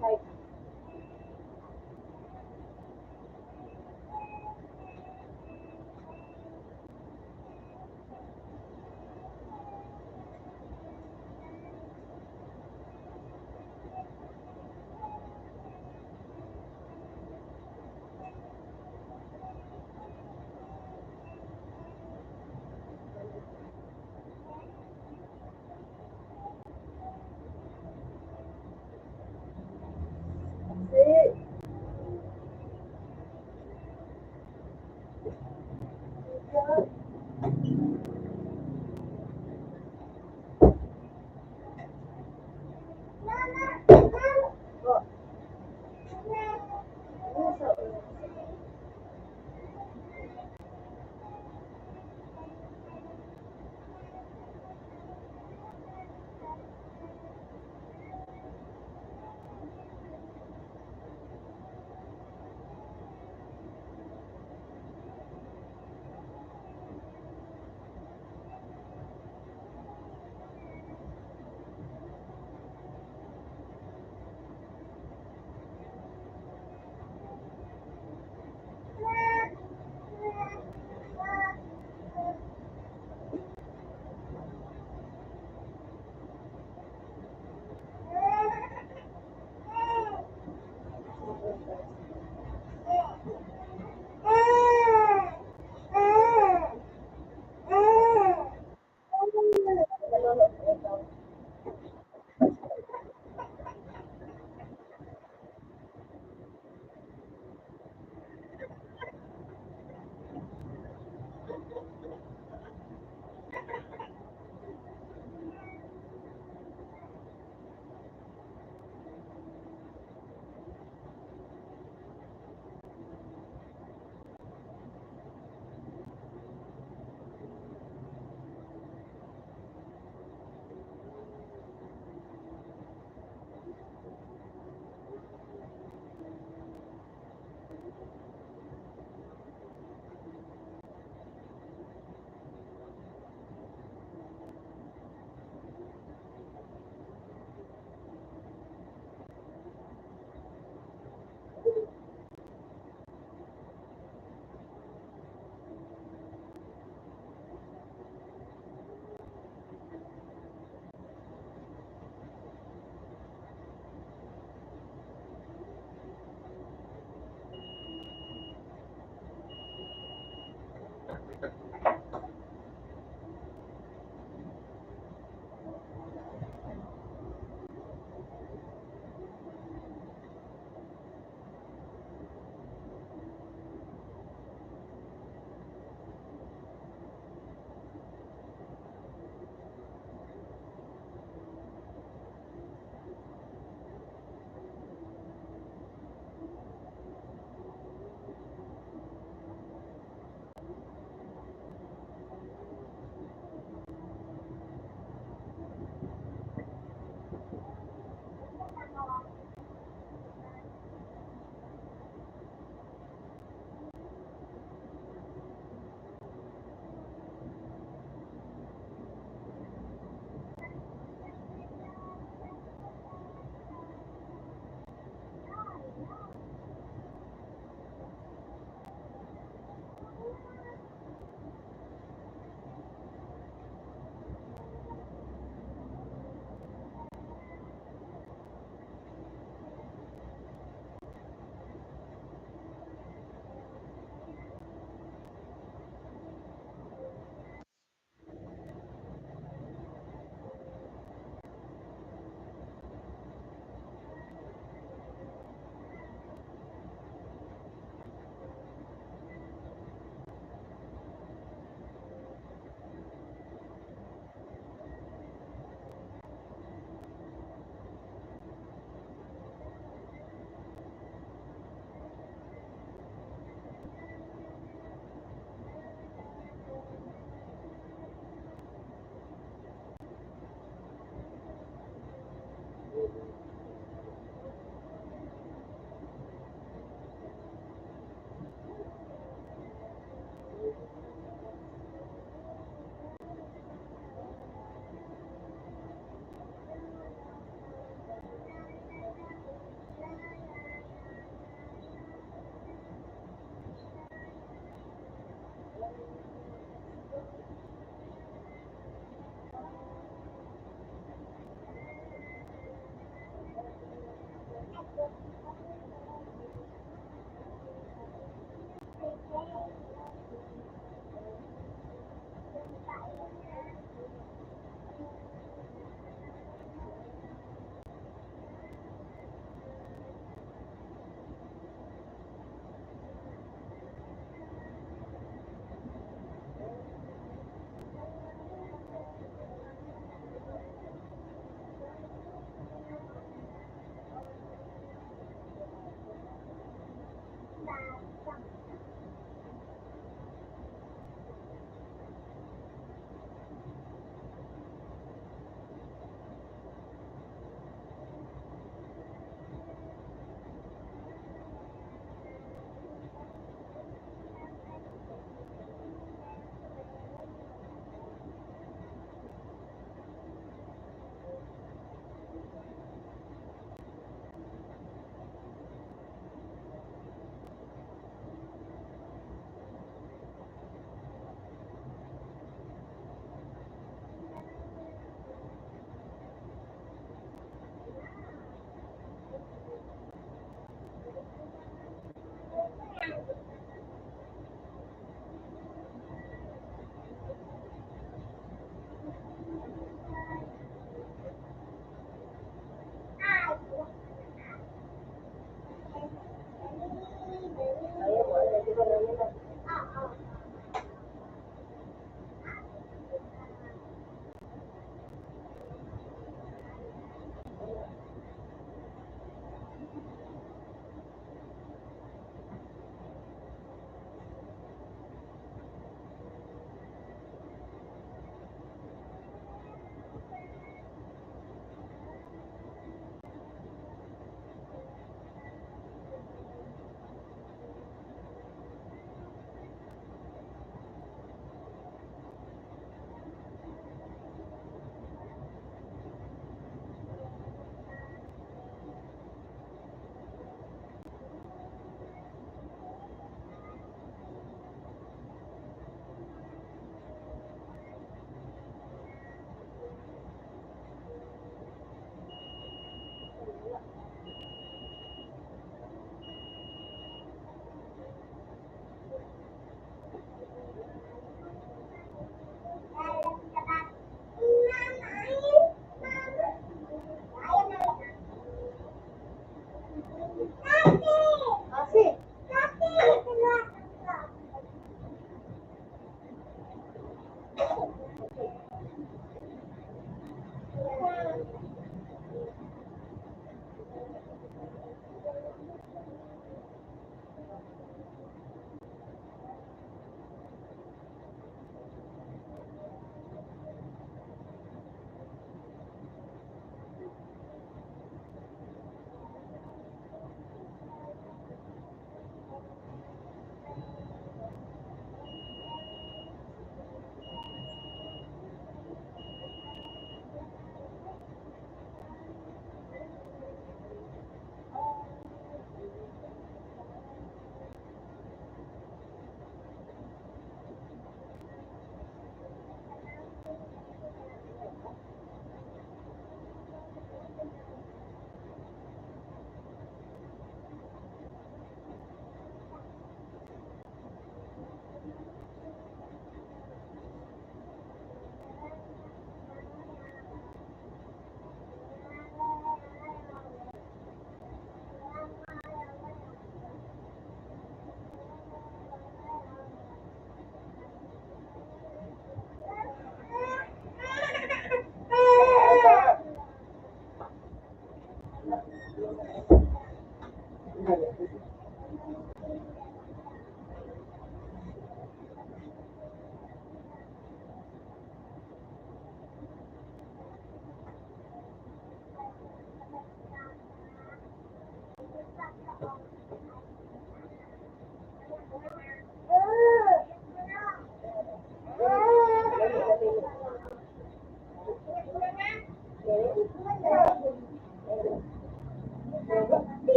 Like,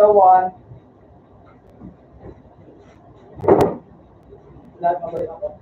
Extra 1. Lahat mabalik ako.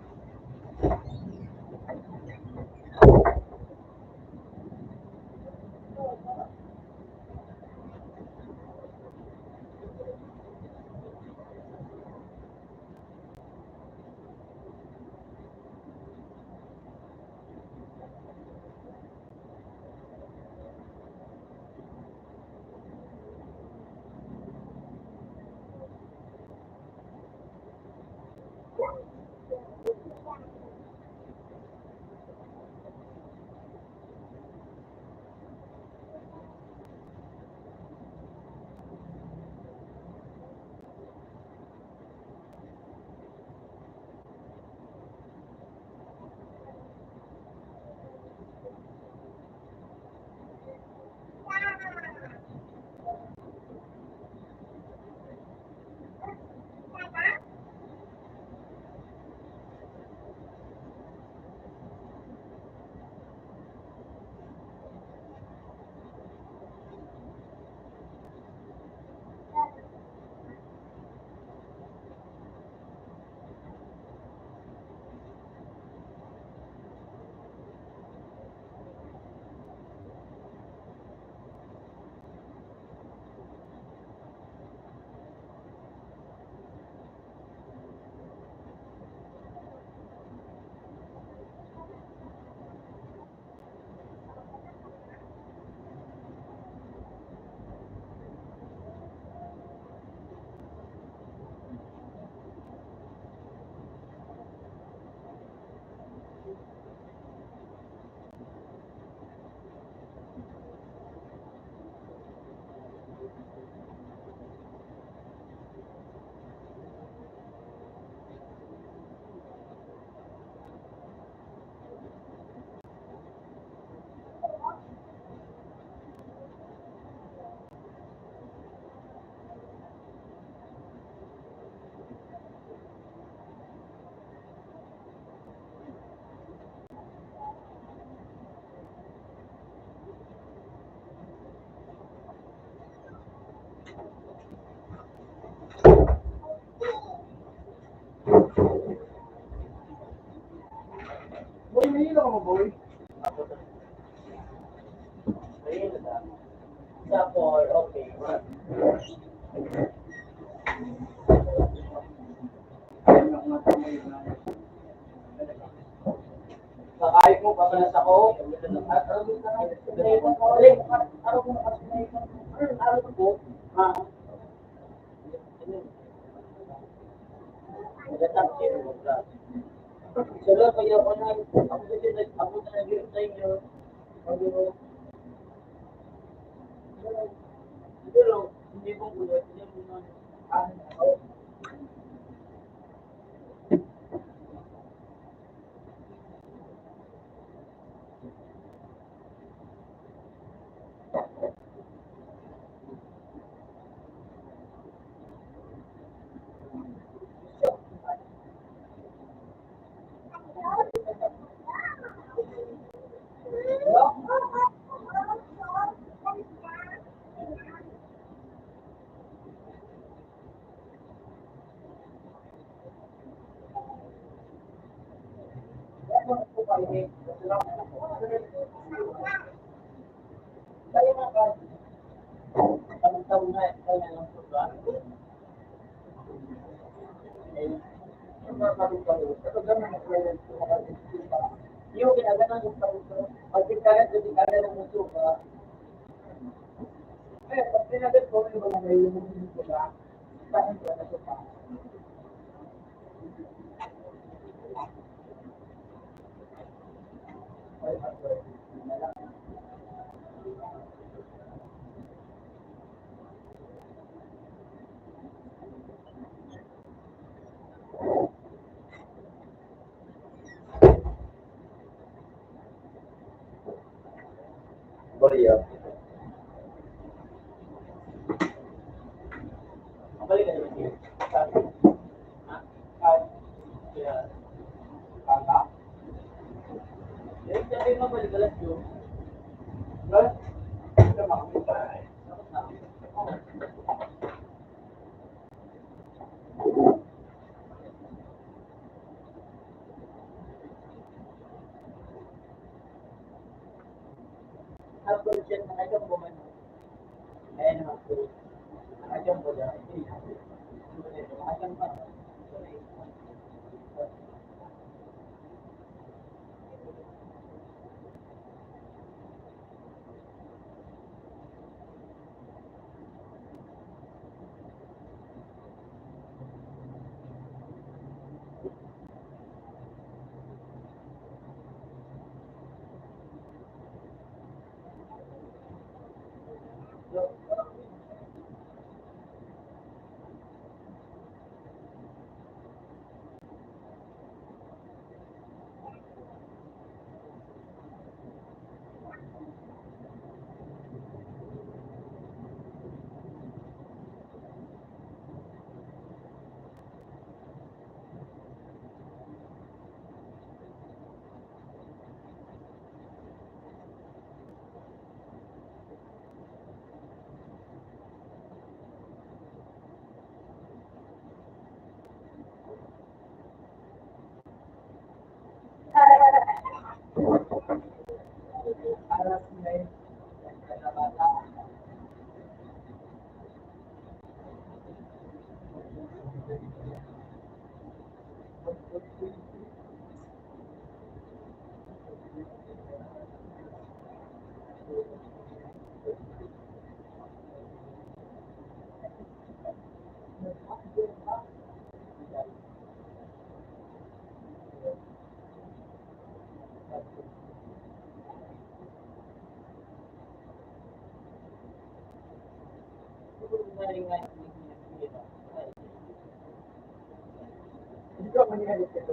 Boy, may hilo ka mo, boy? May hilo na. Sa 4, okay. Kakain mo, papanas ako. Sila, kaya ako na, ako na nag-iip sa inyo. Pero, hindi ko kulot, hindi mo na, ako. Yung ginagawa ng paruto, pag tingkalan sa tingkalan ng muso ka, pag tinagat ko, yung mga ngayon ng muso ka, saan ko na ito pa? Boleh ya. Balik ka naman here. Kaka? Yung sabi mo, balik alas yun. Plus, ito makakita. siya nakajong mo man. Kaya naman po, nakajong mo dyan. Nakajong pa. Para sila yung bata. Hindi ko mangyari ito.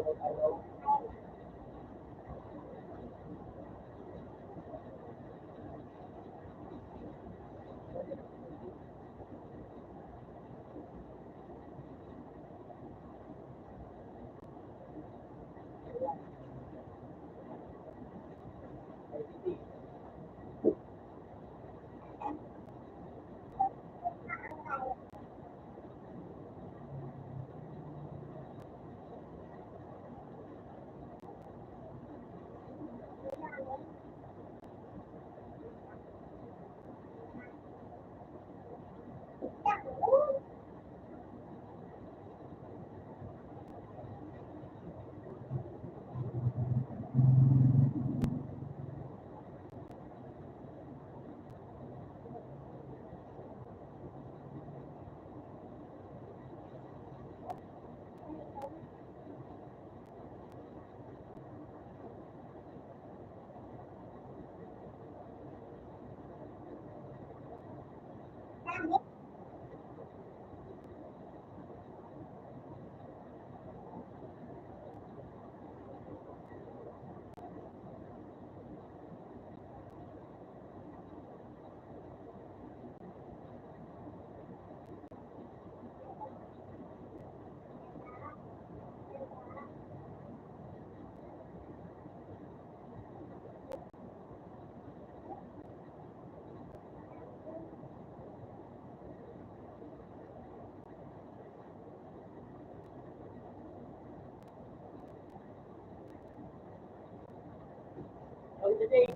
Today,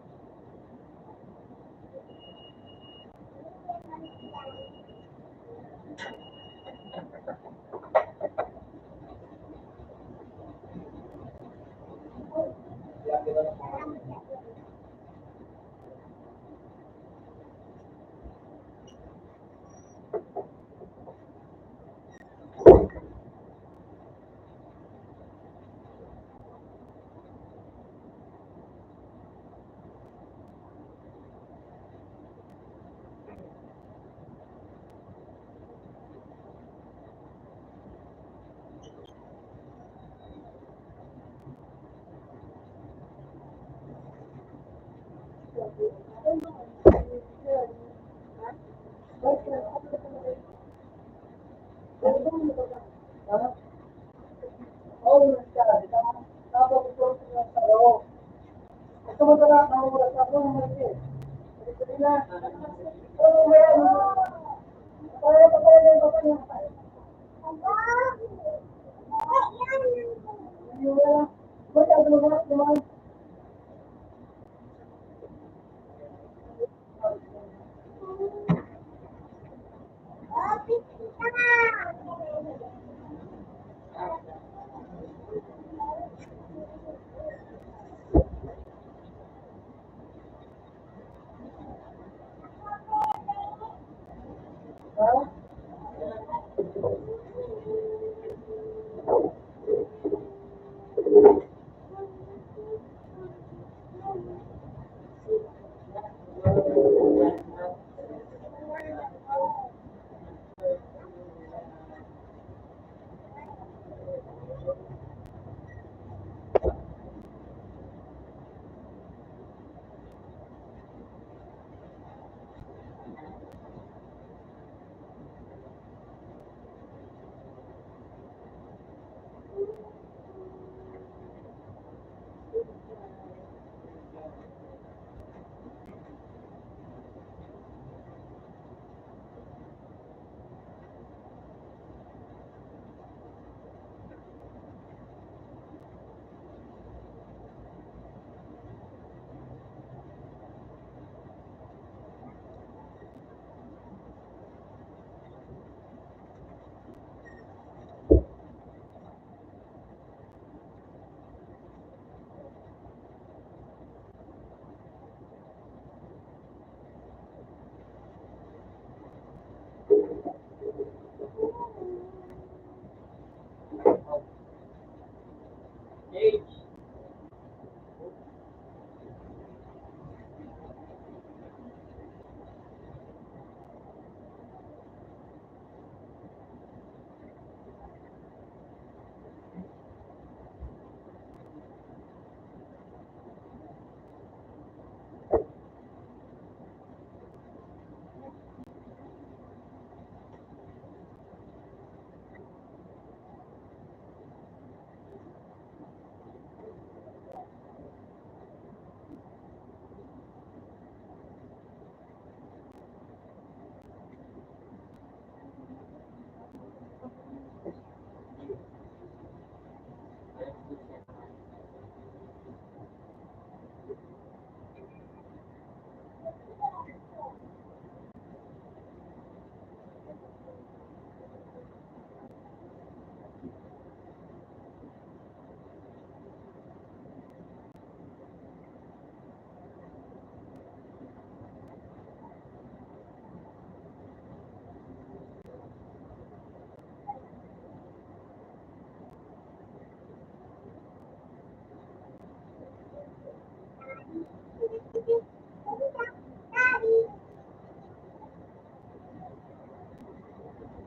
Age.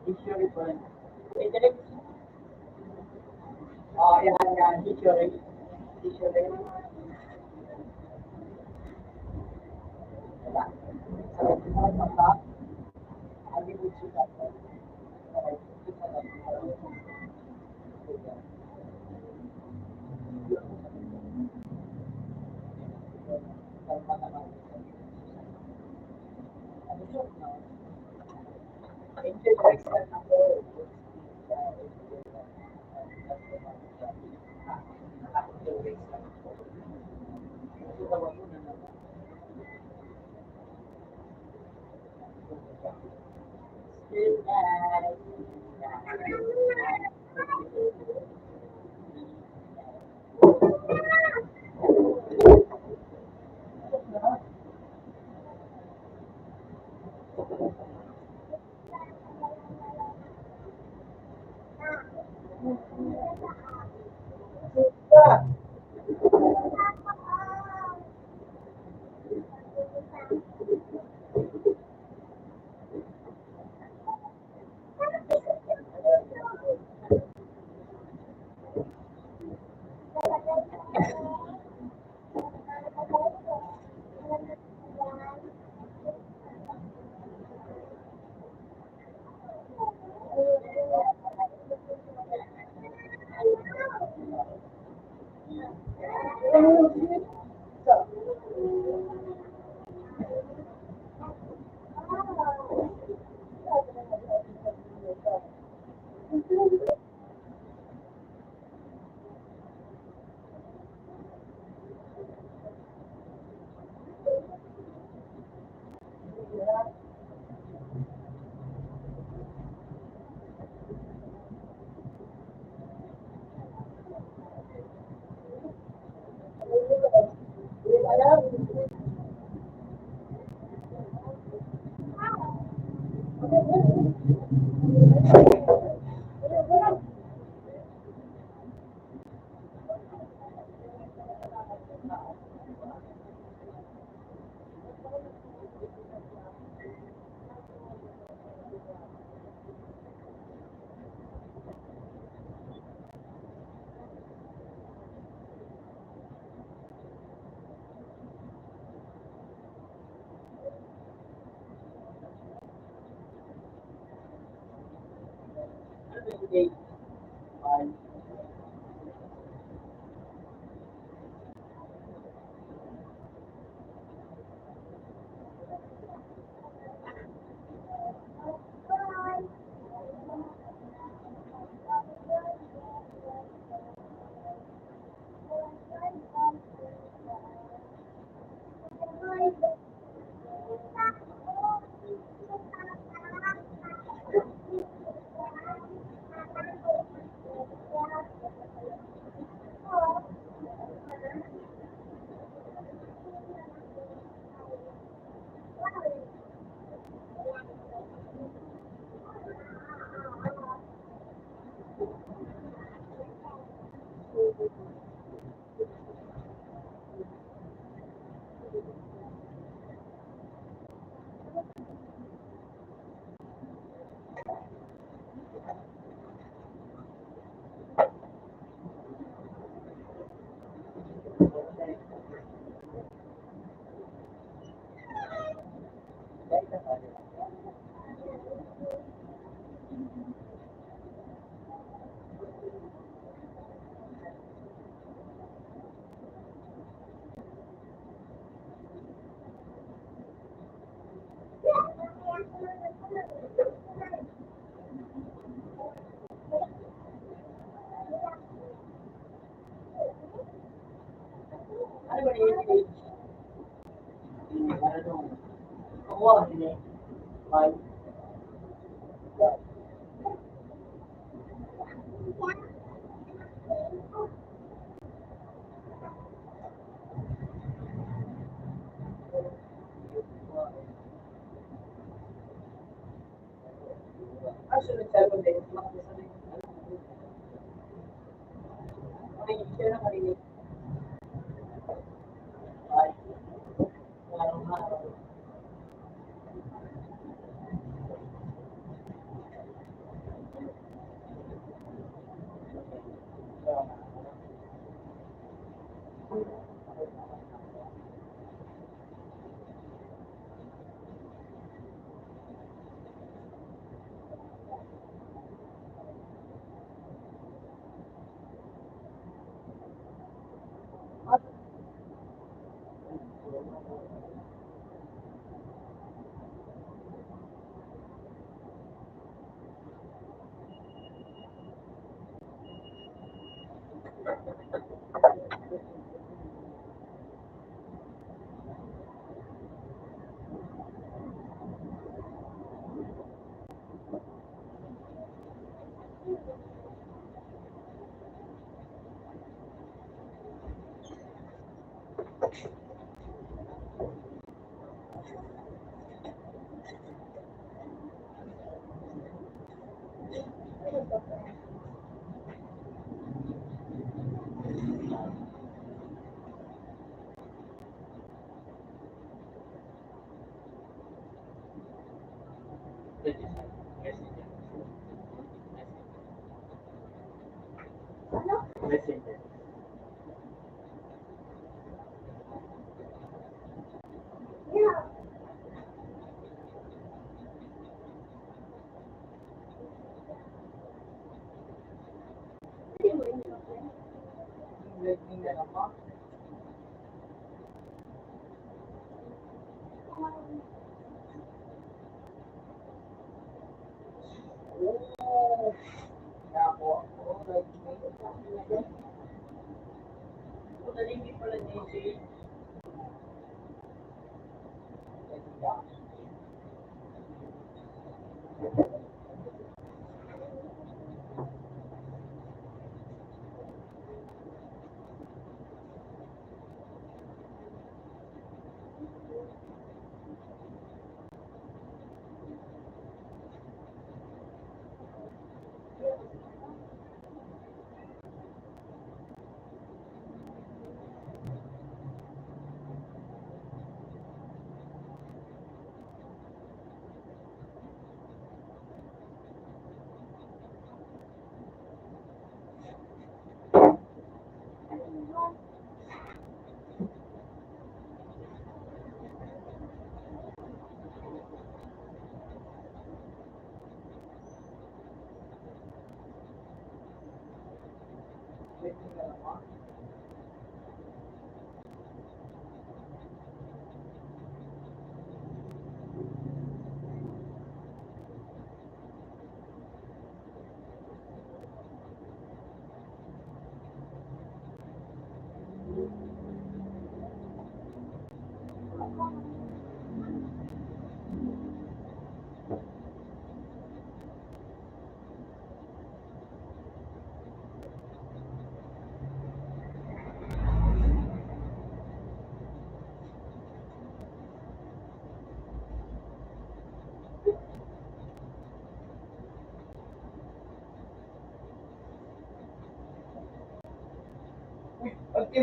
History po. Intellect. Oh, yan. History. History. Diba? Sa mga abi po siya.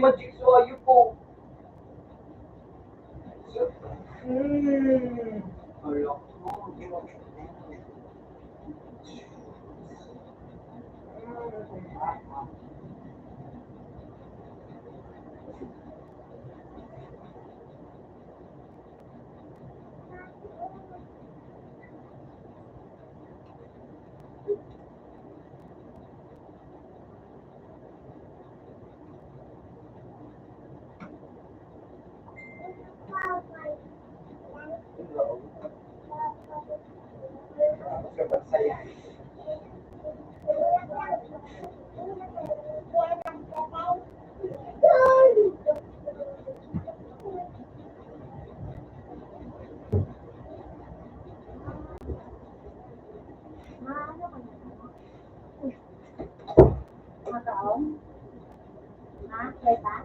Magic so ayupo. Hmm. Ala. kaon? Ha? Kita?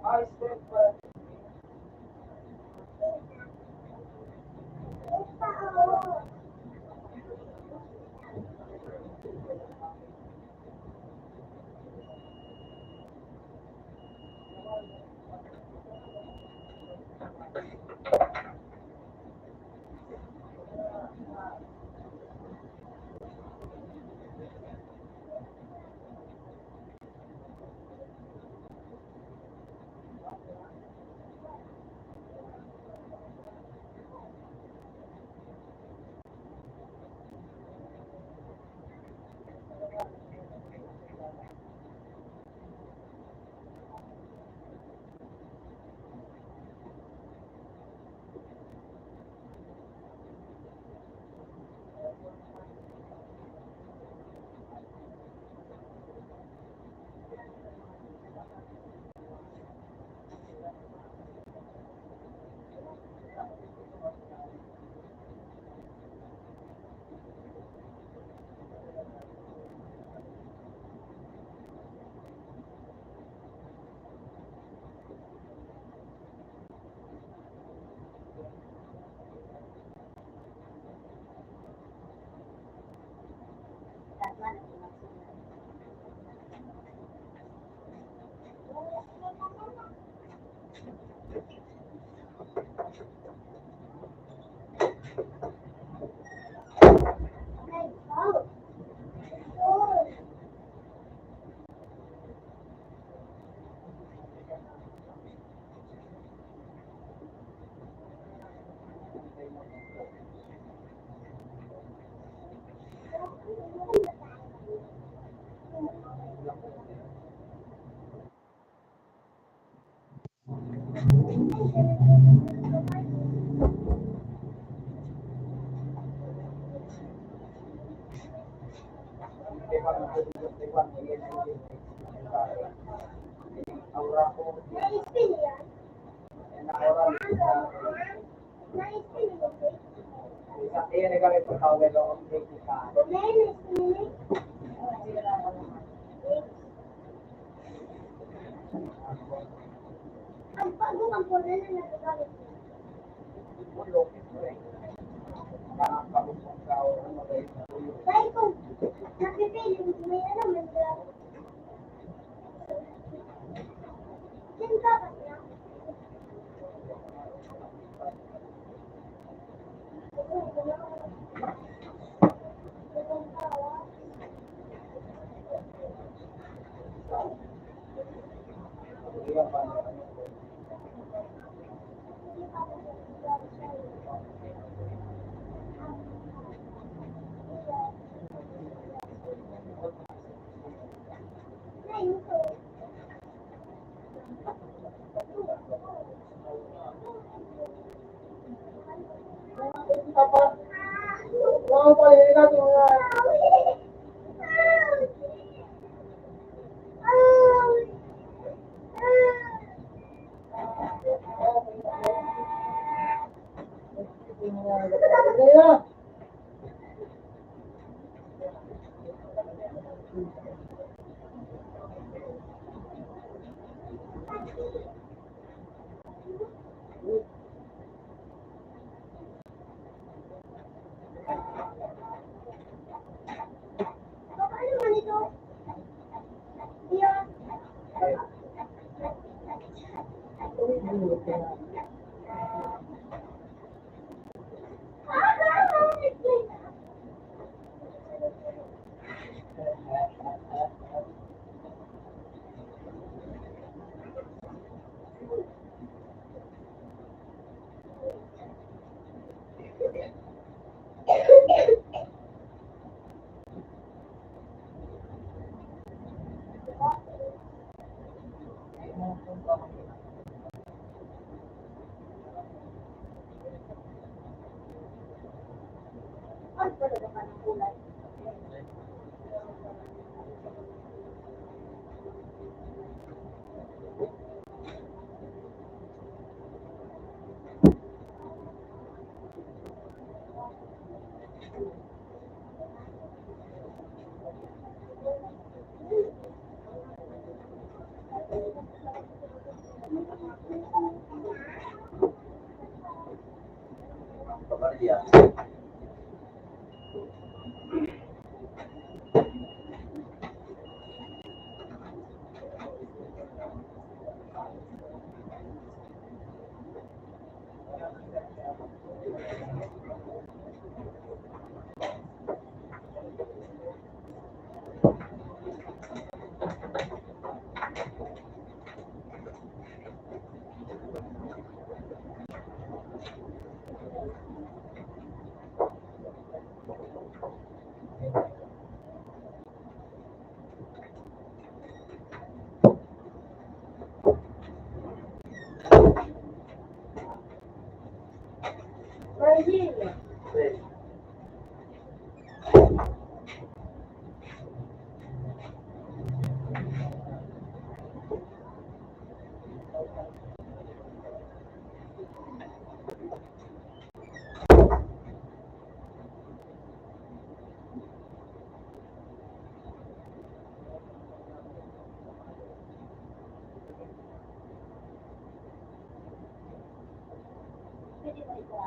I said, but Iya, kami pagkawin ako ng kritika. Ang bago ang puno na nagagalit. Dahil kung napipiling, may alam, nagagalit. Yan dapat na. Ano man ito? Yan. Ano ba naman ang kulay? Pabarya. Virginia. Pwede ba ito?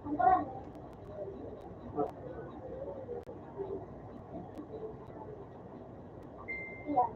Ang parang. Iyan.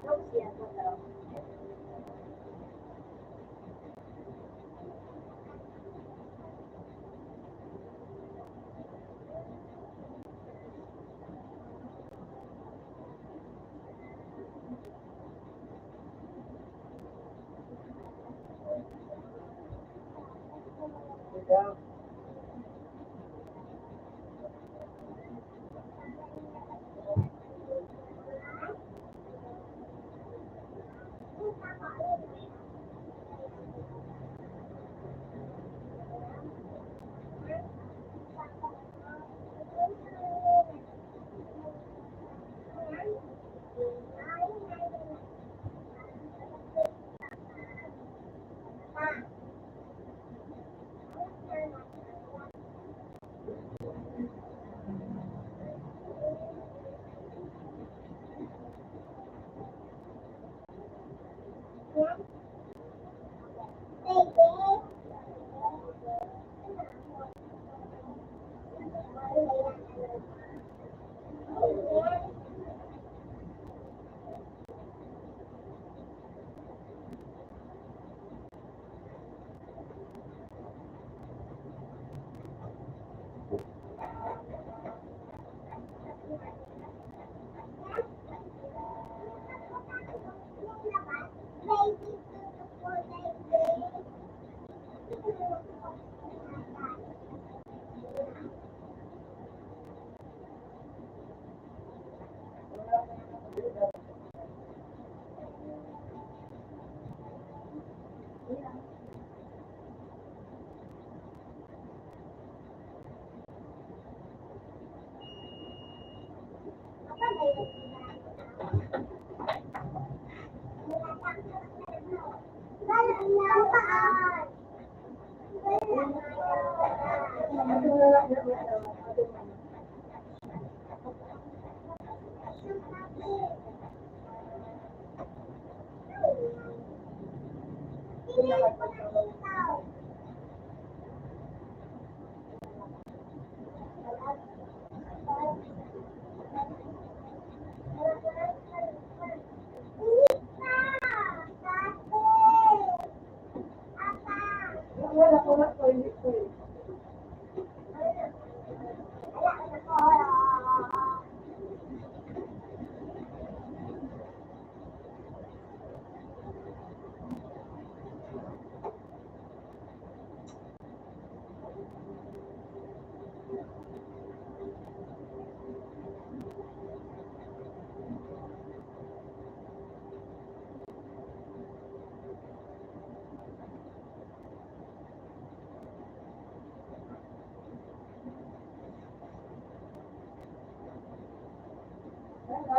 Tapos yan, ito. Ikaw.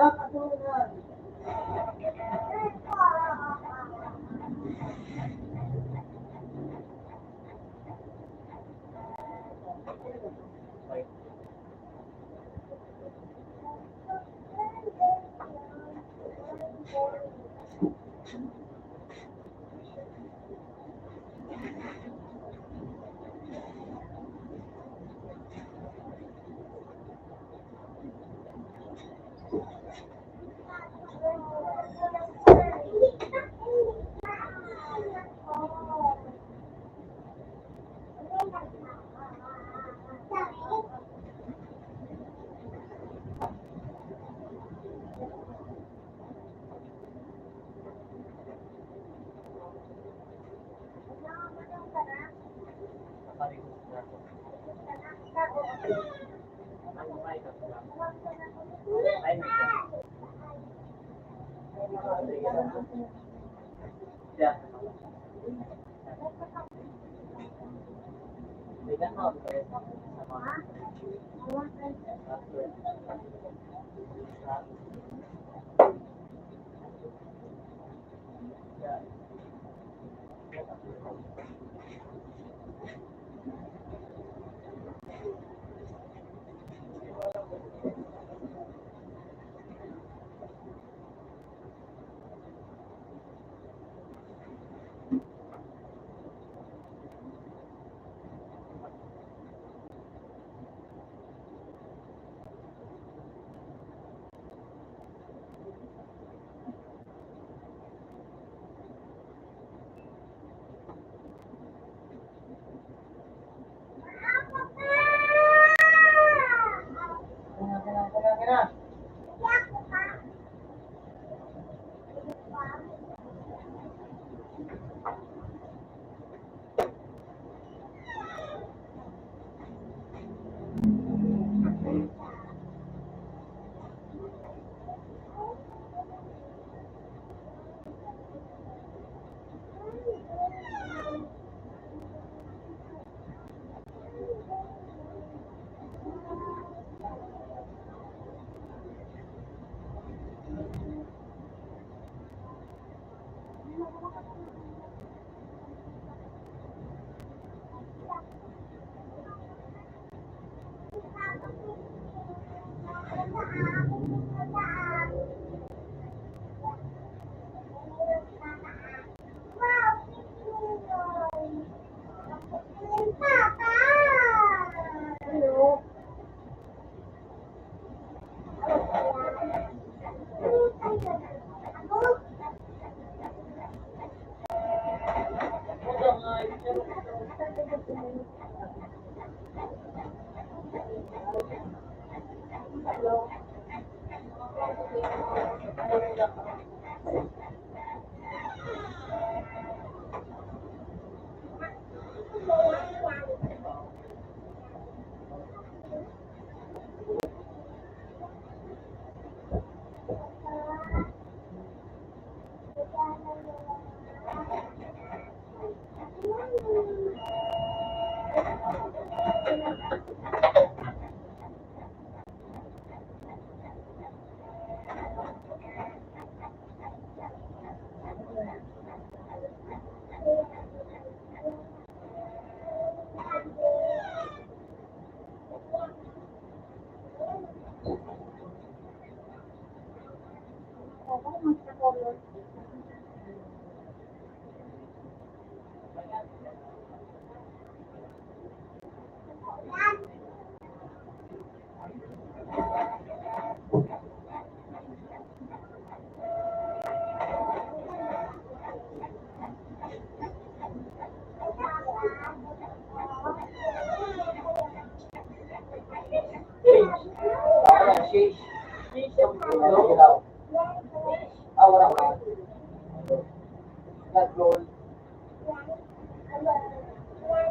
Nakakatunan.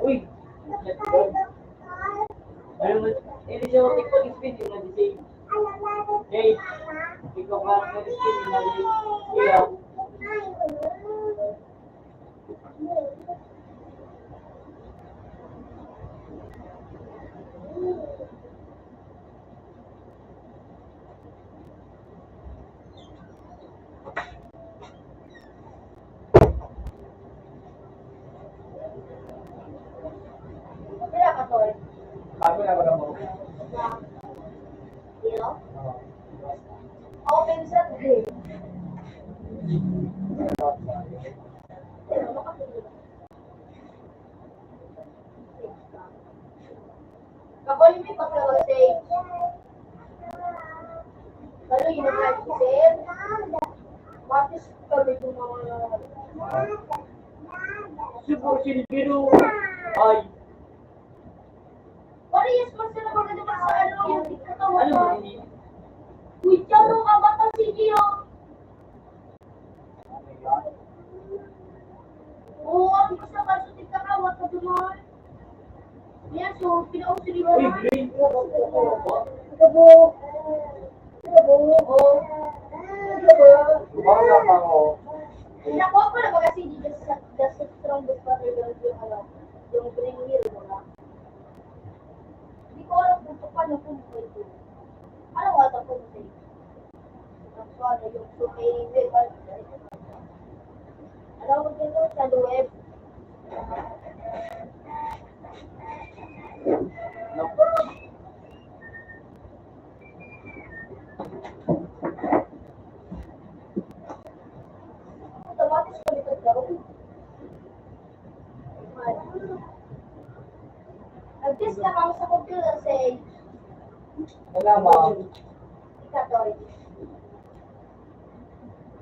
Uy, ini siya pag-spin yung nag-save. Hey, ikaw ba nag-spin yung nag-save? Ako yung may pagkakasay. Ano yung nag-save? Matis kami kung mga... Subo silbiro. Ay. Parehas man sila maganda sa ano yung katawan Ano mo. ba hindi? Uy, tiyaro ka ba ito si Gio? Oo, ang gusto ka sa tigkakawat ka dumaan. Yan, so, pinausin mo Uy, na. green. Gabo. Gabo. Oo. Gabo. Baka na pa ako. Nakuha ko na baga si Gio sa strongest battle yung ano, yung green wheel mo na. Hindi ko alam kung paano kung ito. Ano nga ito kung ito? So, ano yung sumay wheel. Ano ko dito sa web? No. Otomatis ko dito daw. Nag-test na ako sa computer say, Salamat. ikatoy.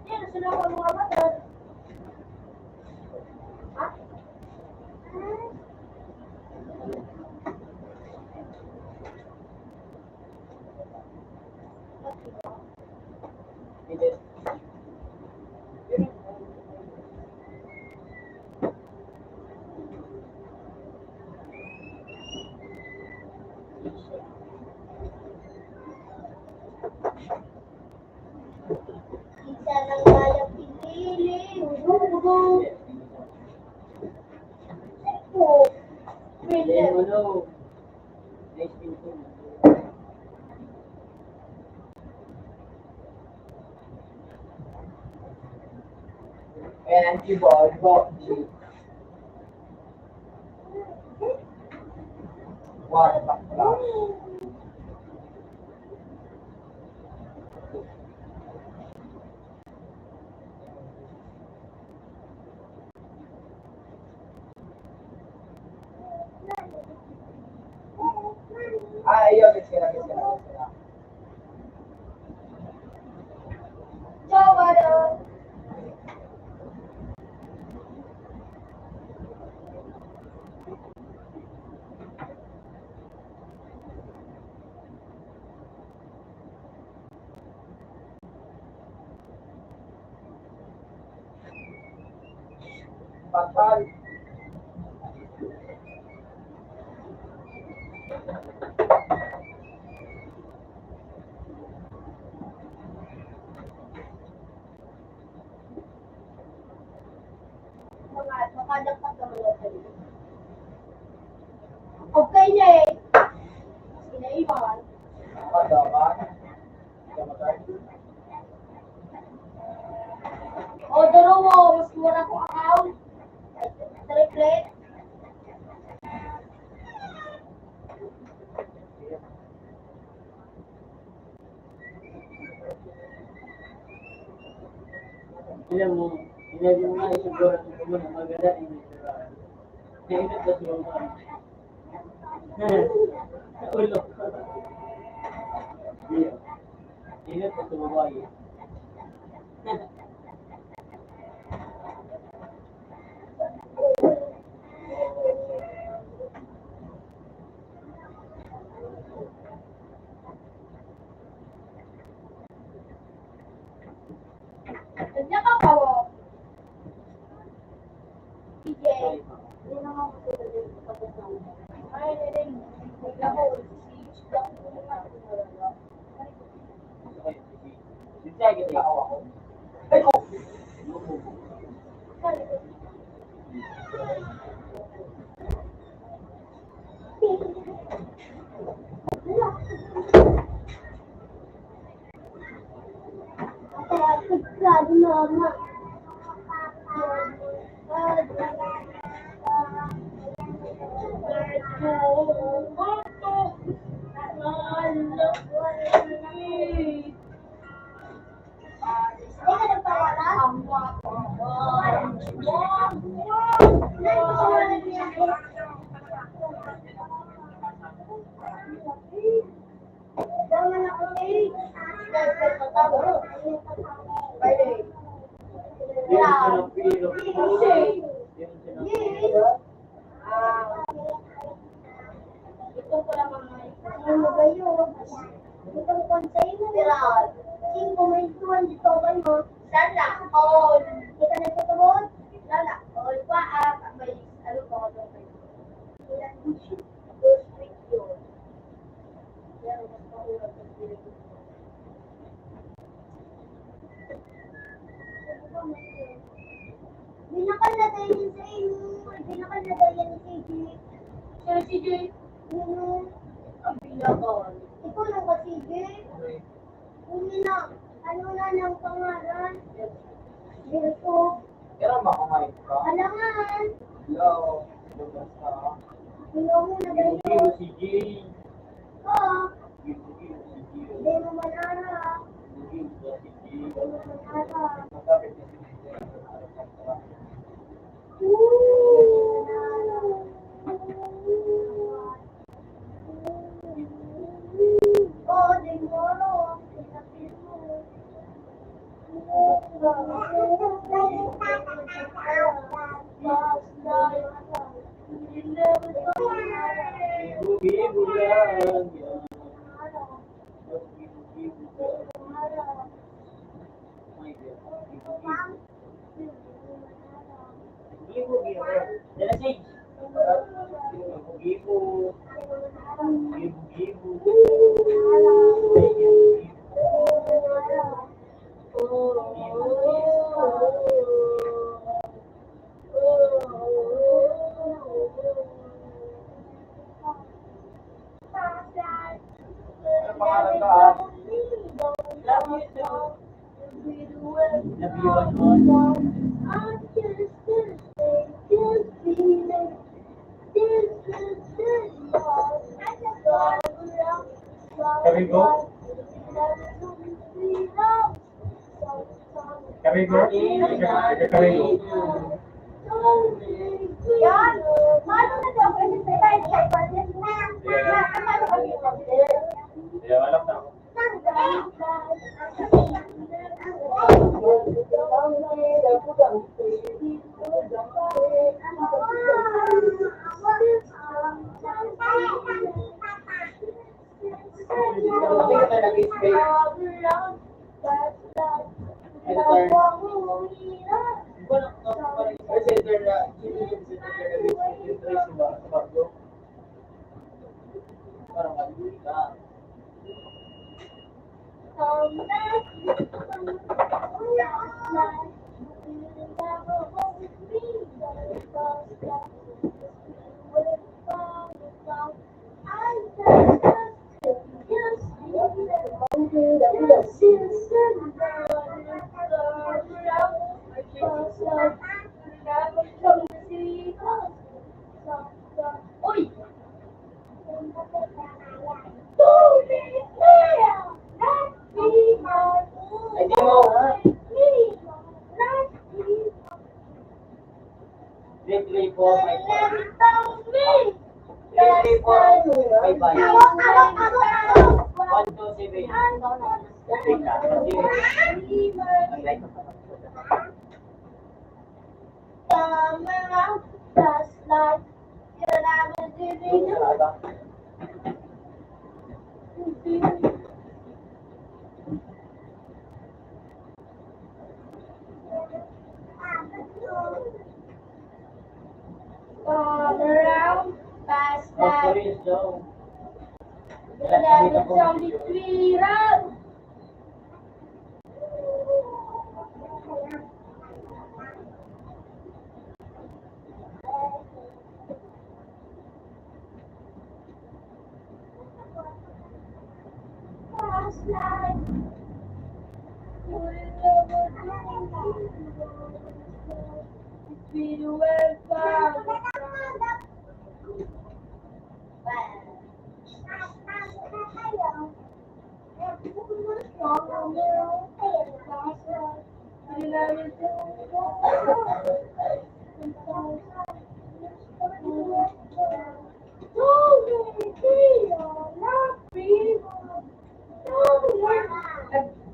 Yan, sila ko mga bata. Ha? Hindi. Isa ng mayang pinili. Ugo. Oh. Hindi William. mo no. Nice meeting. And keyboard, G. One, backslash. Ayun, miss ka na. Jowa daw. Batal. Makadagdag naman ako sa iyo. Okay na eh. Sinaiwan. Padawan. Kamatay. O, dalawa. Mas mura ko account. Triplet. Alam mo, sinabi mo nga siguro na maganda yung natiraan. Nainit na siguro ka. Sa ulo. Init na tumabay. Nandiyan ka pa mo. PJ. Hindi naman ako sa dito sa pagkasama. Ay, nilin. Bigla ko. Bigla ko pumunta ko na lang. Siya kita ako. Ay ko! Mama. Ito ko lang mga ano ba yun? Itong container. Cinco may tuwan dito ba mo? Lala. Oh, hindi ka nagtutubod? Lala. Oh, may ano ko ako doon. Those week yun. Yan, mas mahulog ang pinag-ibig. Binakalagay niya sa inyo. Binakalagay yan si CJ. Sir CJ? Ang pinakal. Ikaw lang ba CJ? Hindi na. Ano na ng pangalan? Dito. Pero makamay ka. Alangan. Hello. Lugas ka. Hindi mo na ba Gibu yun? si Jay. Oo. Gibu si Jay. Hindi mo manara. Gibu si Jay. Hindi mo manara. Masakit na si Jay. Oh, de moro. Gibu gibu lang. Gibu gibu lang. My God. Gibu gibu. Dala si. Gibu gibu. Gibu gibu. Nabiwan mo. Can we go? Can we go? Can we go? Yan. Paano na daw kasi sa tayo sa budget na? Paano kami budget? Yeah, wala na ako. Uy! Ay, di mo, ha? 3, 3, 4, 5, 5. 3, 3, 4, 5, 5. 1, 2, 7. Wait lang. Mag-like ka pa. Yung talaga. Of course, daw.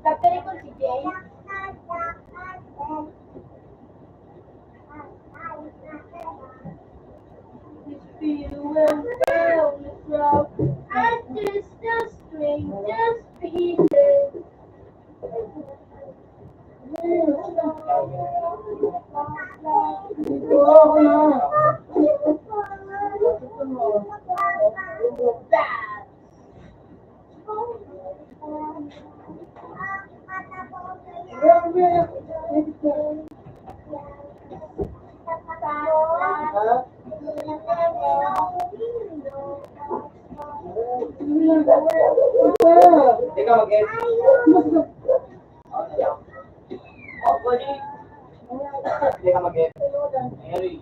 Kapere ko si Jay. I just the strangest feeling. Teka, mag-get. Oh, pwede. Teka, mag-get. Mary.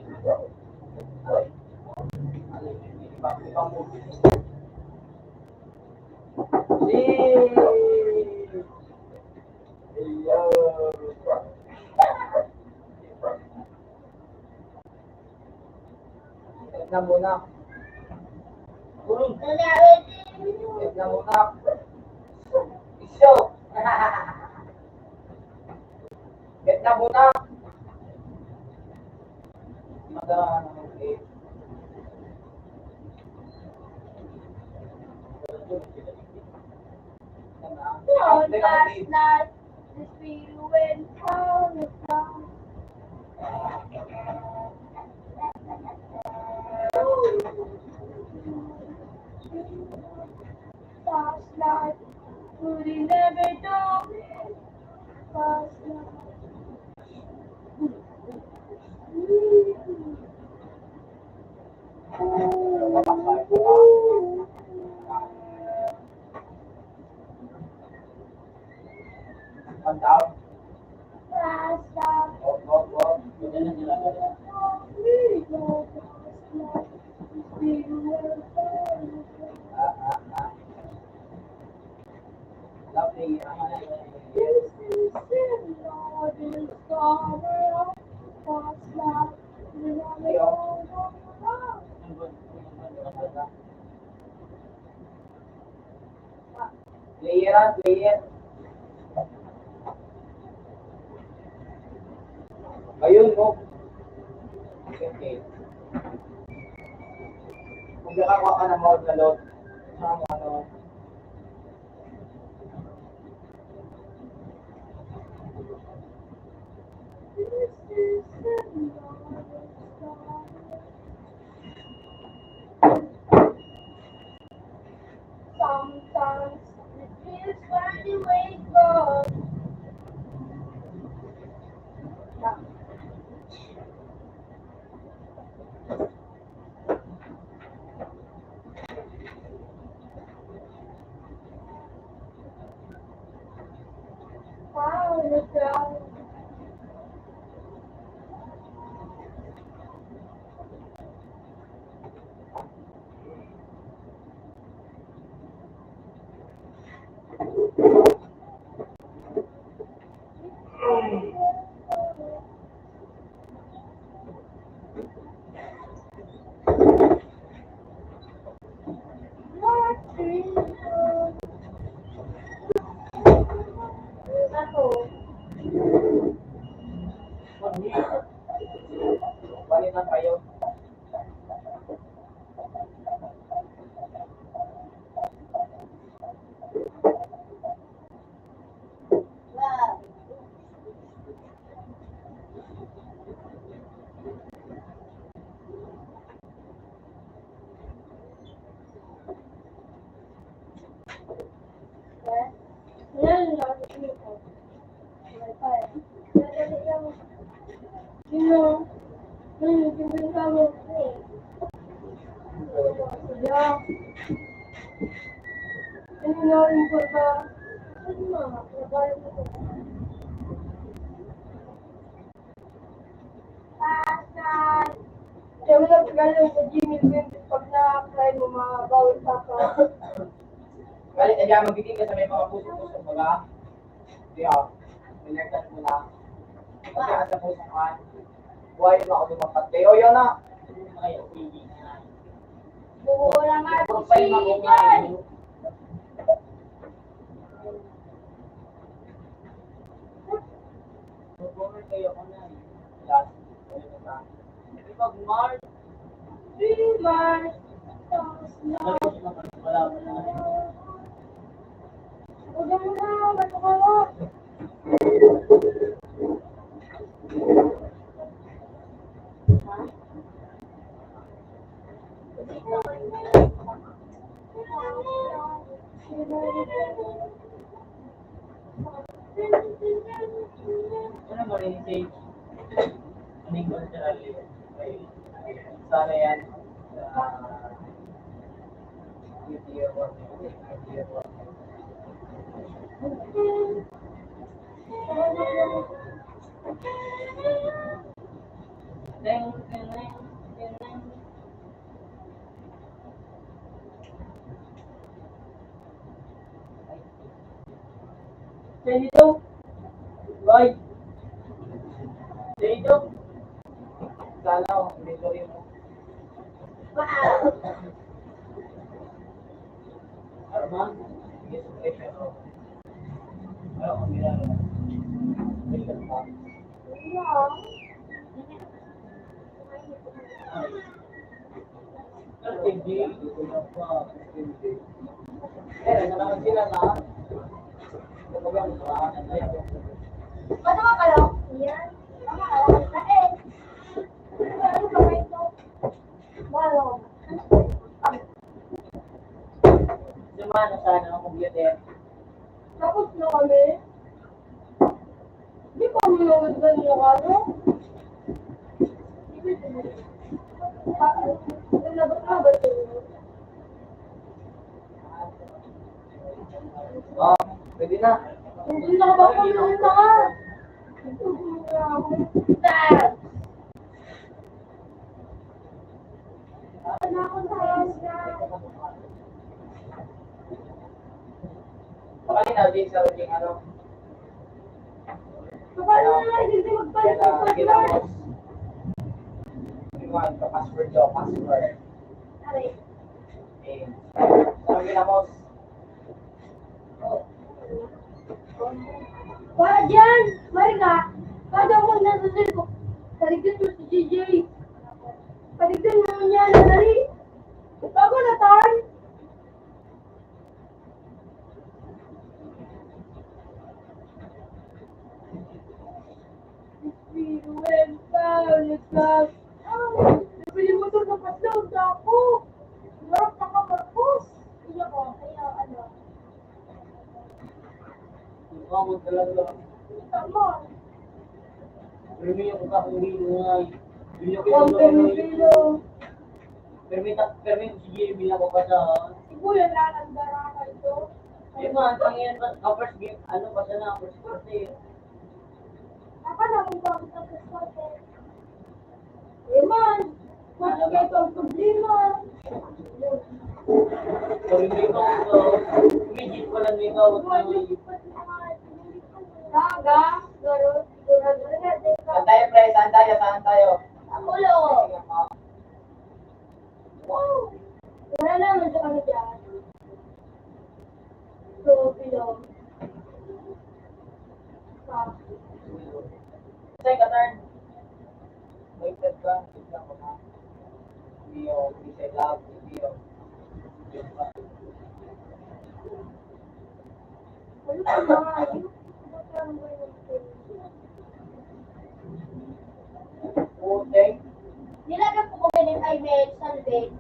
Ibang movie. Hello. Na muna. Na muna. Isyo. Get na muna. Madara na mag-get. Last night, this video went on the phone. Last night, would he never do? Last night. Pantao. Last night. Wag. Ganyan na nila. Lovely. Player. Ayun, no? Okay. Kung nakakuha ka ng mode na load, saan mo ano? Sometimes it feels when you wake up. Wow, look out. Balik lang kayo. Kaya lang galing sa Gmail din pag na-apply mo mga bawal sa ka. Balik na dyan, magiging ka sa may mga puso-puso, baga? Di ako. Binagtan mo na. Kaya sa pusakan. Buhay na ako lumapat. Kayo yun na. Wala nga si Profile na ko nga. Sijan. Mag-over kayo ko na. Last. Pag March. Dreamers. Wala mo na. Huwag mo na, bato ka mo. Ano mo rin say? Aning cultural sana yan. Beauty award. Beauty award. Deng, deng, deng, deng. Stay dito. Boy. Stay dito. Sana ako, dito rin mo. Arman, yes, pressure ako. Ano kung ginagawa? Welcome back. Hindi. Eh, naman sila na. Bato ka ka lang? Yan. Tama ka lang na eh. Ano ka ba ito? Balo. Sumano sana ang computer. Tapos na kami. Di ba mo naman ganyan ka, no? Nalabas na ba ito? Oh, pwede na. Hindi na ba kami na ka? Dad! Ano ako sa Pakalinaw din sa uling ano. paano na hindi magpalit ng password? Ginamos. Ginamos ka password daw, password. Aray. Eh, ano ginamos? Para dyan! Marika! Kada mo nasusunod ko. Taligdan mo si JJ. Taligdan mo niya na dali. Bago na tarn. Nabili mo ito sa patlaw. Ako. Marap na ka, Marcos. Iya ko. Kaya ano. Ang talaga. Tama. Pero may ako kahuli nga. Hindi ako Ang pilo. Permit si JB ako pa sa... Siguro na nandara ka ito. Eh man, ang yan pa, first game, ano pa siya na, first birthday. Apa na kung bakit ang kasote? Eh man, bakit kayo ito ang problema? Sorry, may ikaw, immediate pa lang may ikaw. Daga, garo, sigurado na natin ka. Saan tayo, pre? Saan tayo? Ang ulo. Wow. Wala naman sa kami dyan. So, pilong. Saan ka, turn? Waited ka, tignan ko na. Hindi yung, hindi sa love, hindi yung. Ano ka naman? Puting. Nilagay po ko ganun ay may salvage.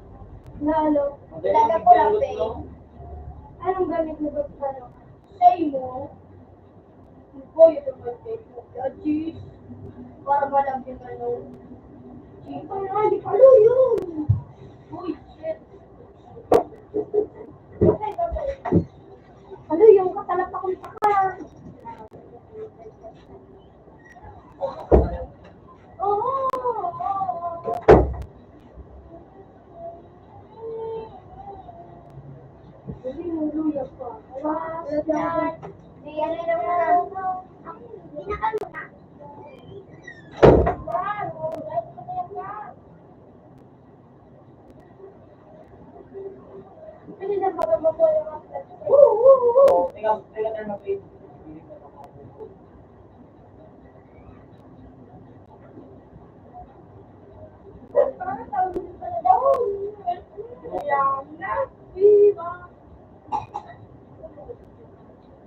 Na ano? Nilagay ko lang pay. Anong gamit mo ba sa ano? Say mo. Ko yun naman Facebook. Jeez. Para malam yung ano. Jeez. Ay, hindi pala yun. Uy, shit. Okay, okay. Ano yung katalap akong saka? Hindi mo luya pa. Wow, yan. Hindi yan na naman. Hindi na ka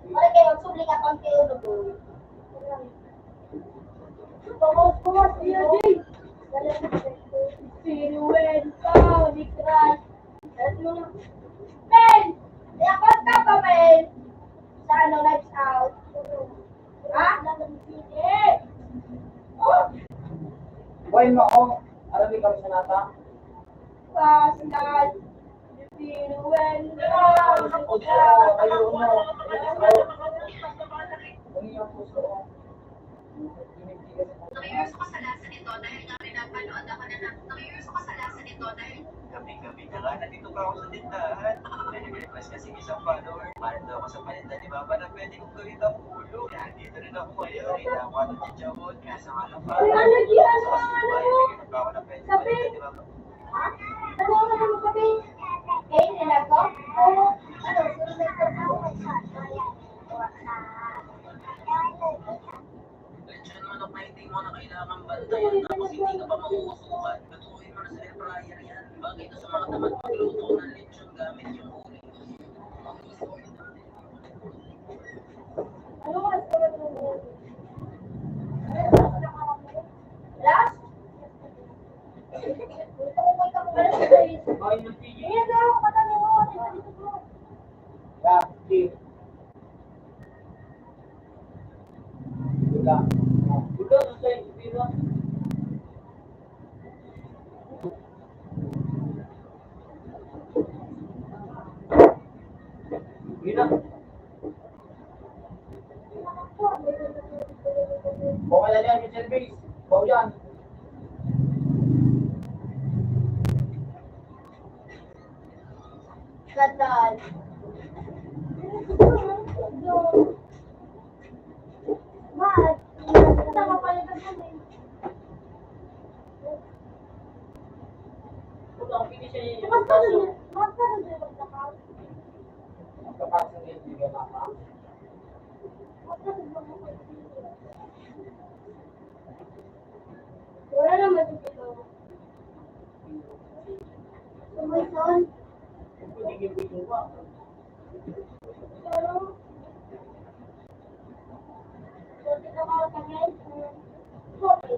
Wala kayo magsubling account kayo na po. Bukas niya, Jay. Sinuwen ka, di crush. Ben! May account ka pa, Ben? Sa ano, lights out. Ha? Oh! Boy mo ako, alam mo kami sa nata? Pascal. Sinuwen ka. O siya, kayo mo. Kung yung puso ko. Nakiyos ako sa lasa nito dahil nga pinapanood ako na nakiyos ako sa lasa nito dahil gabi-gabi na nga nandito pa ako sa tindahan. May nag-request kasi isang follower. Paano daw ako sa paninda ni Mama na pwede kong gawin ang ulo. Kaya dito rin ako ngayon. Kailangan ko ng chichawon. Kaso nga lang pa. Ay, ano, G, ano, Sa ano? nagiging pa ako na pwede Sabi. paninda ni Mama. Ano ka naman sabi? Kayo nila ko? Oo. Ano, sunod ko ako. Lechon manok na hindi mo na kailangan bantayan. Tapos hindi ka pa mauusukan. Lutuin mo na sa air fryer yan. Bagay ito sa mga tamad magluto ng lechon gamit yung uling. Ano ka sunod mo? Last? Gusto ko may kamulat sa face. Boy ng PG. Ayan daw, katami mo. Dito mo. Yeah, Steve. Wala. Wala na sa Pira. Pira. Okay na yan, Michelle Base. Baw yan. Gatal. Mat. Tama pala ka kami. Kung ang finish niya Mas ka rin. Mas ka rin yung maglakaw. magkapasok yung bigyan mama. Mas ka rin yung maglakaw. Wala naman dito. Sumason. Hindi yung video mo. Pero, buti ka mga kanyay. Okay.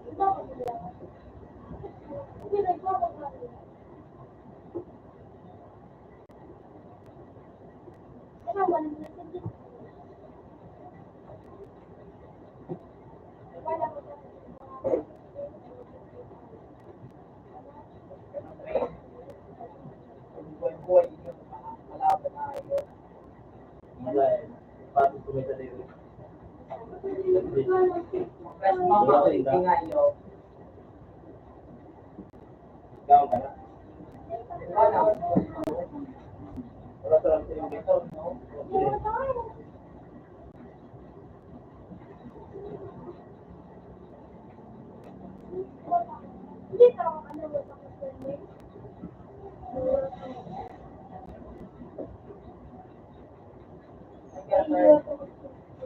Iba ko sila. Hindi na iba ko sila. Ano ba naman na sige? Wala ko sila. Buhay yung malaban na yun. Wala eh. Paano kumita na yun? Press mama ko, hindi nga yun. Gawin ka na. Wala. Wala sa lang yung dito, no? Hindi ka ako ano ba sa kasi.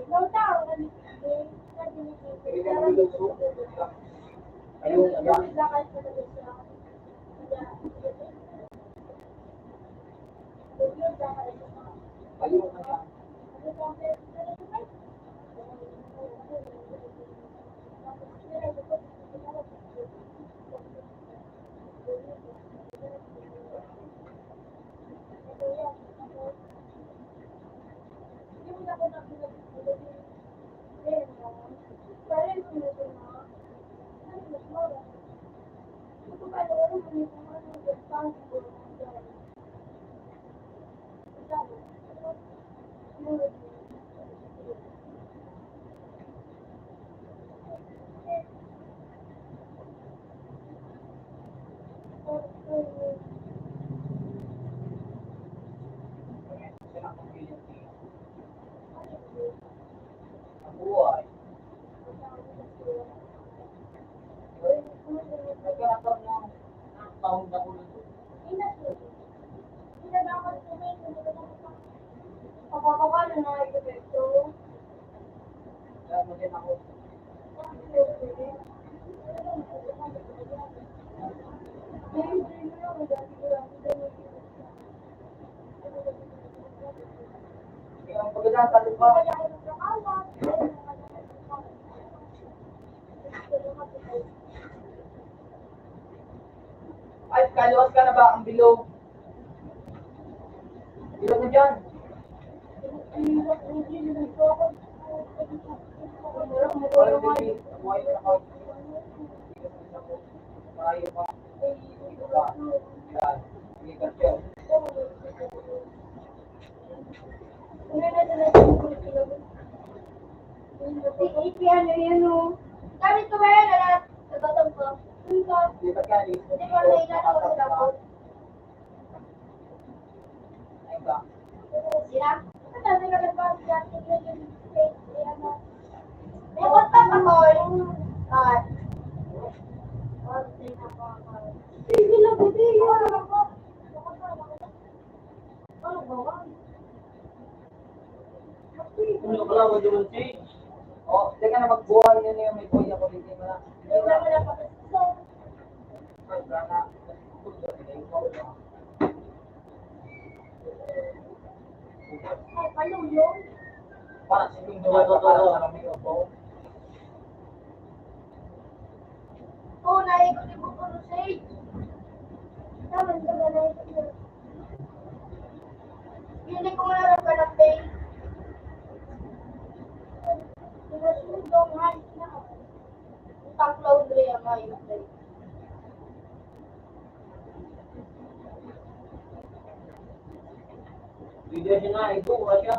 Ikaw tao, ano? Ayun, ayan. Ayun, ayan. Ang buhay. Nagkakaroon ng taon na ulo. Papapakalo na ito ito. Kaya mo din ako. Ang pagkakang talo pa. Ay, kaluwas ka na ba ang bilog? Bilog na dyan. Walang bibi. Buhay na ako. Marayo pa. Dito ka. Yan. Sige ka siya. Ano yun o? Gamit ko ba yan? Lahat sa batang ko. Lipat ka. Hindi ko na inano ko sila po. Ayun ka. Sila? Ang dami na nagpapagod dati yung may WhatsApp ako. At sige lang po, sige. Ano ba? Ano ka lang, wag yung change. Oh, teka na magbuhay yun yung may kuya ko dito mo na. Hindi ko naman napakasal. Ay, sana. Ay, palulong. Parang sige naman ka para sa lamig ako. Oo, naikot-ikot ko sa stage. Tama, hindi ka naikot-ikot. Hindi ko nga ka ng pain. Pinasunod daw nga, na. Ang laundry ang ayos ay. Video siya na, ito, wala siya.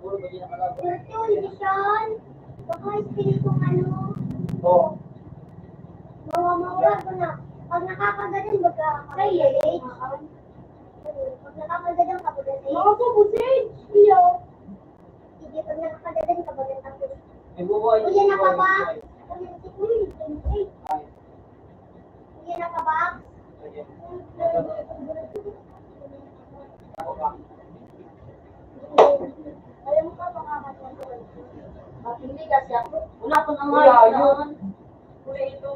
Puro ba di nakalabo? Ito, edition. Baka ispiritong ano. Oo. Mawamawala ko na. Pag nakakagaling, magkakasage. Pag nakakagaling, kapagaling. Makakabusage! Iyo. Sige, pag nakakagaling, kapagaling. May bubuhay Kuya, yung nakabox. bubuhay. Ay, Kuya, nakabox. sige. Ako ba? Alam mo ka, makakagaling. Hindi kasi ako. Wala ko nang ngayon. Kuya ito.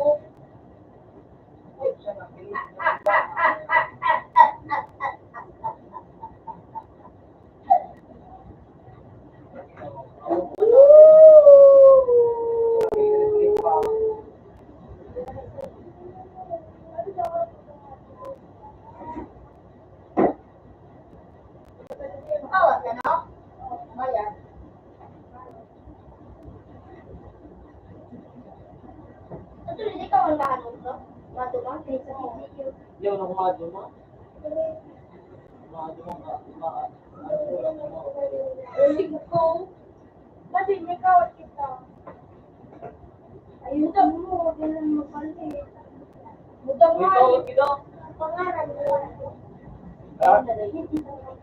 Ay, siya na. Awas ka na? Bayan. Ito, hindi ka walahan mo ito? Matulang, sa video. Hindi ako nakumado mo. Kumado mo ka. Ulit ko. Kasi hindi ka wala kita. Ayun ka mo, kailan mo pala eh. Butang nga Ito, eh. ito. Pangalan mo. Ha?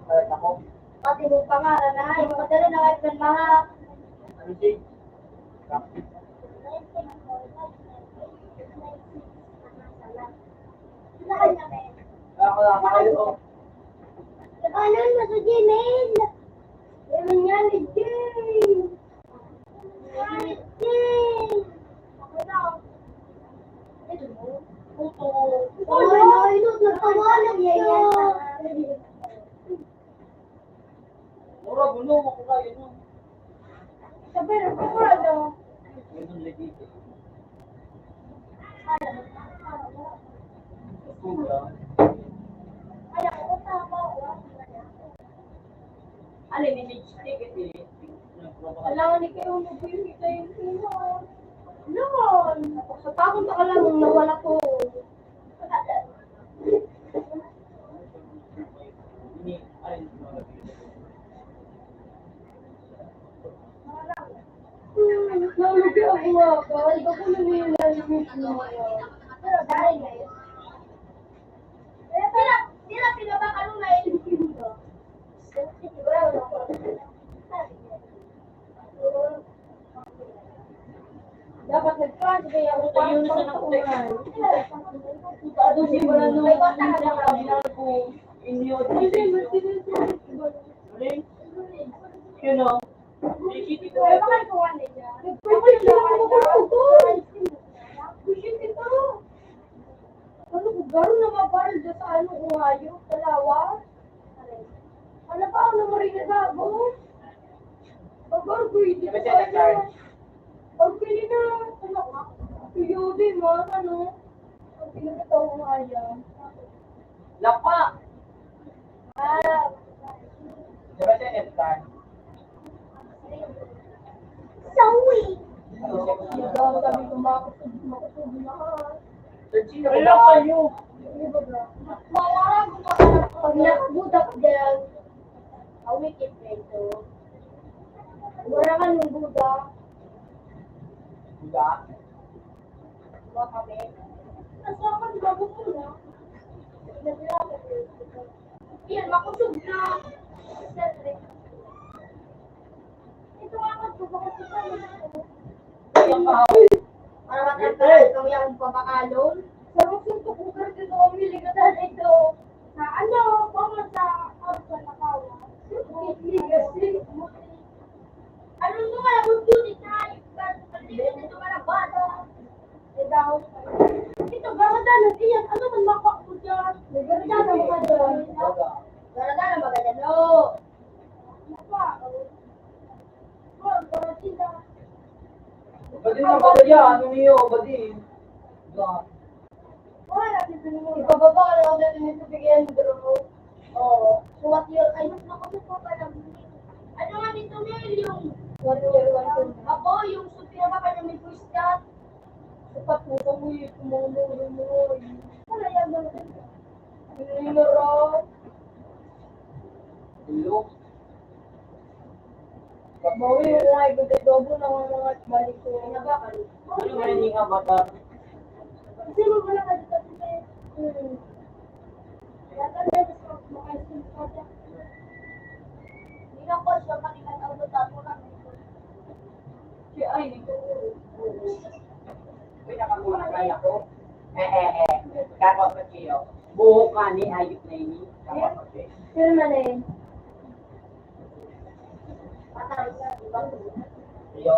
Ay, ako. Pati mo pangalan na ay madala na kahit ng mga Ano siya? Ako lang, kayo. Nakanan mo sa Gmail. Ewan niya ni Jane. Jane. Ako na. Ito mo. Ito, nagtawanan siya. Mura, gulo mo ko kayo, no? Sabi na ko ano. Ganun legit. Ay, ako tama. Alin, ni ticket eh. Kailangan ni kayo mag-ibig tayo sino. Noon. Sa takot ka lang nawala ko. Ini, alin, Nalagay ako nga ba? Ito ko nanilalimit mo. Pero dahil ngayon. Sila pinabak anong nailimit mo? Sigurado ako. Dapat nag-trans kaya ako Sa yun sa nakutekan. Ado si Barano, bilang ko, inyo, you know, Kaya baka ito one day niya. Nag-push lang ako mag-push. Push ito. Ano ko, gano'n na mabaril dyan sa ano kung hayop, dalawa. Ano pa, ano mo rin na gago? Babar ko, hindi ko kaya. Pag pili na, ano ka? Tuyo din mo, ano? Ang pinagkataw mo hayop. lapa. Ah, Diba siya Edgar? Sawi! Ano siya? Nagawa kami kumakasog na ka. Wala kayo. Malarang ko pag nakabuta ka dyan, awikit na ito. Wala ka nung buda, Diba? diba kami? Nasa ka, diba gusto na? Yan, makusog na. Ito nga ka, diba kasi sa Kaya pa para matangkalan kami ang papakalon. Sa musun ko kung dito kami ligatan ito. Sa ano, pama sa nakawa. Hindi kasi. Ano nung malabot yun, itay. Pagkakalimutan ito mga bata. Ito. Ito, garada na diyan. Ano man mapak mo dyan? Garada na mga dyan. Garada na mga dyan. No. Napa. Garada na. Badin na ba kaya? Ano niyo? Badin. Wala dito mo. Ibababa na ako dito nito bigyan mo bro. Oo. What year? Ay, mas nakapit mo pa lang. Ano nga dito Mel yung what year? Ako, yung supira pa kanya may push cut. Sapat mo ka mo yung tumulong mo. Wala yan ba natin? Yung laro. Ulo. Bawi yung mga igod-igobo ng mga balik ko. Nabakal. Ano man yung nga bata? Kasi mo wala ka dito dito. Yata na sa makaisin ka dyan. Hindi na ko siya pakikat ang butato lang. Si ay, dito. Uy, nakakuha kaya ko. Kapag ko siyo. Buho ka ni ayot na ini. Kapag ko siyo. Sino man eh? Patay ka, di ba? Siyo.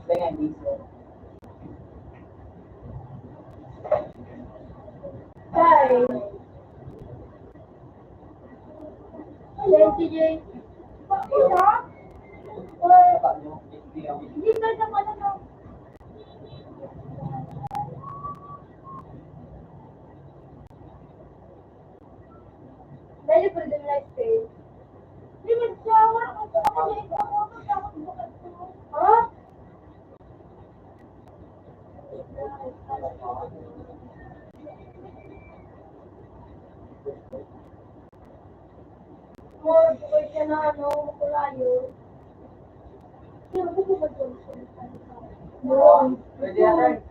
Dengan dito. Hi. Hello, TJ. Bakit ha? Kapag nyo, Hindi ka na pala na. Dahil pa rin na stay. Hindi mag-shower ako sa kanya. Ikaw ako sa bukas mo. Ha? More, bukay siya na ano, makulayo. Pero kung ba doon siya? Doon. Pwede natin.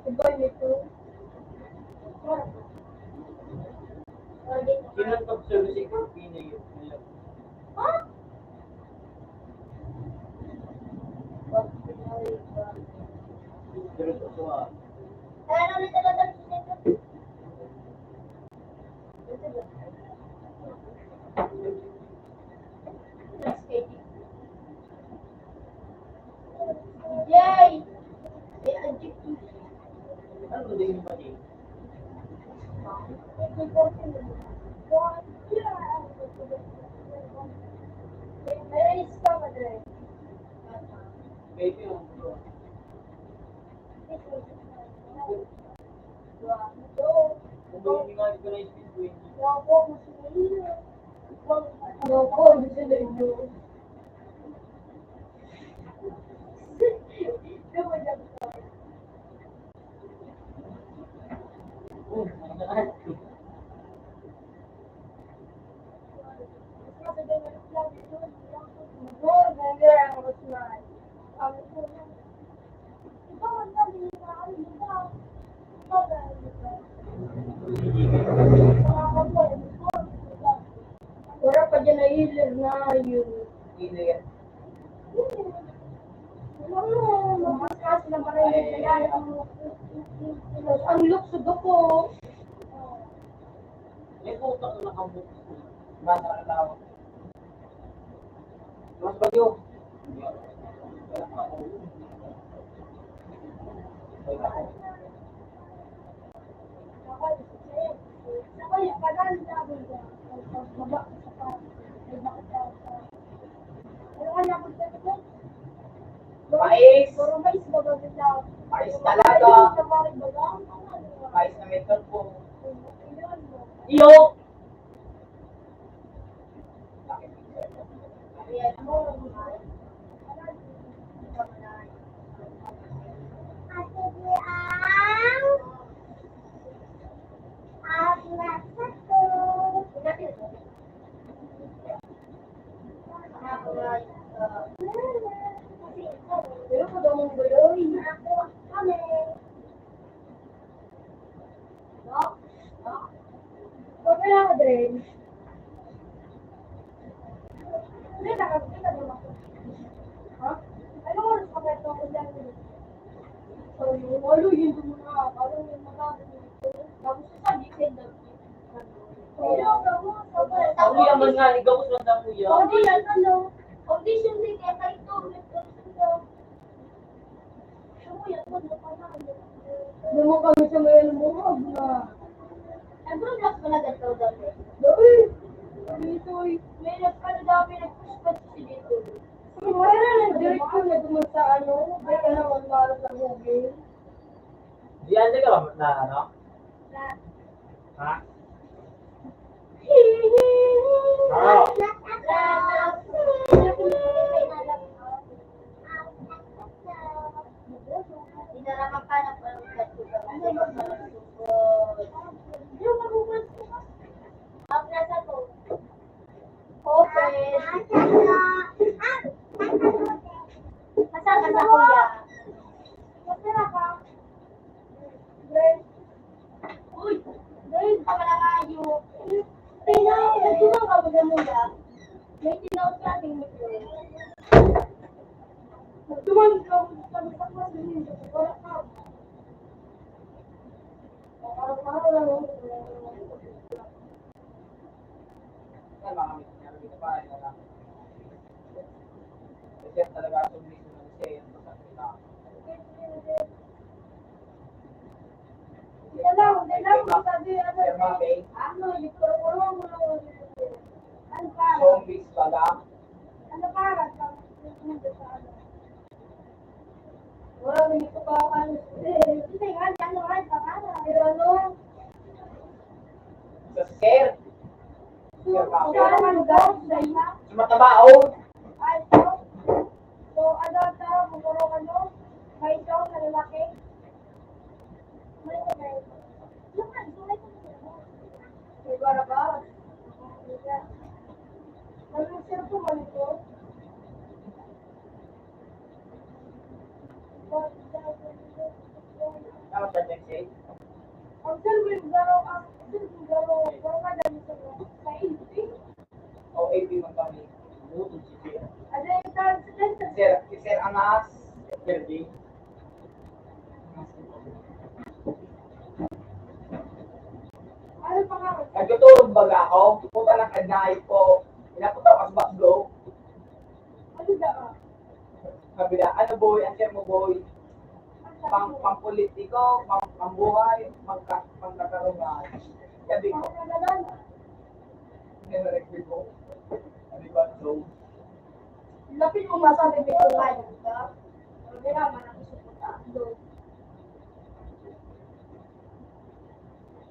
Iba nito. Sinuntok service ko, pinayo. Ha? Pero ito sa Kaya na ulit talaga nito. Yay! May adjective. ano ba din yung pati? May isa ka dre. Maybe yung kung ba yung mga ko na speed ko hindi. Wala pa dyan na healer na yun. Hindi yan. Wala Ang lukso ko. May puto na nakabuk. Bata na tawag. Mas bagyo. Mais. Mais talaga. Mais na may po. Iyo. Pero kung daw mong guloy, ako kami. No? No? Okay lang ako, Dre. Dre, nakakita din ako. Ha? Ano oras pa kayo ako dyan? Walo yun mo na. Walo yun mo na. Tapos sa gitid na. Ang yaman nga, ikaw ko lang mo yan. Audition din kaya kayo ito. Hindi mo kami sa may lumuhag na. Ang vlog pala ganito dati. Dati! Dito eh. May nagkano nag-push si dito. Wala na direct ko na duman sa ano. May ka naman malas ng movie. Diyan ka ba na ano? Na. Ha? Ah! Dinaraman ka na parang yung magugulat ko ka. Ang nasa to. Open. Masal ka sa kuya. Masira ka. Grace. Uy! Grace ka pala kayo. Nagtunang ka ba na muna? May tinawag ka ating mikro. Nagtunang ka ba sa mas hindi sa wala ka. Para lang mo. Yan mga kami kita pa. Kasi talaga ako mismo ng siya yan. Hindi lang, sabi, ano, yung kurong mo lang. Ano para? Zombies baga. Ano para? Wala, hindi ko pa ano. Hindi nga, ano nga, para. Pero ano? Sa sir. Ano man daw, dahil na? Sumatabao. Ay, so? So, ano, bumuro ka no? May ito, na lalaki? May ito, may ito. Laman, so may ito. May bara ba? Ano, sir po, man ito? Tama siya, Jack Say. Ang sir, may garo, wala ka dali sa AP? O, AP man kami. Butong si Sir. Ano yung tawag sa sir? Si Sir Angas. Sir D. Ano pa nga? Nagtuturog baga ako. Puta ng kagnahay ko. Inapunta ko sa basgo. Ano da? Sabi na, ano boy, ang sir mo boy. Pang-politiko, pang-buhay, pang-kakarungan. Sabi ko, nire-record ko. Sabi ko, so, Lapit mo masabi ko nga yun, ka? Hindi naman ako supunta.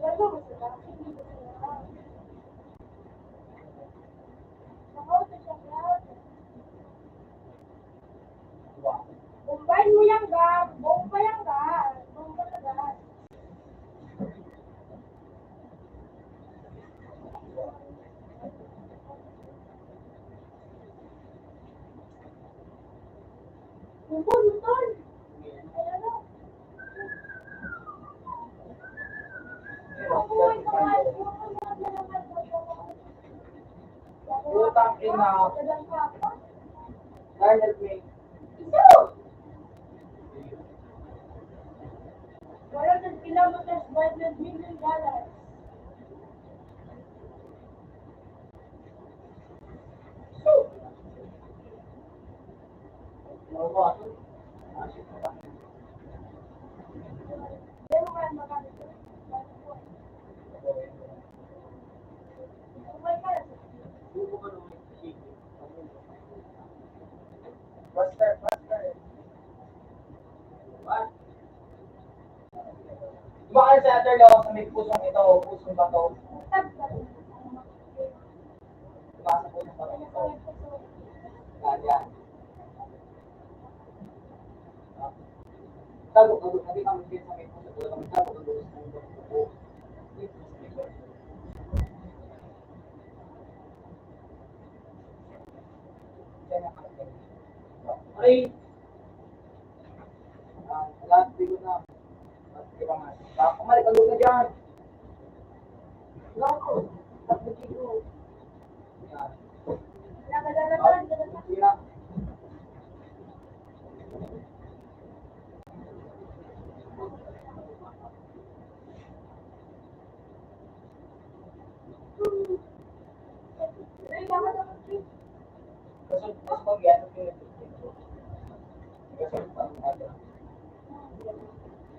Wala mo sila? Hindi ko sila. Nakauto siya ka. wow. Bombayin mo yan, ga. Bomba yan, ga. Bomba na, ga. Bubon, bubon. Ayan na. Bubuhay ka nga. Utang ina. Dadang ka pa. Garnet me. Ito! kilometers, $100 million. Pero kaya magkano ito? Umay ka na. Buster. What? Baka sa other law sa may pusong ito, pusong bato. Diba sa pusong bato ito? Yan. Tago, hindi kami din sa may pusong bato. Kami tago, sa may bato. Ay! Lahat bigo na. Kumalik, alog na dyan. Lako. Tapos bigo. Yan. Yan. Kasi pag-yan,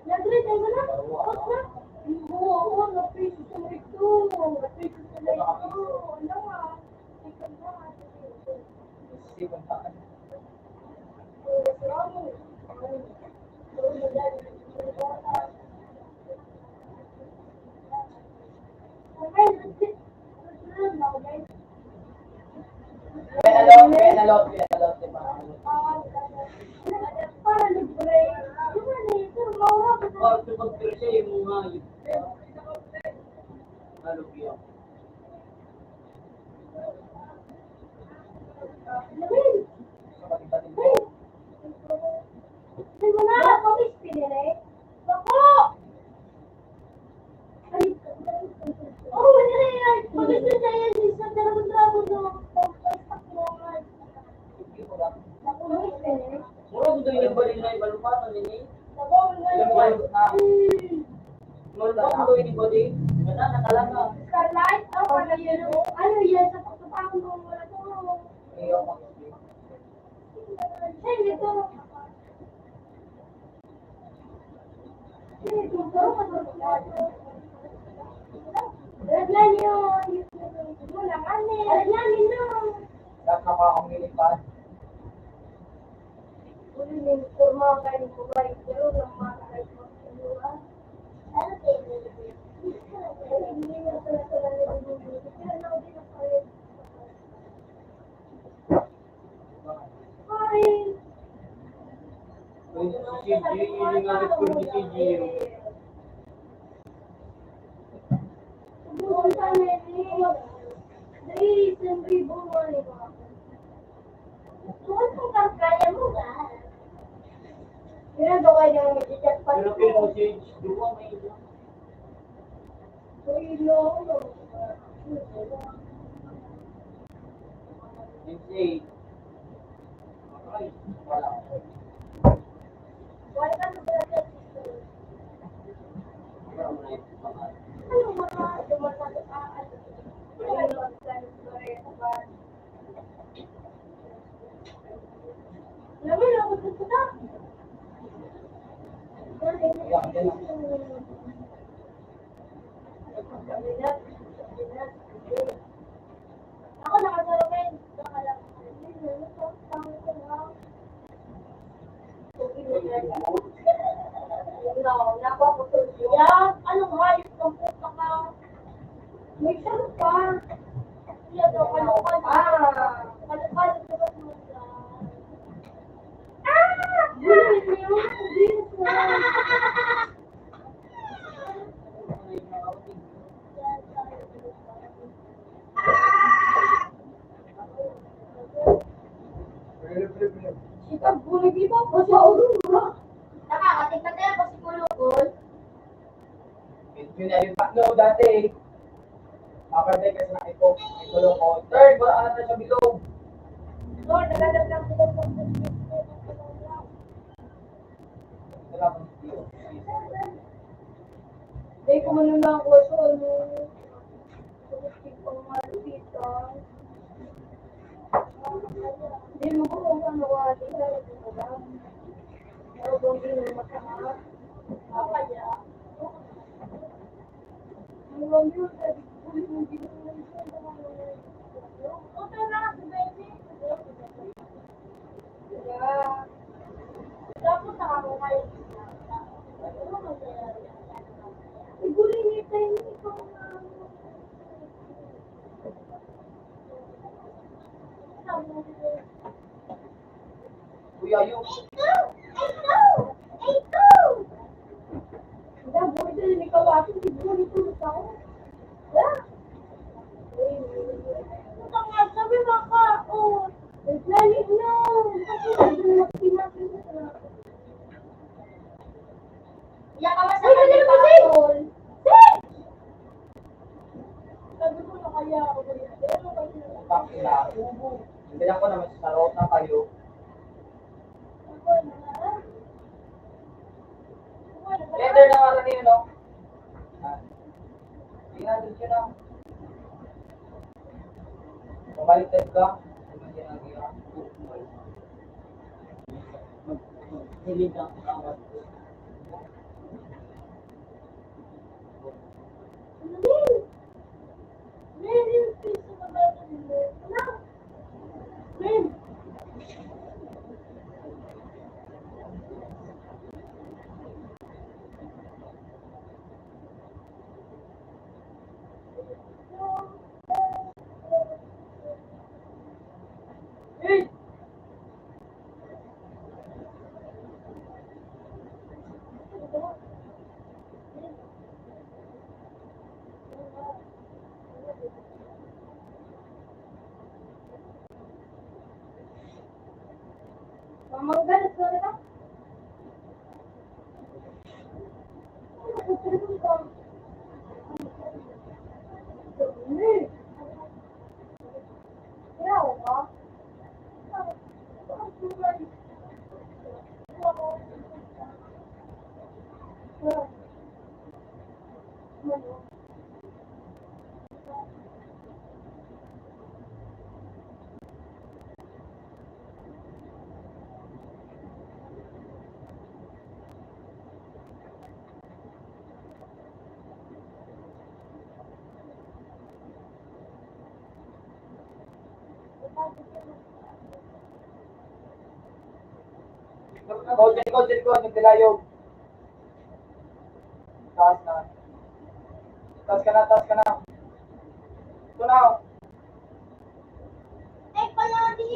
Nag-read tayo na? Oot na? Oo, na-piso sa ito. Na-piso sa ito. Ano nga? Ikaw na. sipon pa. Pinalot, di ba? Para libre. Oh, kapag pero siya yung mga halugyan. Sa pati-pati mo. Ay, wala. Pamis pinili. Bako! Ay, oh, wala yan. Pamis na siya yan. Isa darabon-darabon na. Pamis pinili. Mura ko doon yung balik na ibalupatan din eh. Bako, wala Ilang yan. balot na. Mura ko doon yung body. Wala na talaga. Starlight? Oh, ano yan? Ano yan? Sa pagkapakong mo wala to. Iyo ko. Ay, ito. Redline yun. Wala ka na. Redline yun. Lahat na pa akong nilipad. Uli din, kurma kayo ng kubay. Pero lang makakait mo. Ano kayo nilipad? Hindi na pala sila nilipad. Pero na din ako rin. Hi! Si CG, yun nga rin ko ni CG. Bukan sana ini. Dari seribu boleh pak. Tuhan bukan kaya mudah. Kira doa yang menjejak Pero kaya mo si Dua may ito. Hindi. Ay, wala. Wala ka berada di situ. Wala mo na ito. Ano mga dumataan? Ano magkan beresan? Lalu aku suka. Ako nakasarapan. Anong hayop kang puta ka? May sarap pa. Iya daw, kalukal. Kalukal. Gulit niyo. Gulit mo. Sikap gulit dito. Kasi ulo mo. Nakakatikman na yan kasi kulukol. Yun na yung pakno dati. Kapatid kasi nakipog. May kulong ko. Third, wala ka na sa bilog. Lord, nagalag lang sila sa Wala kang bilog. Hindi ko man lang ako sa ano. Kasi pang malupitan. Hindi mo ko kung ano ka. Hindi ko lang. Pero kung hindi mo masama. Ako kaya. Ang ganda yun. Hindi ko okay na kasi baby. Yeah. Tapos nakakukay. Siguro hindi tayo ikaw na. Kuya, yung Iyak ka ba sa kanya, Paul? Sabi ko na kaya ako. bakla. Hindi ako naman sa rota kayo. Letter na nga rin yun, no? Hindi nga din siya na. Pabaliktad ka. Hindi na gira. Maghilig ang awat ko. Mamanggalit ko rin ako. Dyan ko, nagdilayog. Taas na. Taas ka na. Ito na. Eh, palagi!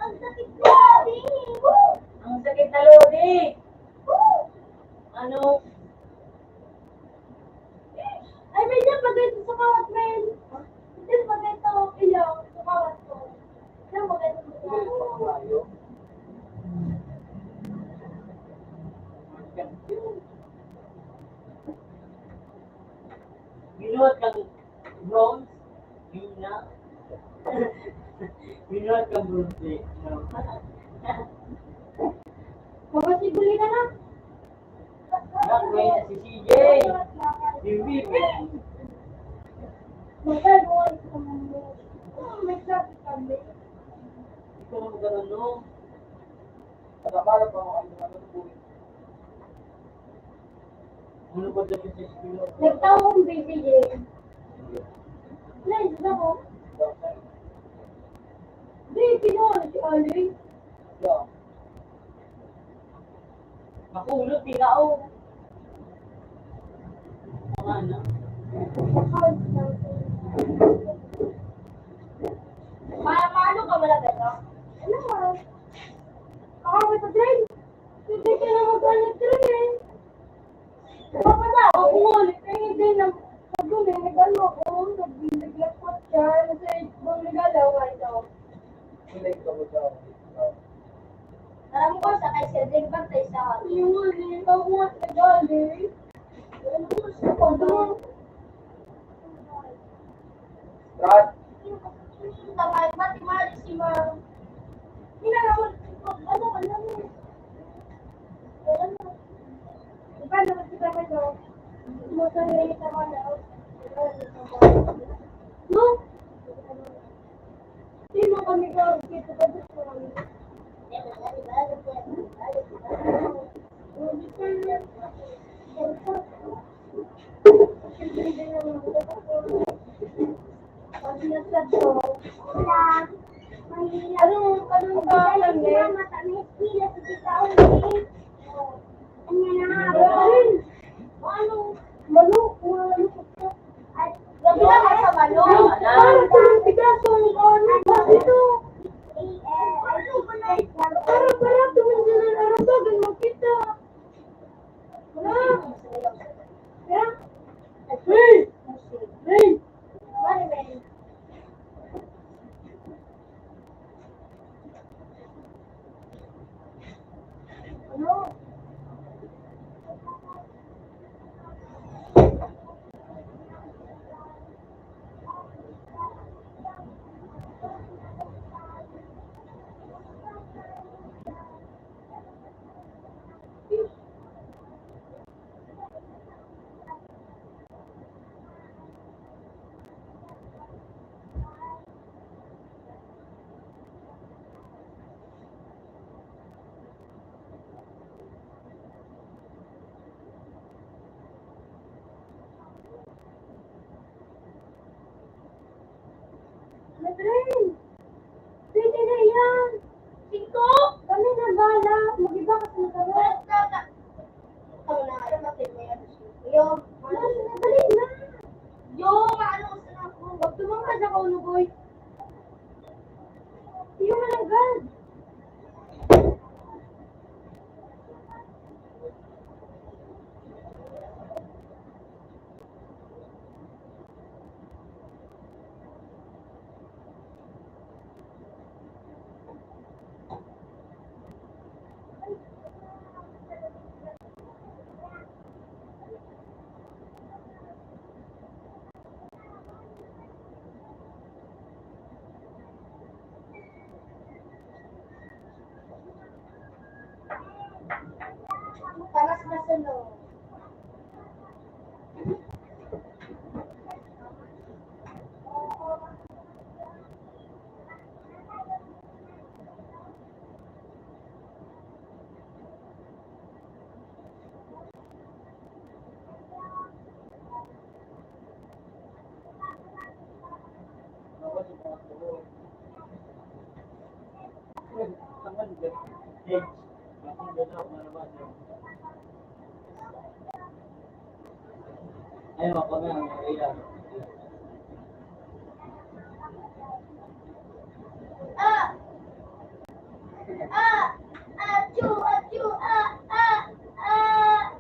Ang sakit na lagi! Ang sakit na lodi. Ano? Ay, may dyan pagkait sa kawat, men! Dyan pagkait sa ilaw, sa kawat ko. Dyan pagkait sa kawat. Binuhat kang bronze. Yun na. Binuhat kang bronze. Eh. No. Mapasiguli ka na. Nak, may na si CJ. Si Vivi. Magkagawa sa mundo. May sabi kami. Ito ang gano'n, no? Pagkabala pa ako ano po. Ano ba dyan sa estilo? Nagtawang bibigyan. Nice na ko. Di, kinuha si Ali. Yeah. Makulot, tinao. Mga na. Paano ka malagay ka? Ano ka? Kakawin sa train. Hindi ka na mag-train. Kapata, ako ulit. Hindi na. Sabi na, nag-ano ako. Nag-laglapat siya. Nasa ibang nagalaw. Ito. Hindi ko ba siya. Alam ko sa kay Cedric Bantay sa akin. Yung ako nga nag-ali. Ano ko siya pa doon? Brad, Tama, mati-mali si Ma'am. Hinangamot. Ano, alam mo. Alam mo. Di ba naman si Ma'am ito? Masaya naman ako. No? Hindi mo kami gawin dito ba gusto kami? Anong kami? Manok, gabi na sa manok. Parang pinapigaso ang ano dito. Para tumindilan ang bagan makita. Wala. Kaya? Hey! Hey! Ano? Madrin! Pwede na yan! Ito? Kami na bala! Mag-iba ka sa nagawa. Tama na, alam natin mo yan. Yung, dali na! Yung, ano ko sa ako? Huwag tumangka sa kaunugoy. Yung malagad! Paras na sa loob. Ayun ako na, ayan. Ah! Ah! Achoo! Achoo! Ah! Ah! Ah!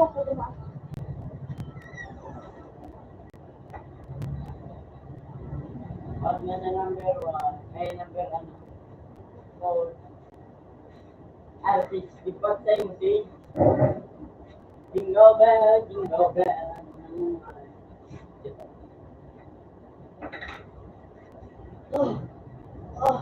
mo po diba? Pag na number 1, ay number ano, 4. Artist, di pa tayo mo si Jingle Bell, Jingle Bell. Oh, oh.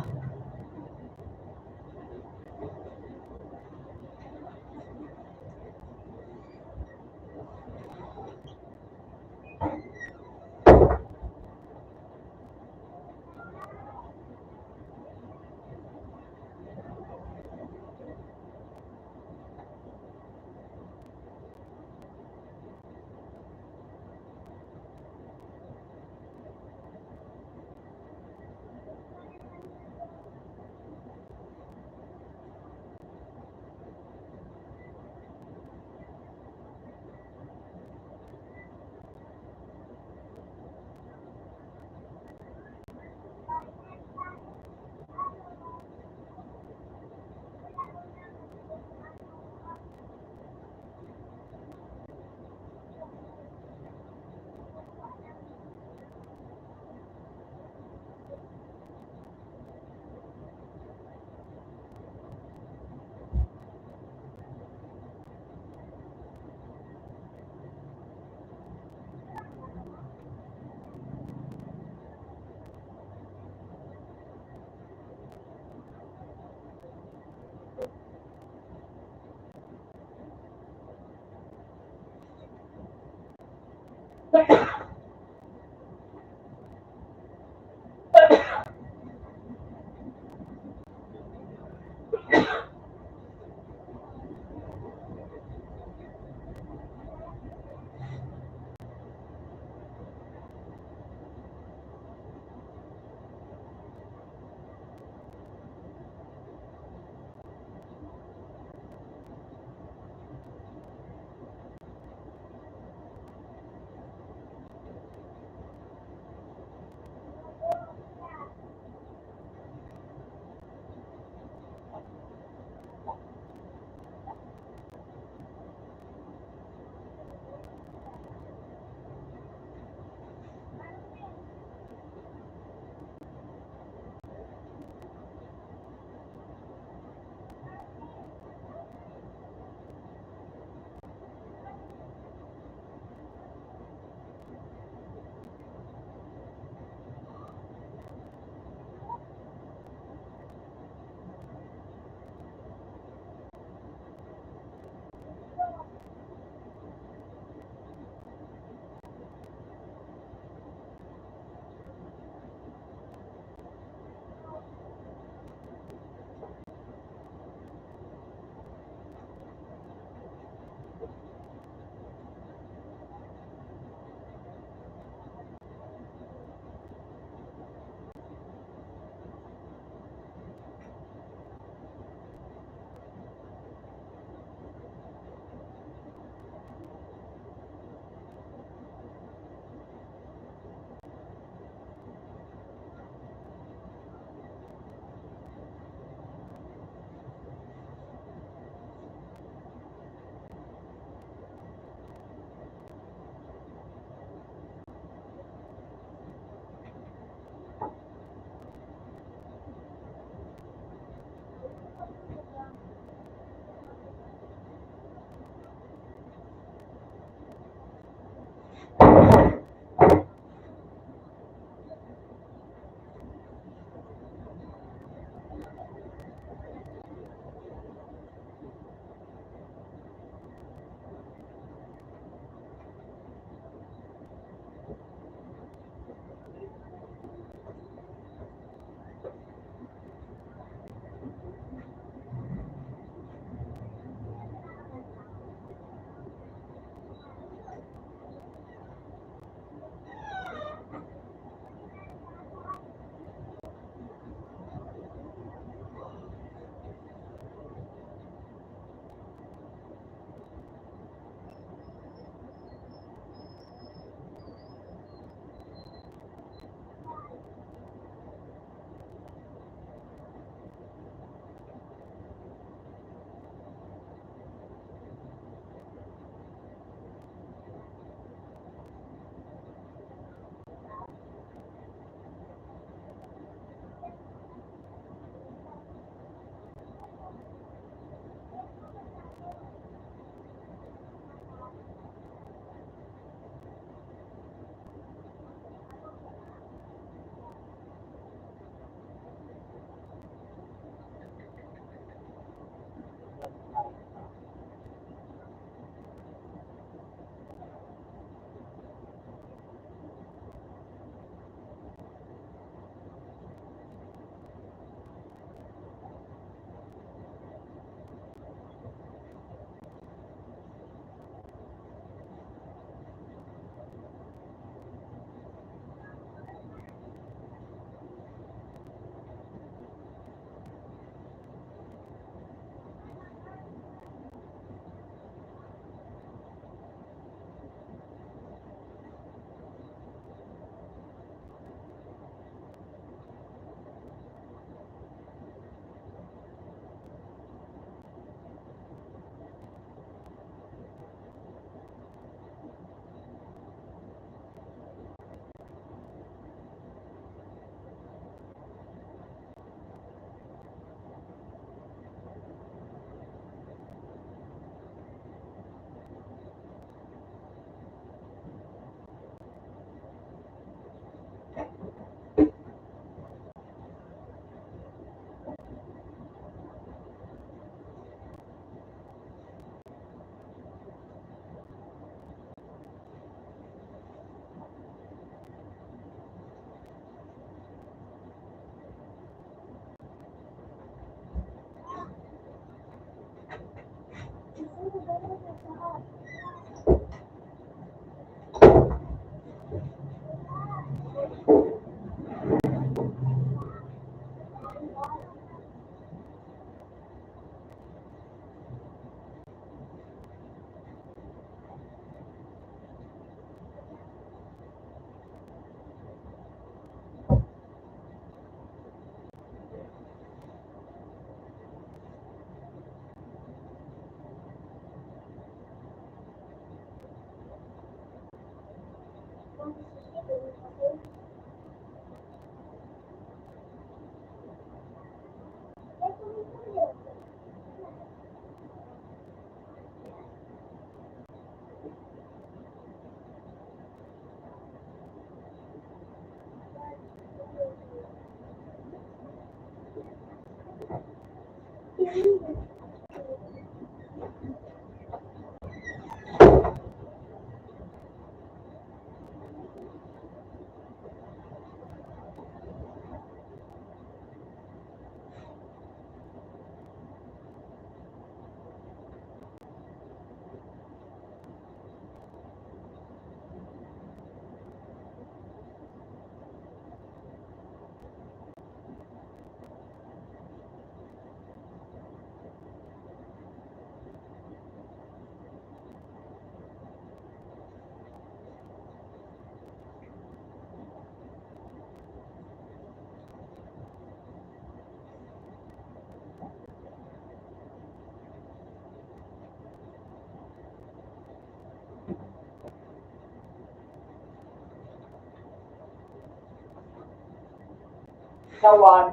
Sawan.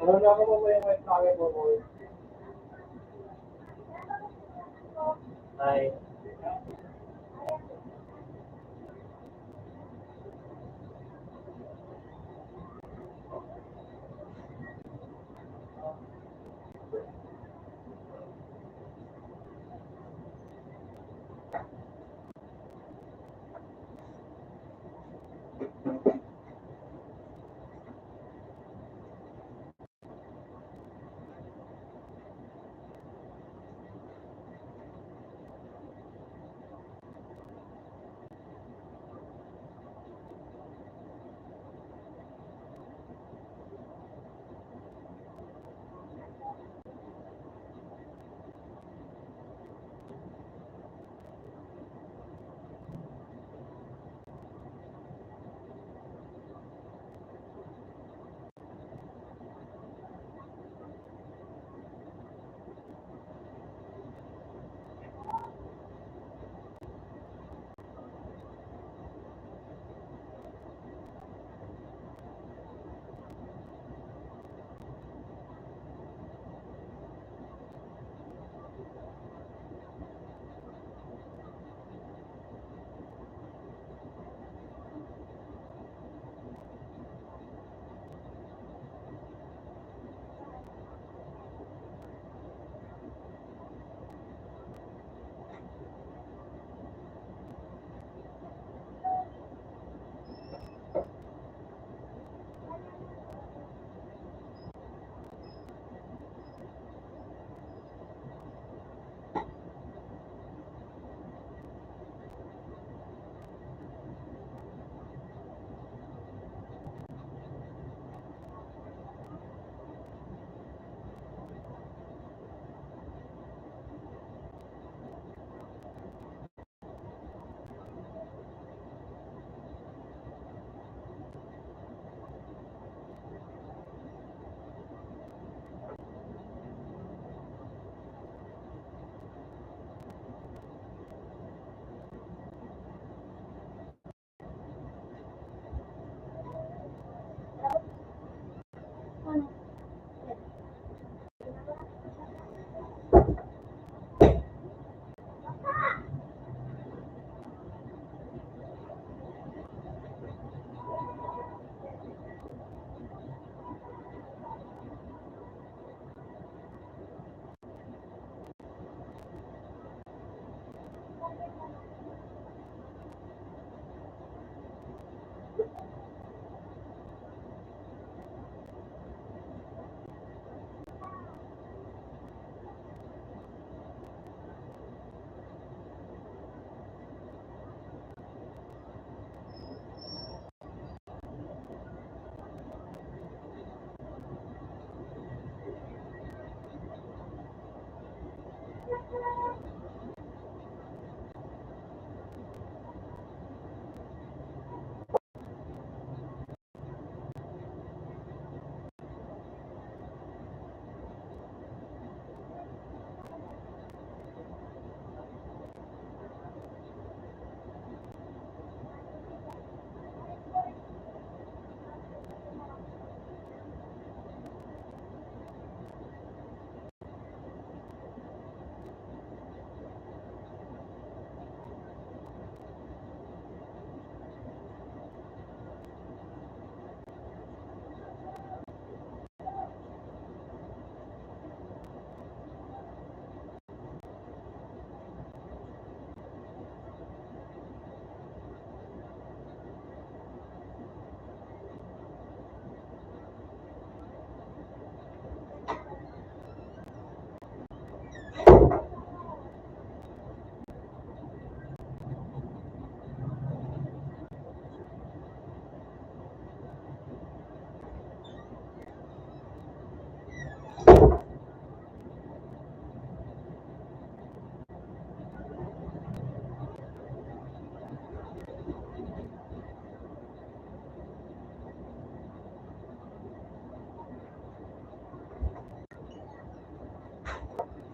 Ano na ako mo yung wait namin mo mo? Ay.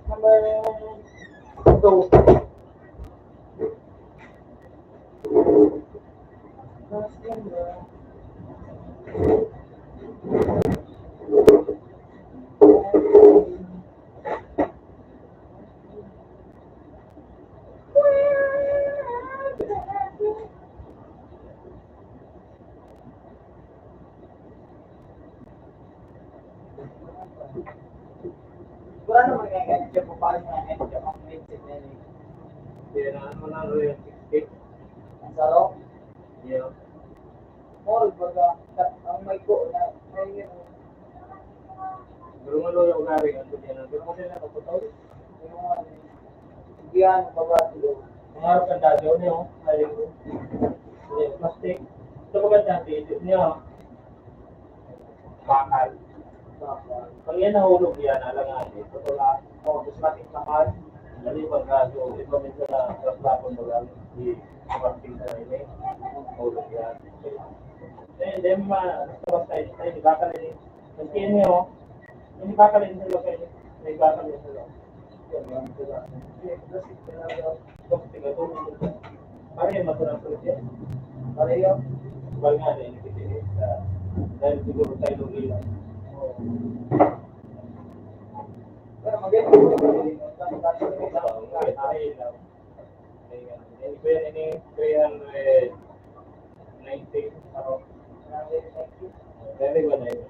Number 2. Wala naman kaya edge po paano nga edge ang mindset na yun. Kailangan mo na rin yung 60. Ang saro, Yeah. more baga, ang may ko na, may yun, Pero malo yung gari ang ganyan. Pero mo sila kaputaw. yung ano, diyan, baga, silo. Mangarap ang dadyo niyo. Ayaw ko. Plastic. Ito maganda dito niyo. Bakal. Pag yan nahulog yan, alangan eh. Ito lang. Automatic naman. Dali pag gaso. Ito minsan na trapon mo lang. Di plastic na rin eh. Hulog yan. Hindi basta hindi bakalin eh. Kasi niyo, hindi bakalin sila kayo. May bakalin sila. Pareho maturang solution. Pareho. Subal nga na ini dahil siguro tayo ilan. Pero maganda po yung Ini 390 araw. Very good na yun.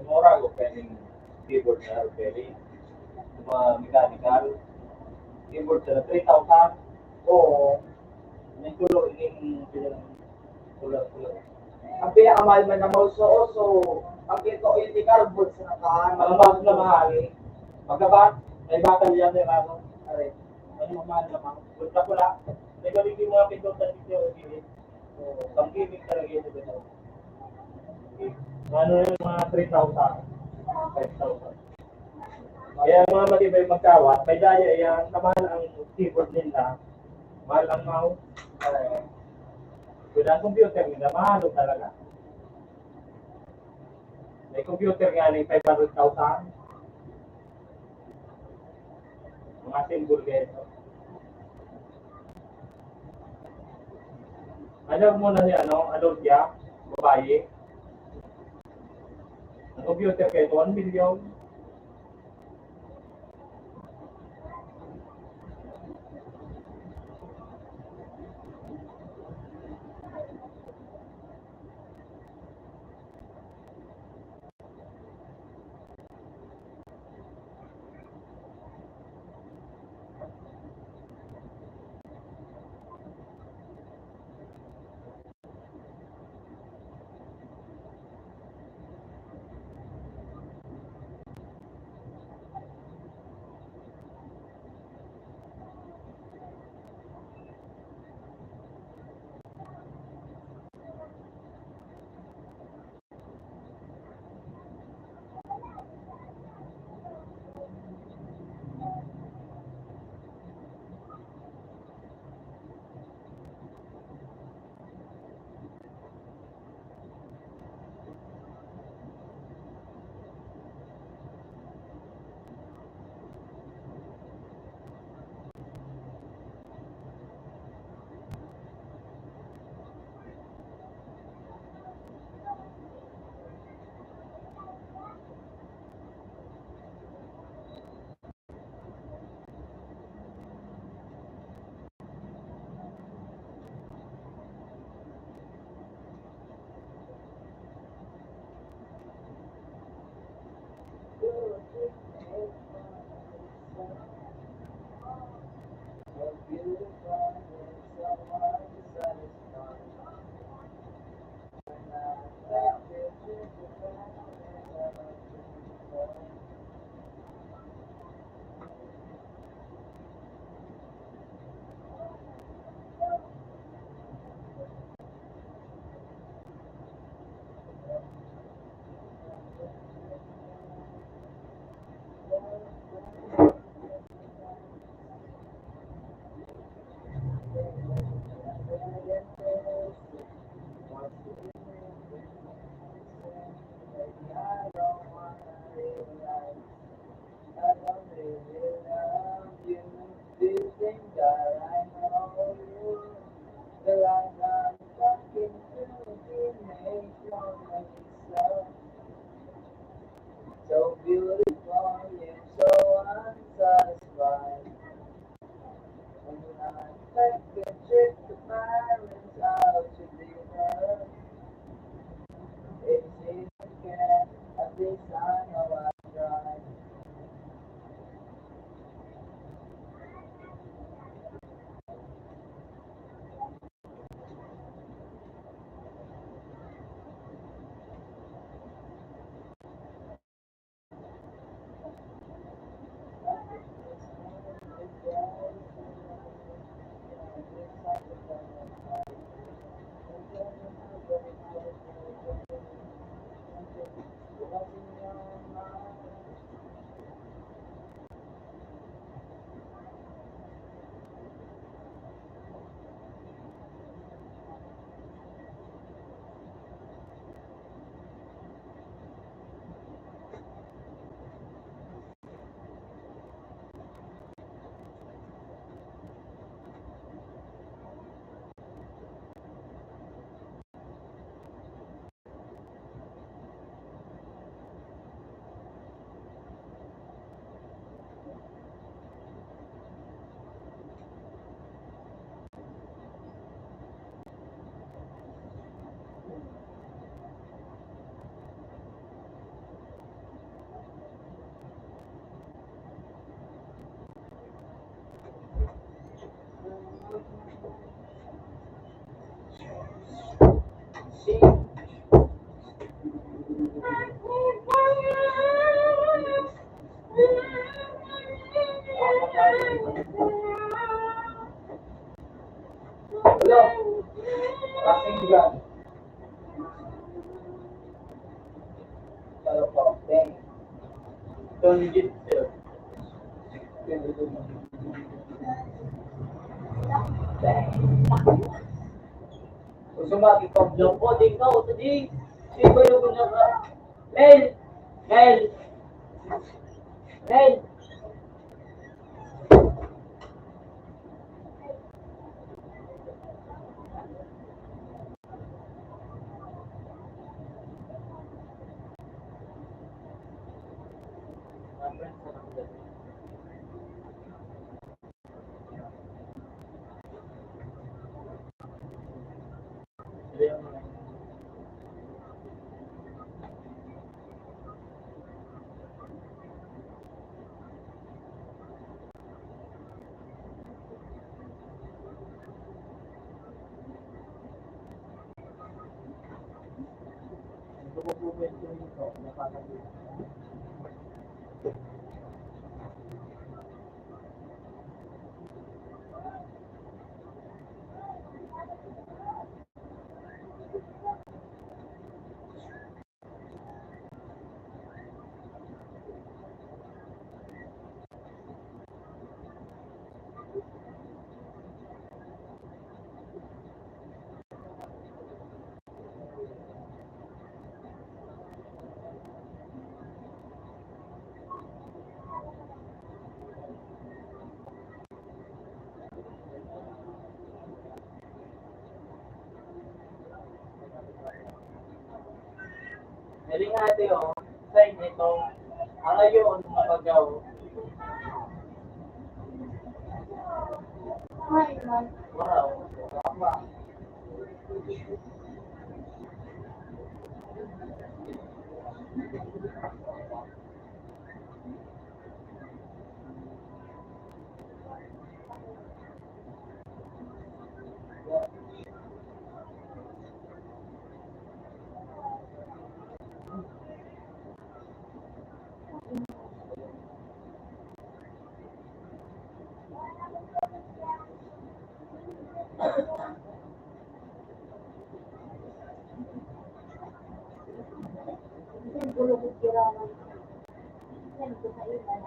Mura ko pwedeng keyboard na Raspberry. Yung mga mechanical. Keyboard na 3,000. Oo. May tulo yung tulo. Ang pinakamahal man na mouse ang ito yung di cardboard sa nakahan. Ang mouse na mahal, magabat, may bakal yan yung ano. Aray. Ano mahal naman. Punta ko lang. May galigin mga pindot na dito. Pang-gaming talaga yun dito. Ano yung mga 3,000? 5,000. Kaya mga matibay magkawat, may daya yan, kamahal ang keyboard nila, mahal ang mouse. Kung ang computer nila, mahal talaga. May computer nga ng 500,000. Mga symbol ganito. Alam mo na si Alordia, babae. Computer kahit 1 million. So beautiful yet so unsatisfied. When I take a trip to Paris out to dinner, it seems again, at least I know I tried. Hello, passing dyan. Hello po, thank you. Don't get sir. Gusto makipag-vlog ko, di ka, o di. Sino yung gusto ka? Mel! Mel! Mel! friends sa nakagano. Hindi yung mga dokumento nito, napakagano. Galing ate, oh. Sign ito. Ang ngayon, mapagaw. Ay, man. Wow. Tama. Send ko lugod kiraman. Send ko sa ilan.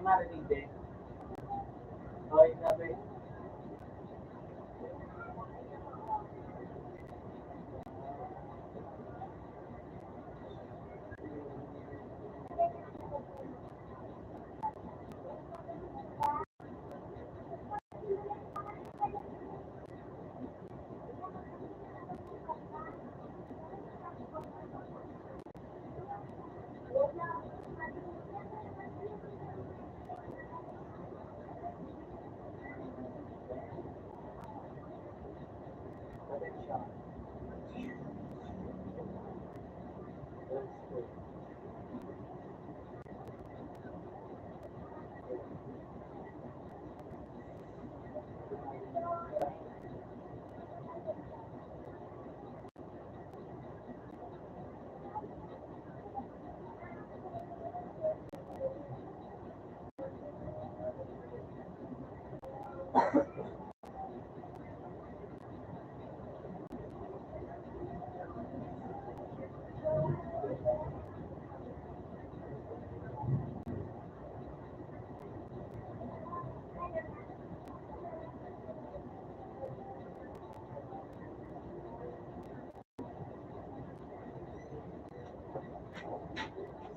marinig din. Okay, sabi.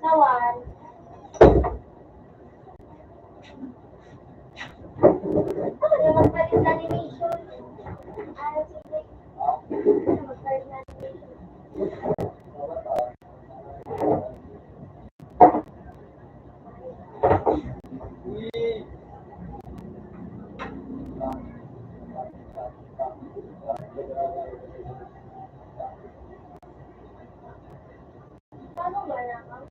Sawan. Ano yung magpalit na animation? Ayaw sige. Ano magpalit na animation? Paano ba naman?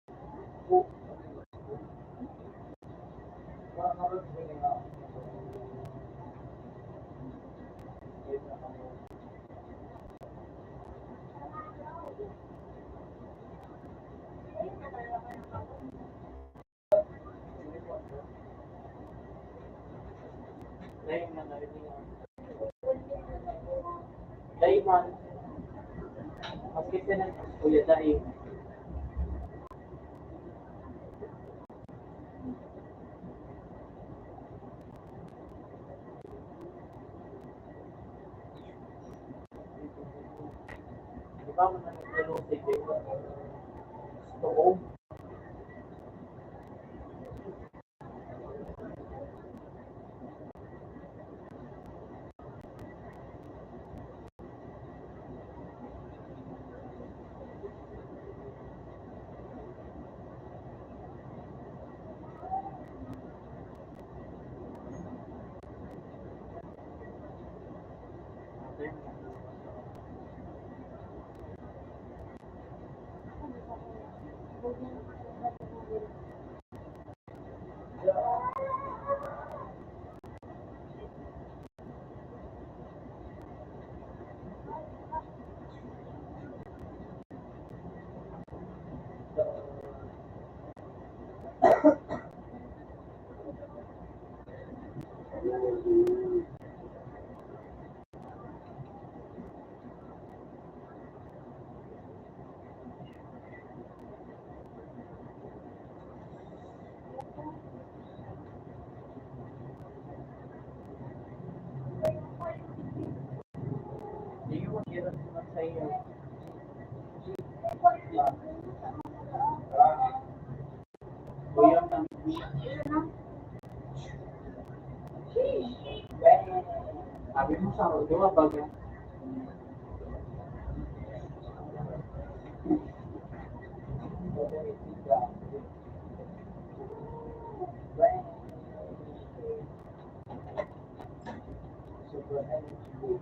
Daiman. Maskit ka ng kuya Daim. Di ba mo na naglalong sa iyo? Stove. Hindi mo hirap naman sa iyo. Kuya ng sabi mo sa ako, di ba baga? Super energy.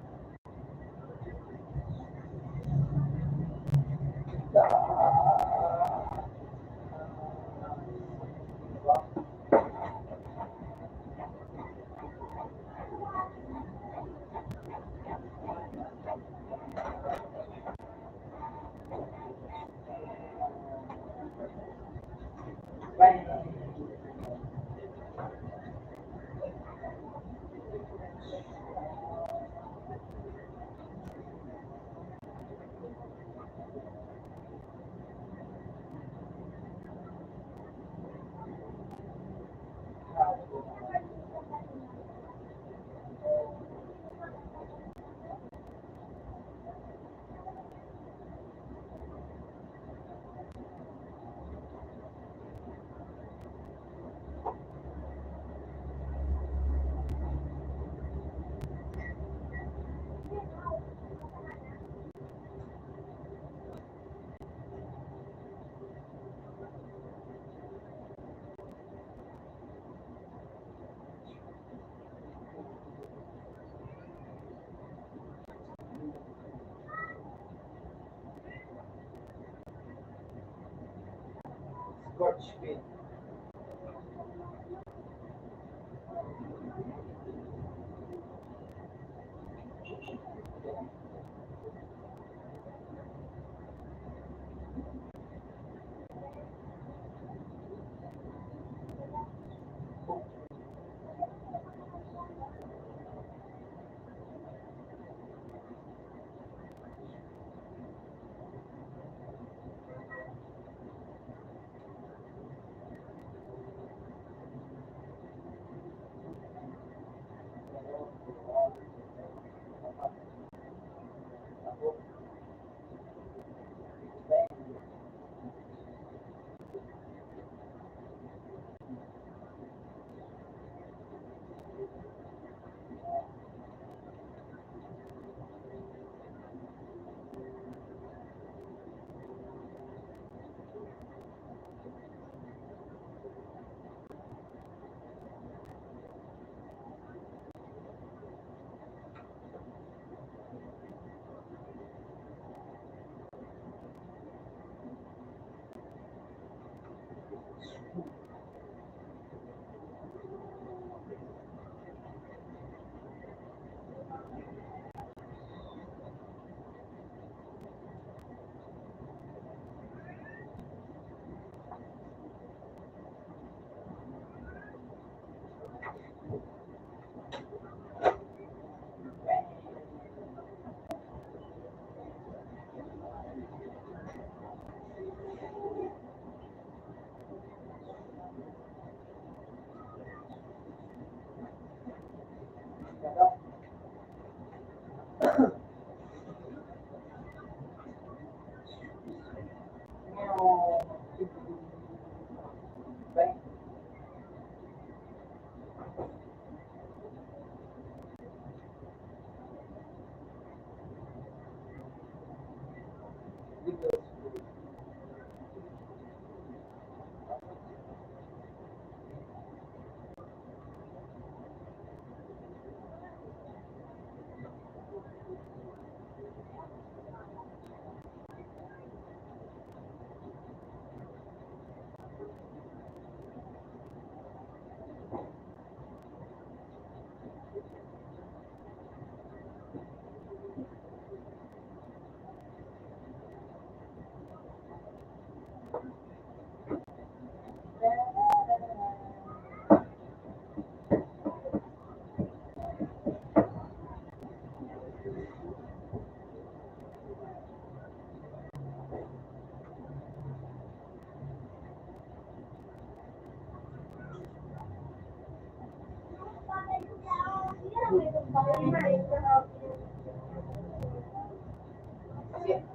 George Pitt.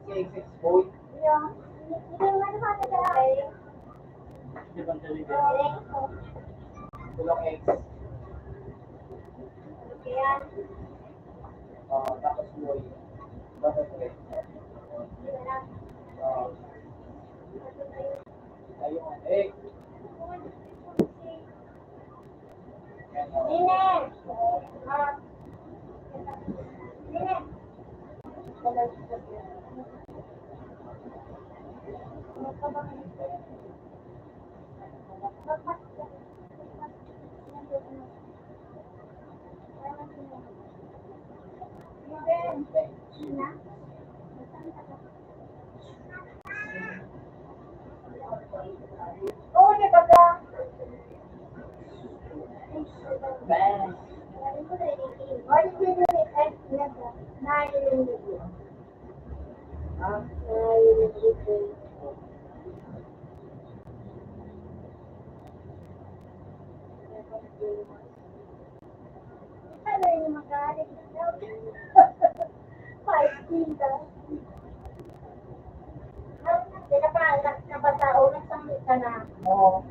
Si XX Boy. Di ba talaga? Tulong X. Tapos Boy. Bakit X? Ayun. Eh. Bang. Ah, oo.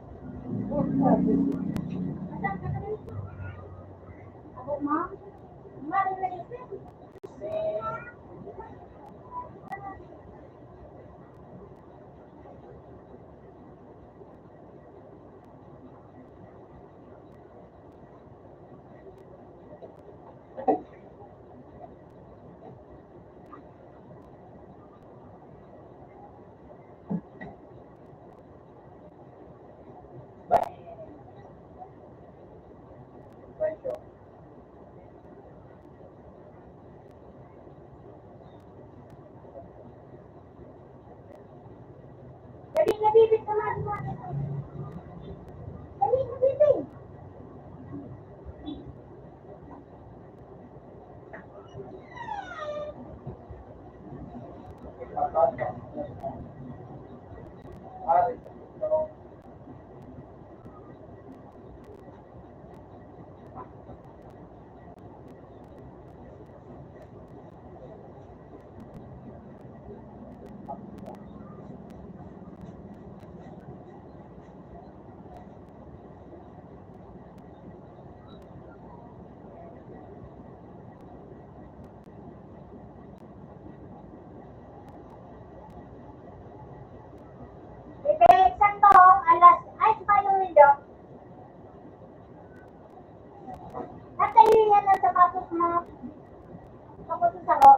Dali, nabibit ka na. Dali, nabibit. Bibig, santong, alas, ay, paano nito? Natayo yan ang sapatos mo. Sapatos ako.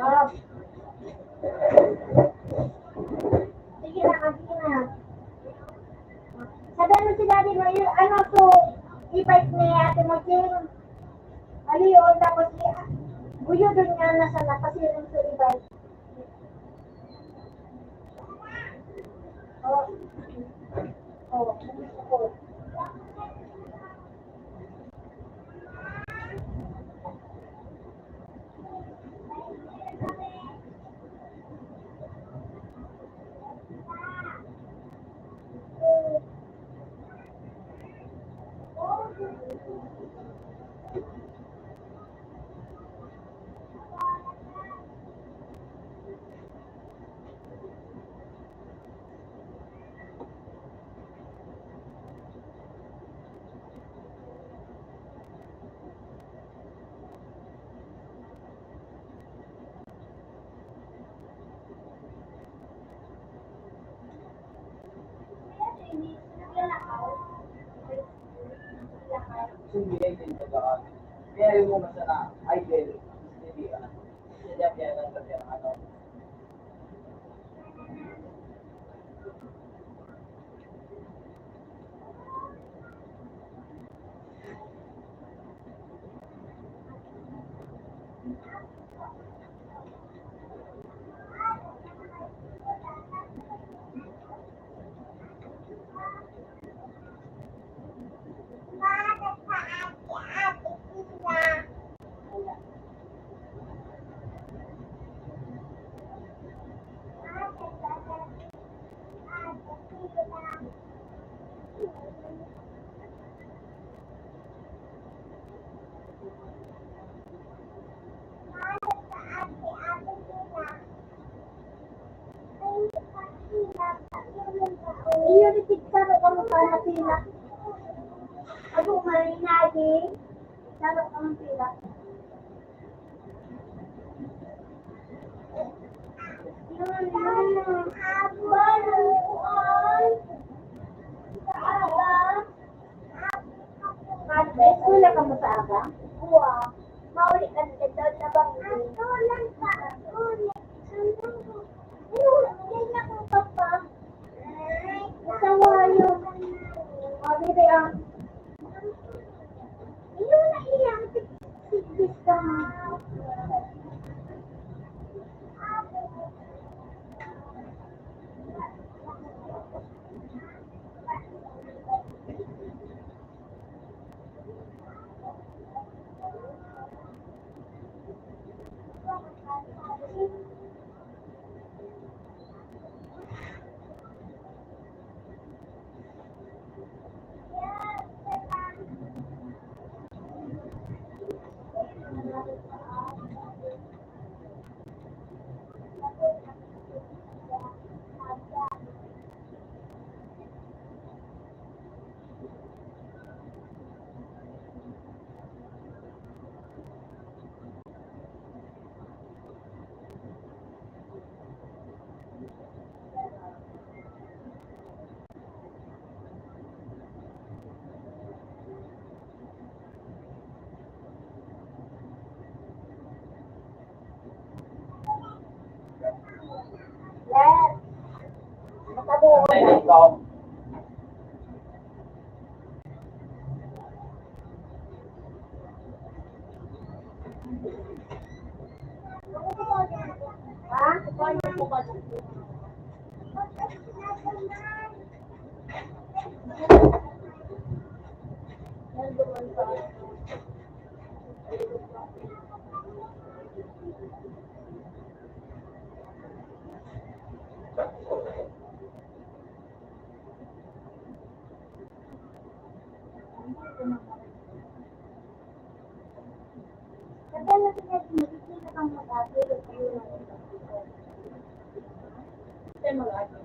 Ah. Sige na, sige na. Sabihan mo si daddy mo, yung ano to, e-bike ni ate mo, Jane. Ali yun, tapos buyo doon nga nasa napasirin sa e-bike. Oh. Oh, oh. Sumilay din sa daan. Kaya yung mga sana, ay, hindi. Hindi, kaya lang kasi ano. Iyo ni tiksa na kamo sa pila. Ako may nagi. Sarap ang pila. Wala ka mo sa aga? Uwa. Mauli ka na doon na bang ulan pa. Ulan ako papa. Nasawa yun. Bebe ang. Iyo na iyang. Sigis ka mo. ako. Ha? Paano po ka? Nandoon pa. Sabi mo sila kang mag-agi. Kasi mag-agi.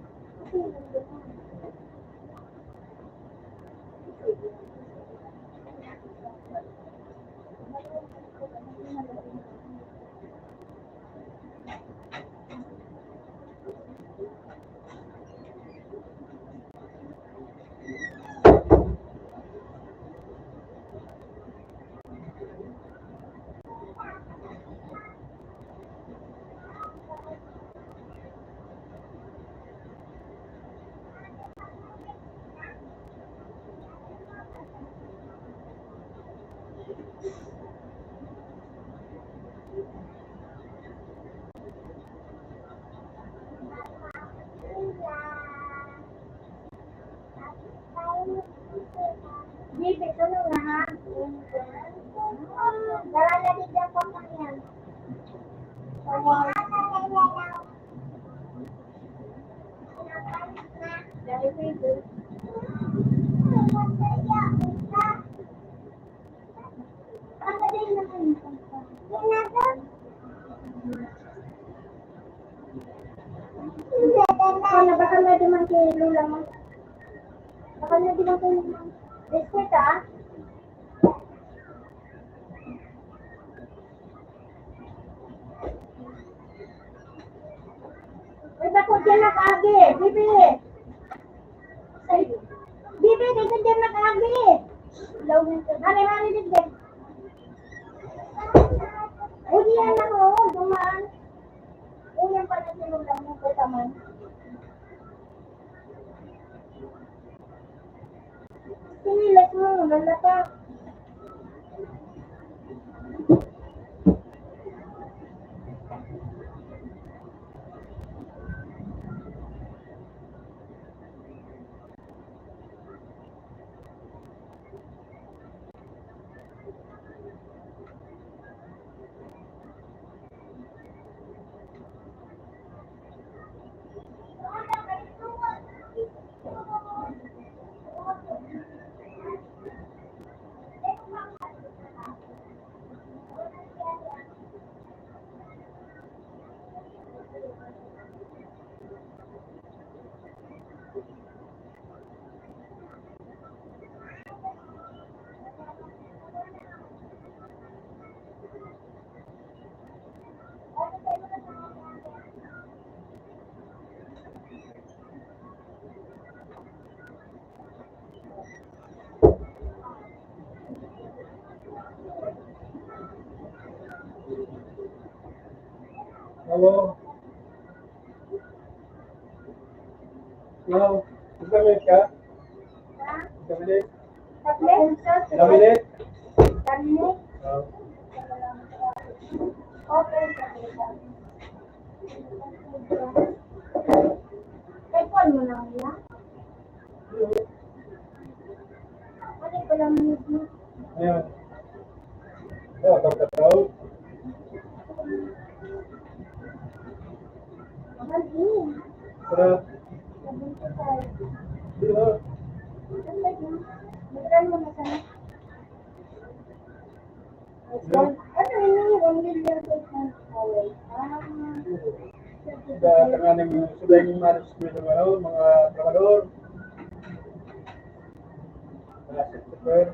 Bibi, tulong na ha. Dala na din dyan po kami yan. Dahil pwede. Ano din naman ito? Ano, baka na duman kay Lula mo. Baka na duman kay Lula mo. Biscuit ah. Uy, bakit dyan nag-agi? Bibi! Bibi, dito dyan nag-agi! Hari-hari din din. Uy, yan ako, dumaan. Uy, yan pala si Lula mo, kataman. Sinilas mo, lalata. Hello. Hello. Isang minute ka? Isang minute? Ilang minute? Ah. Okay. Tekon mo lang nila. Ano ko lang mo? Ayan. Ayan, pagkatao. Mali. Tara. Sabi ko tayo. Dito. Magdala mo na sana. Ano yun? 1 million pesos. Sudah yung management ng mga trabador. Mga sector.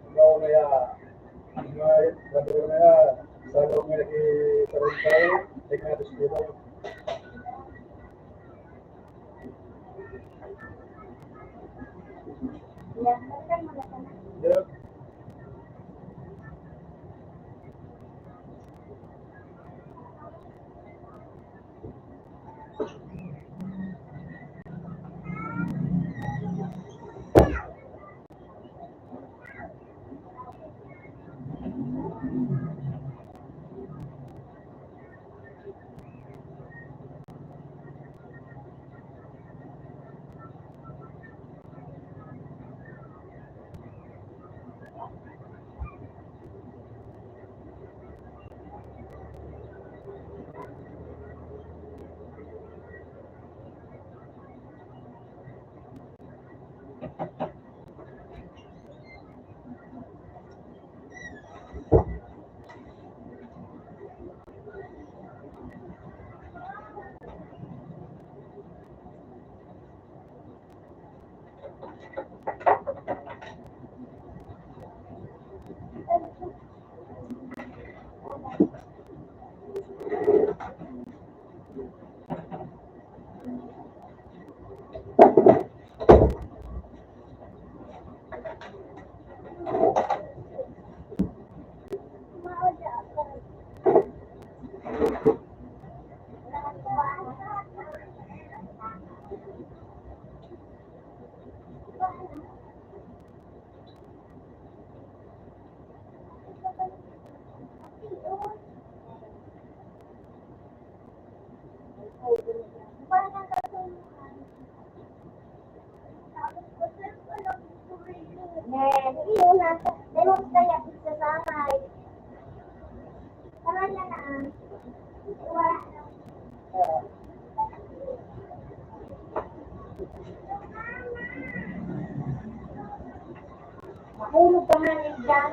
Ikaw kaya, mga trabador na sa loob nga lagi sa rin tayo, ay nga dito. Yan, magdala mo na sana. Dito. Yun, nasa, may mga kaya sa bahay. Tama na na. Wala na. Mahulog ka man dyan.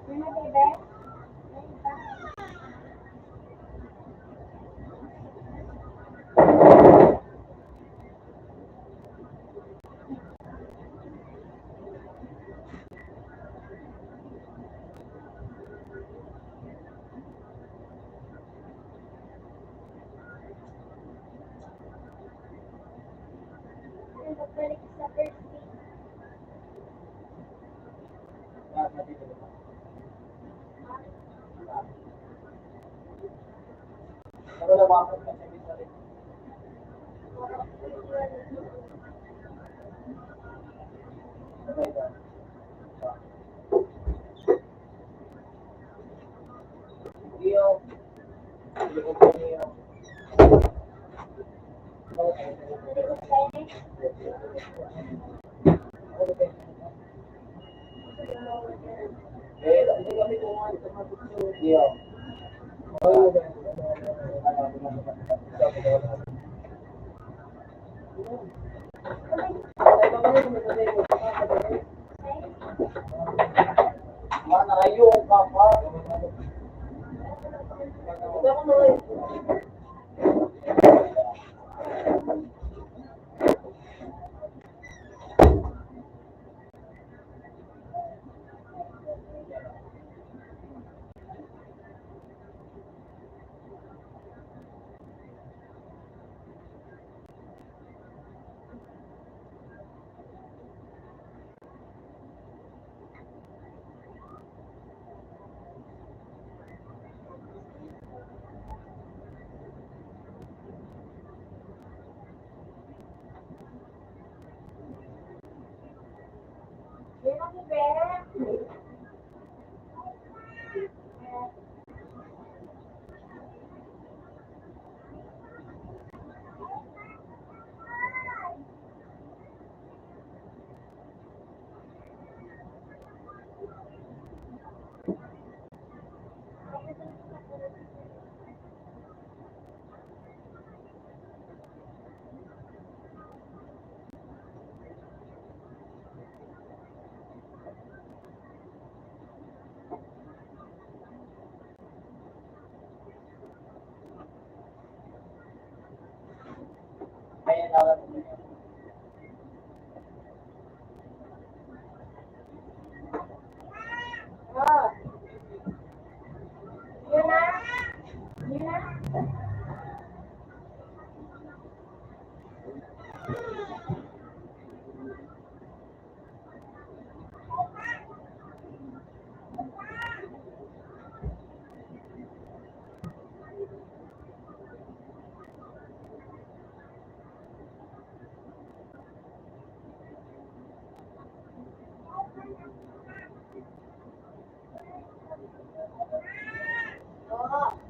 Ano, bebe? Ano, pagbalik sa first week. Ano na mga kasi sa rin? Mana ayo papa. Yun ang bebe. Kaya nalang Oh. Yun na. Yun na. Oo.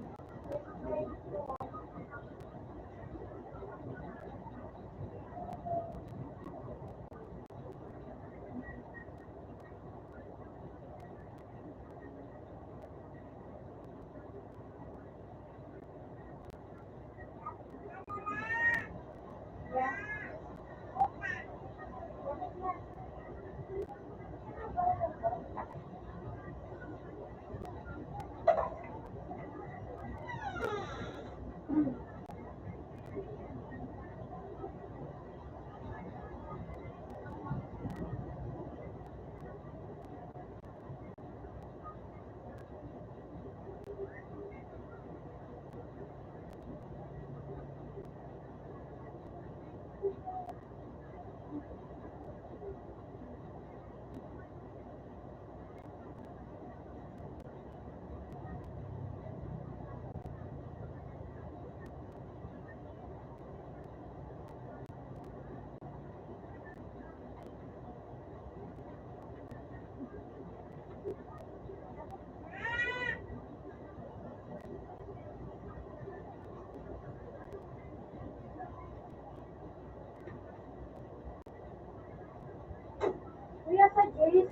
Kuya sa Jace.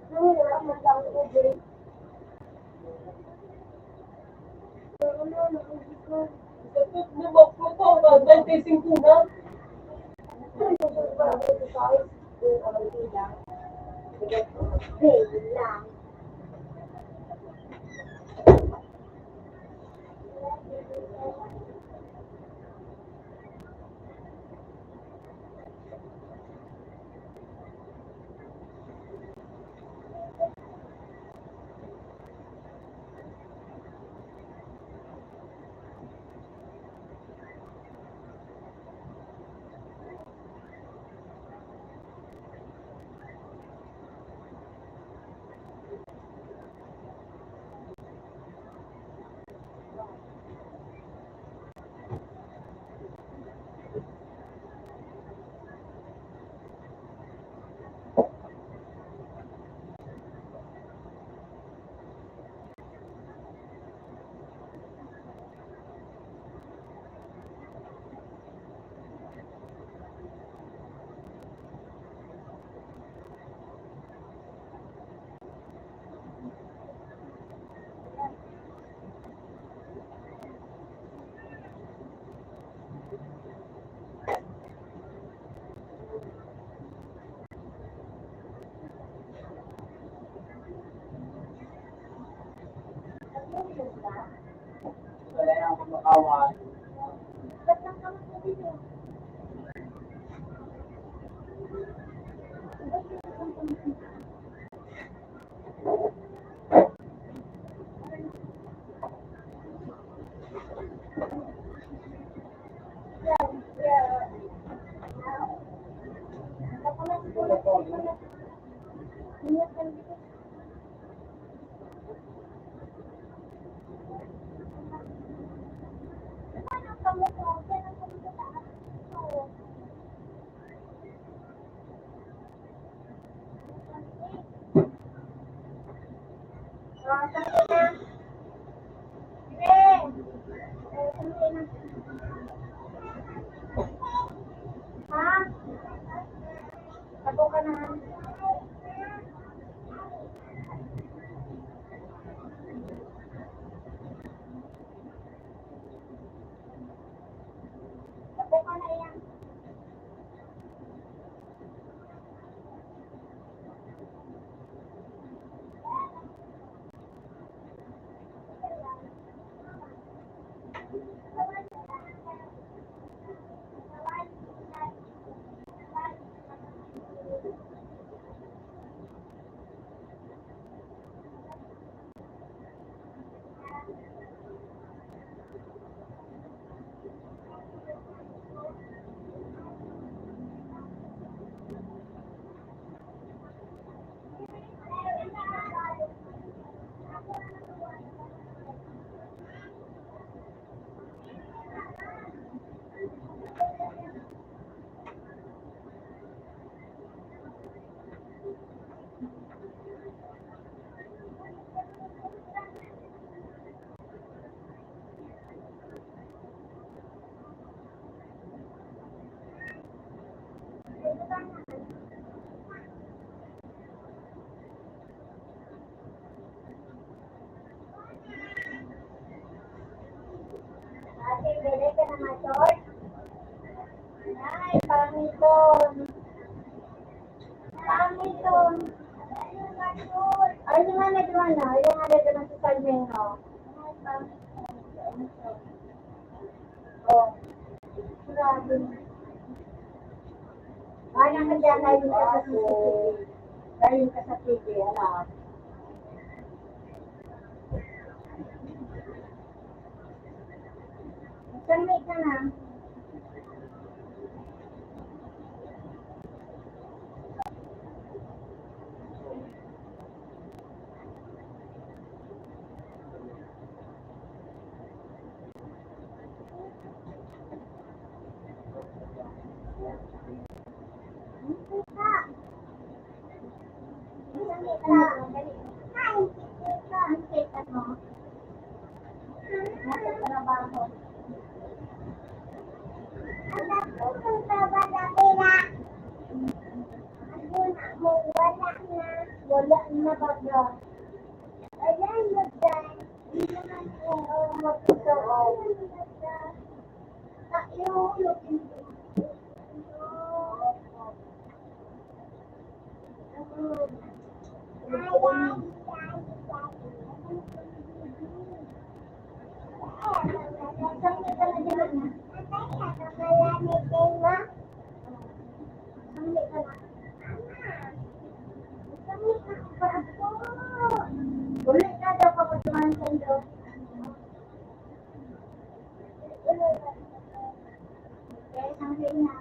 Wala mo lang ko, Jace. Pero ano, nakikita ko. Nabok mo pa, bagay testing ko na. Ay, gusto ko ako sa size. Yung ano lang. Baby lang. Wala na akong makawan. Ba't lang kami sa video? Ha? Ako ka na. bibili ka na mator. Ay, pamiton. Pamiton. Ay, yung nga naman na. Yung nga naman sa Salmeno. Ay, pamiton. Oh, grabe. Kaya ka dyan, layo ka sa TV. Layo ka sa TV, alam. Sanay ka na. Nasa trabaho. Wala na baga. Ayan, magdan. Hindi naman po magtutuon. Yung Sampai ka na dyan na. Sampai ka na. Ulit na daw kapatuman sa ito. Okay, sampai na.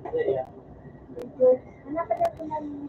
Hindi, yan. George. Hanap ka na po namin.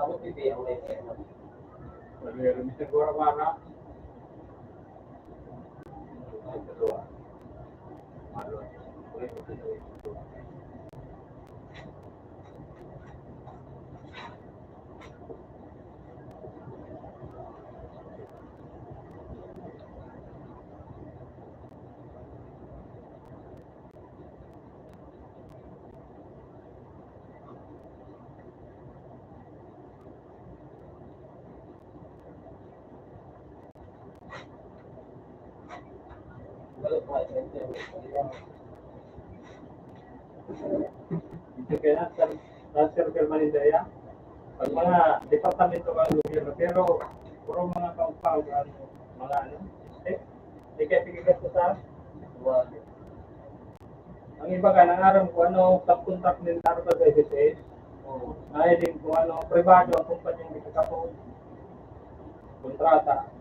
Ako hindi ako may tema. Meron din siguro mana. Ay, dalawa. Malo. Ulit ko sa ito. Ito kaya na-circle Manindaya. Pag mga departamento ka ng gobyerno, pero puro mga compound, mga ano, hindi kaya pigigas ko sa buwan. Ang iba ka, nangarang kung ano subcontract nila sa SSS, Oo. Ay, din kung ano, privado ang kumpanya ng kapag kontrata.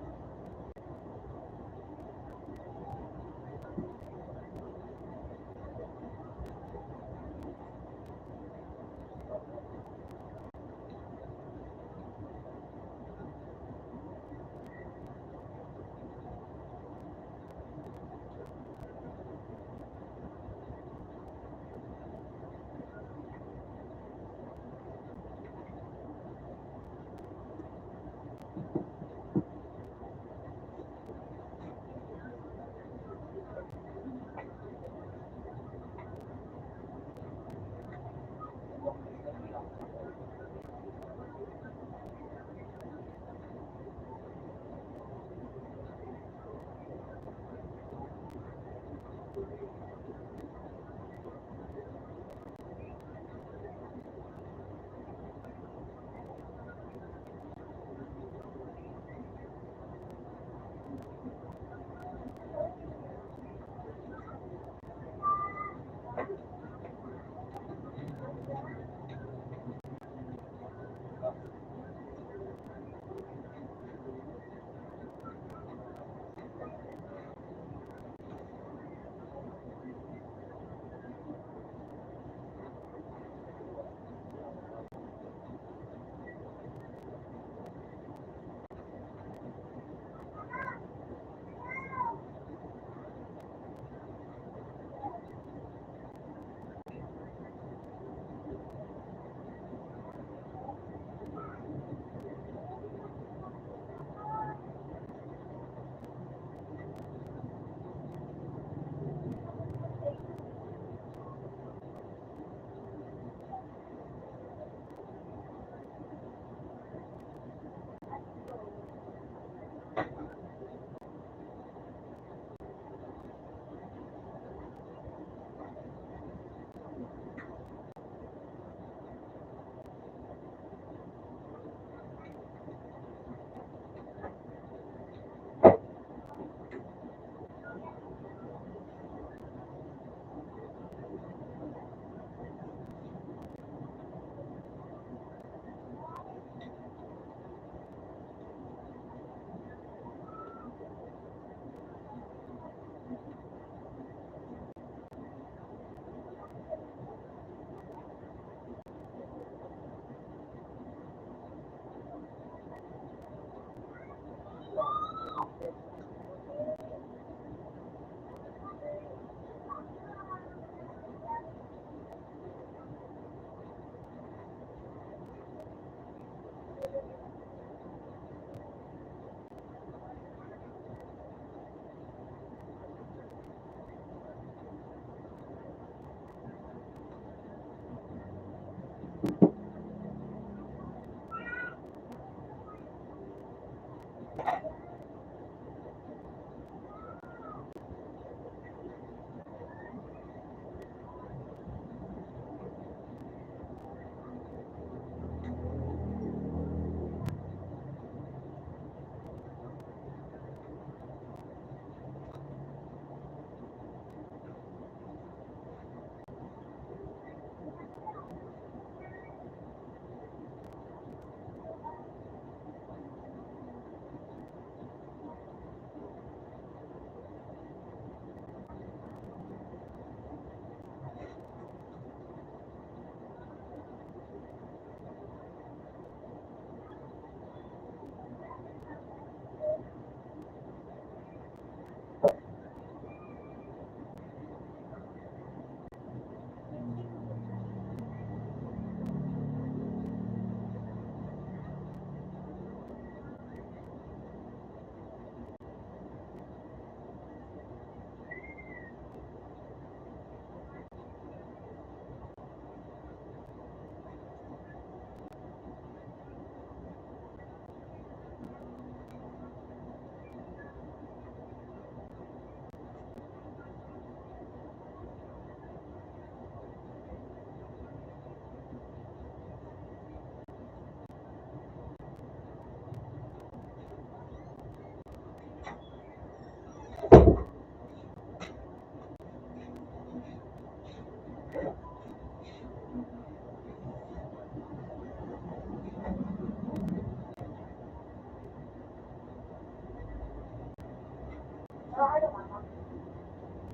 Ano ka, ma'am?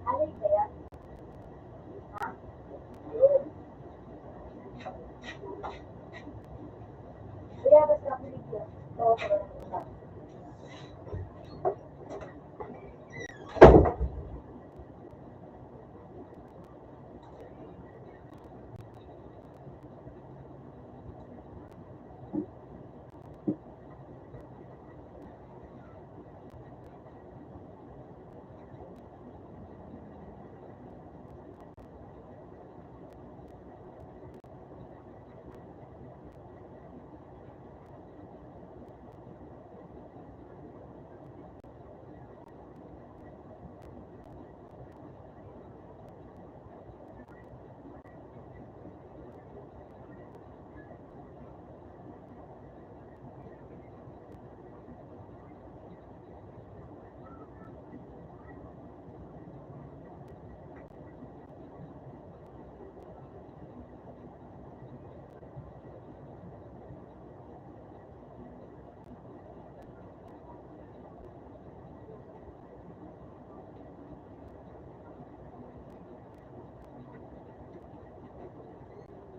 Alay ba yan? Ha? Kaya basta pelikula. Oo, pero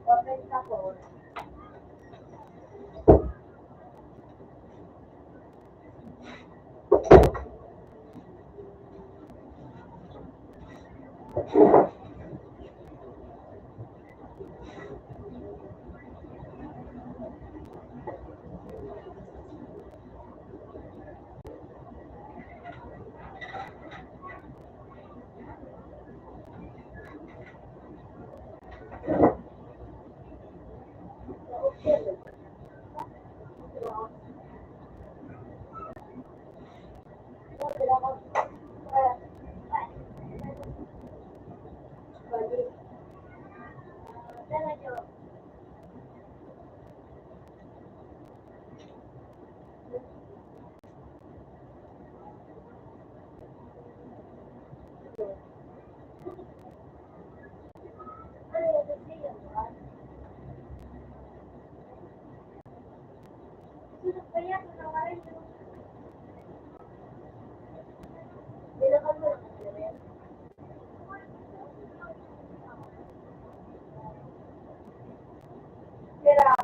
perfect ako. Kira,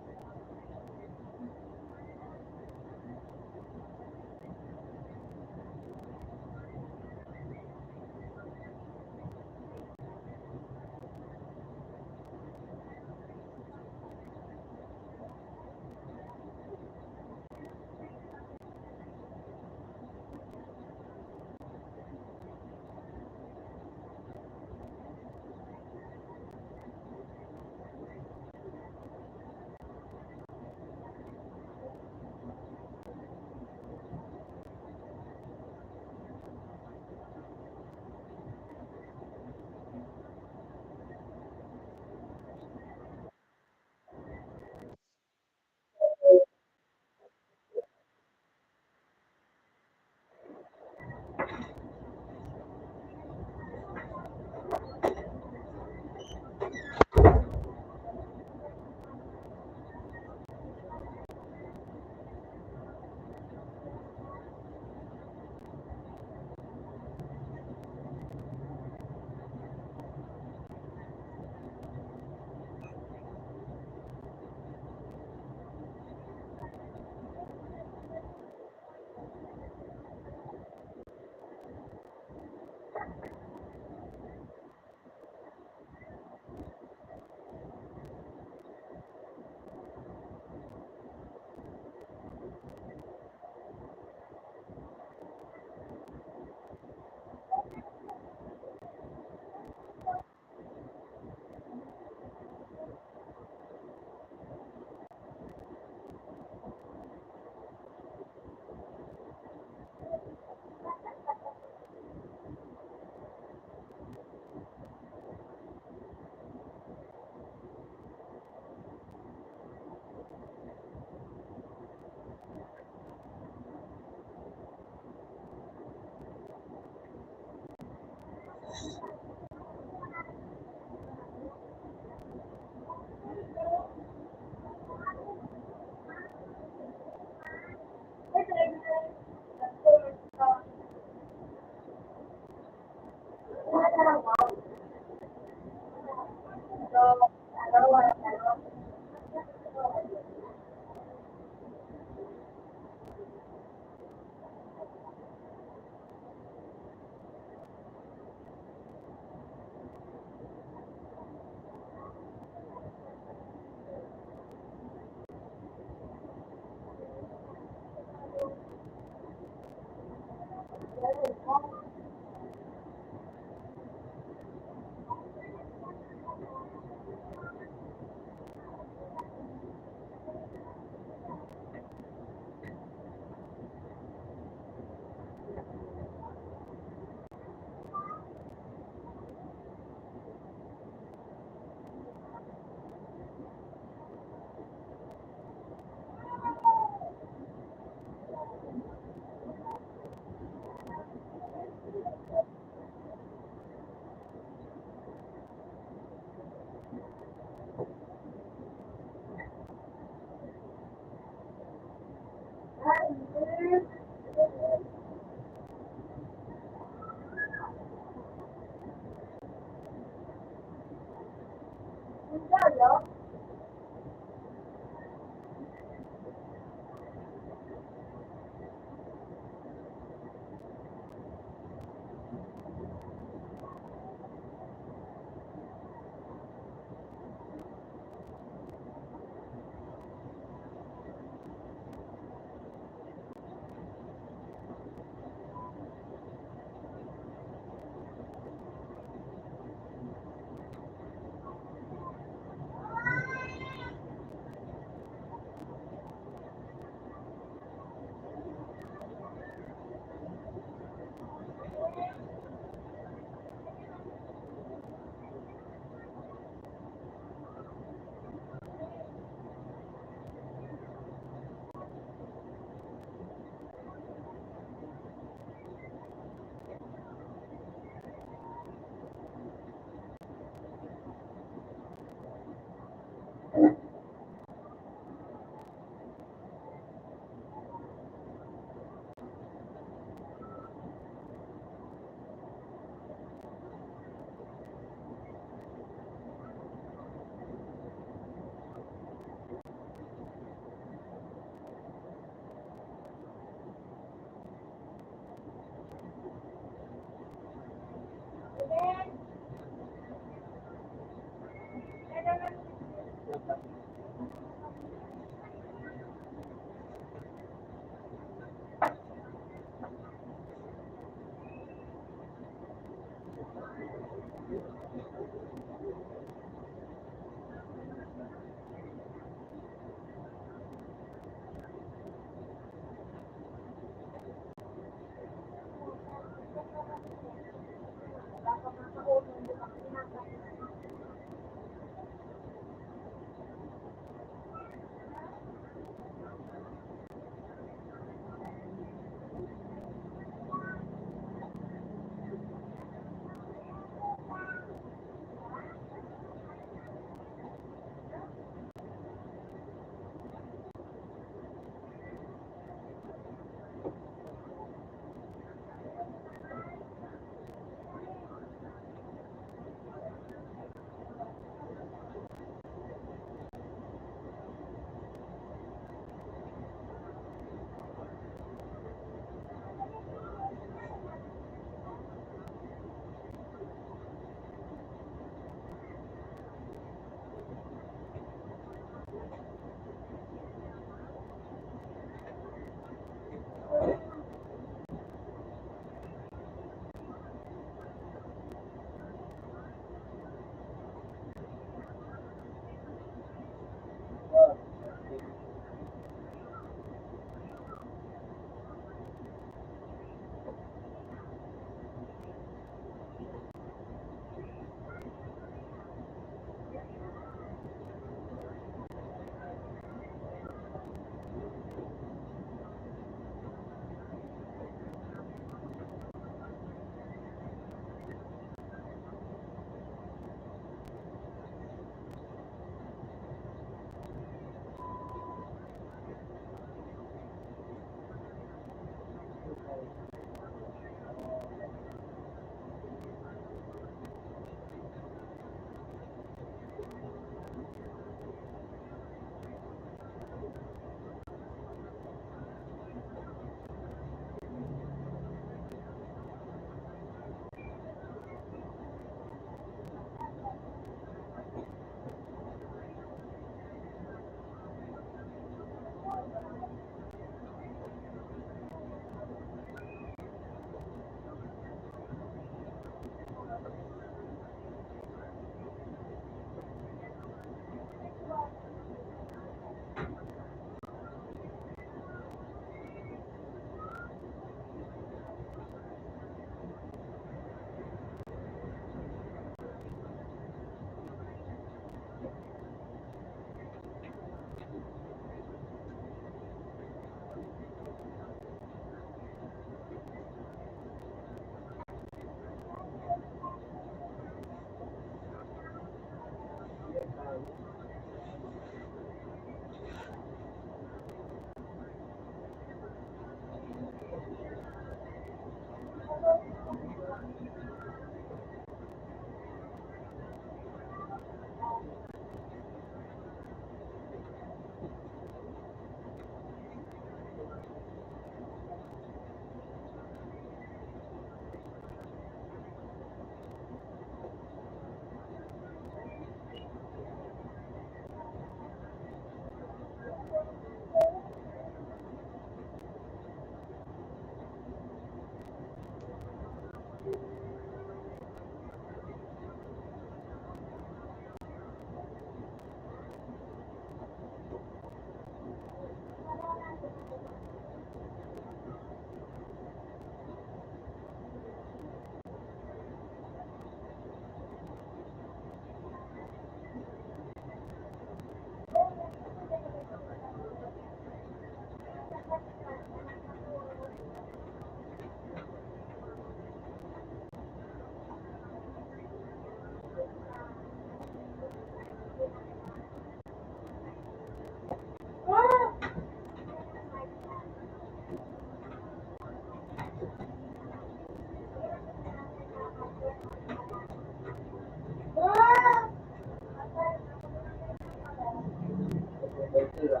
sila.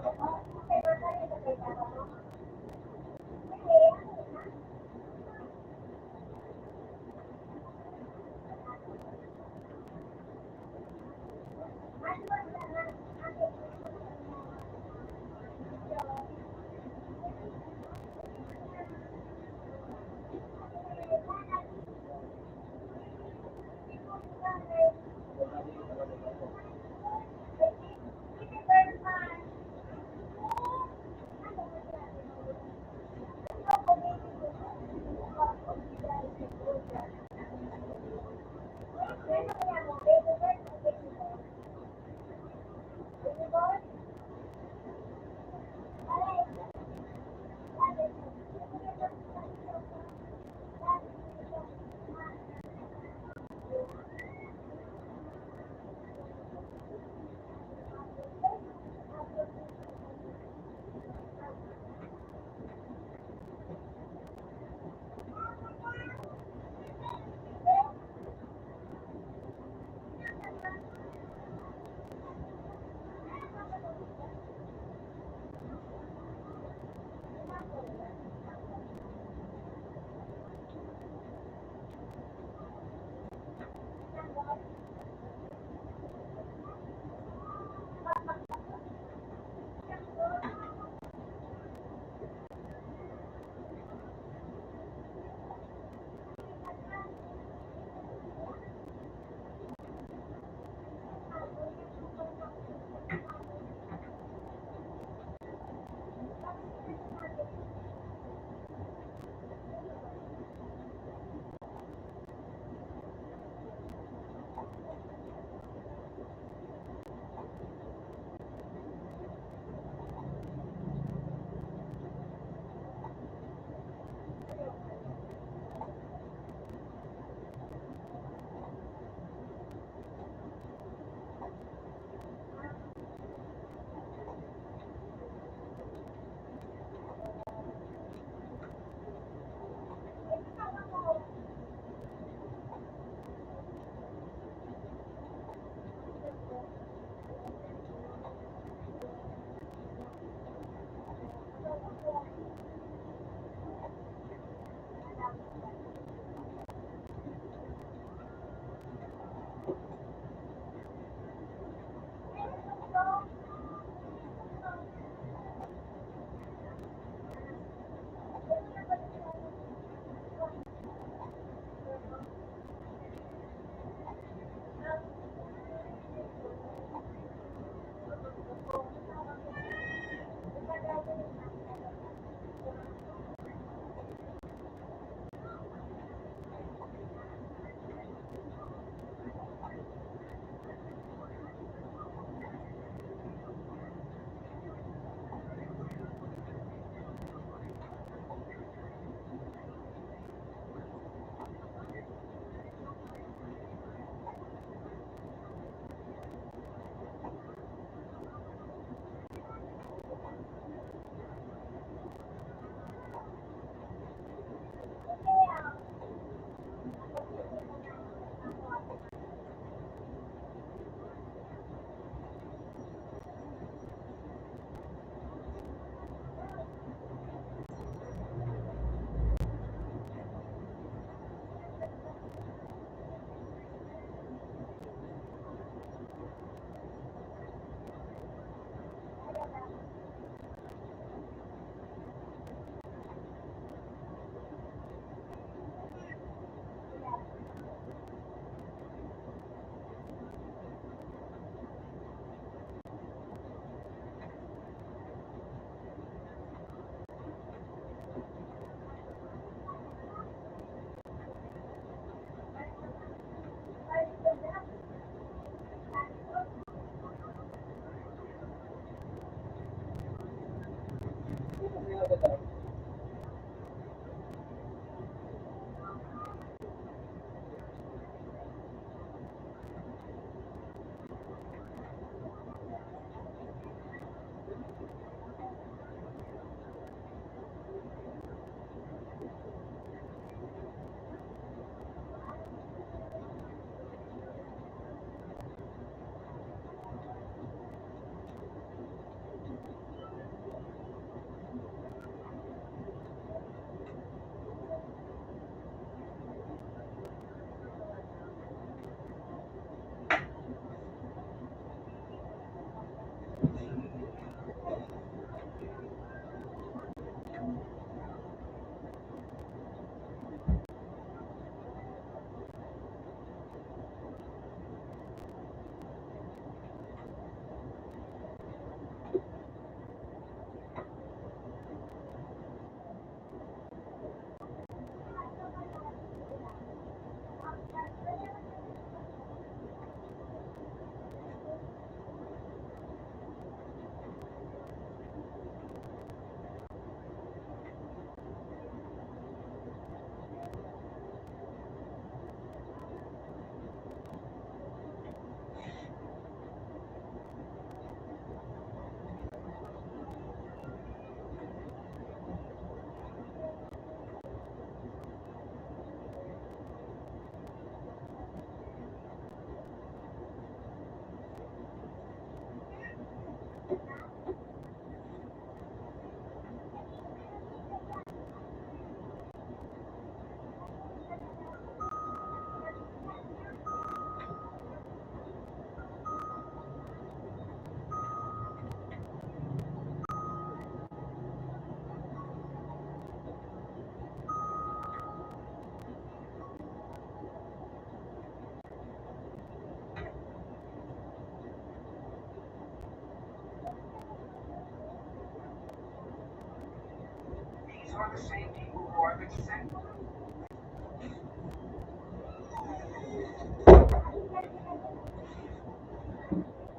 These are the same people who are the same.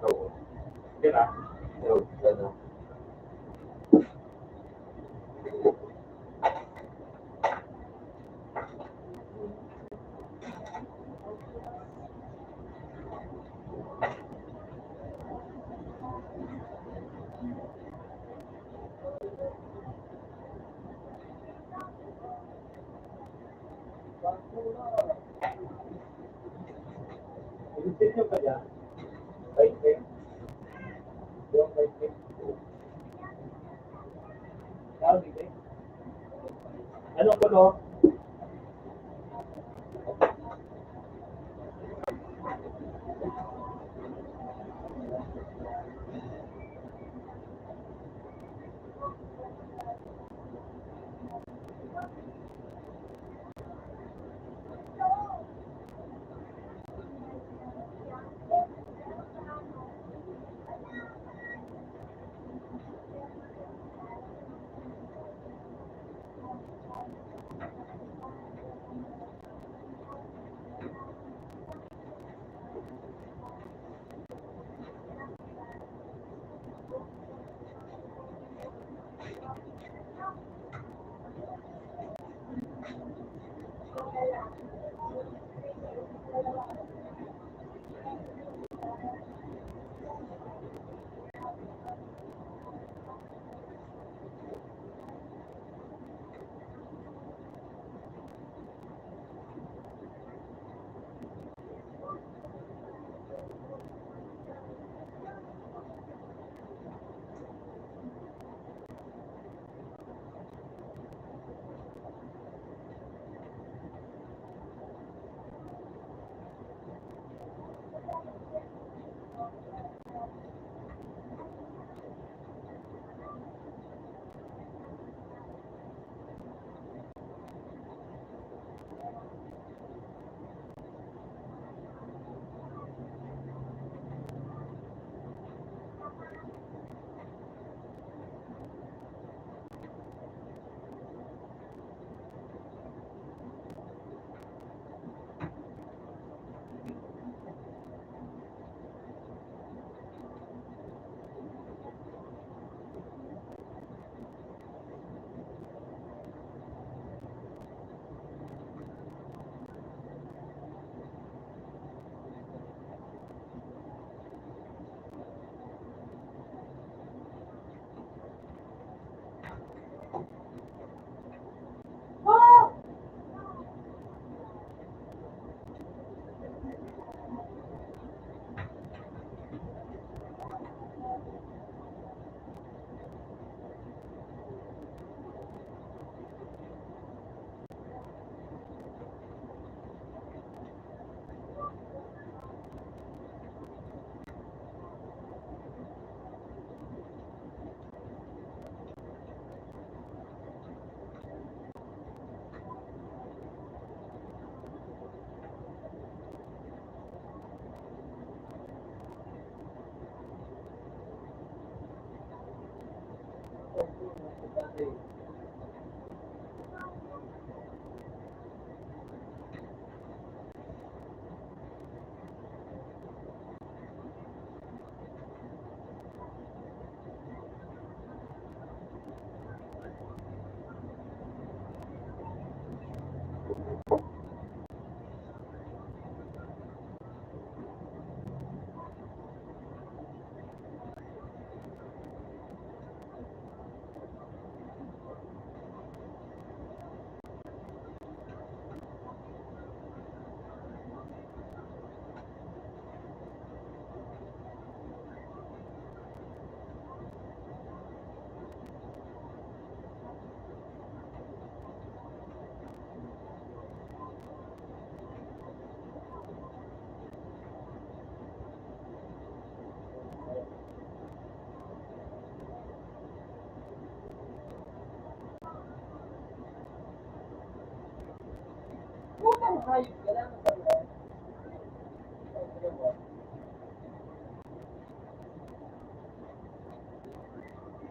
So, yun ah. Yun, ano. Ilisip nyo ba yan? Right there? Yung right there? Sabi ko eh. Anong color?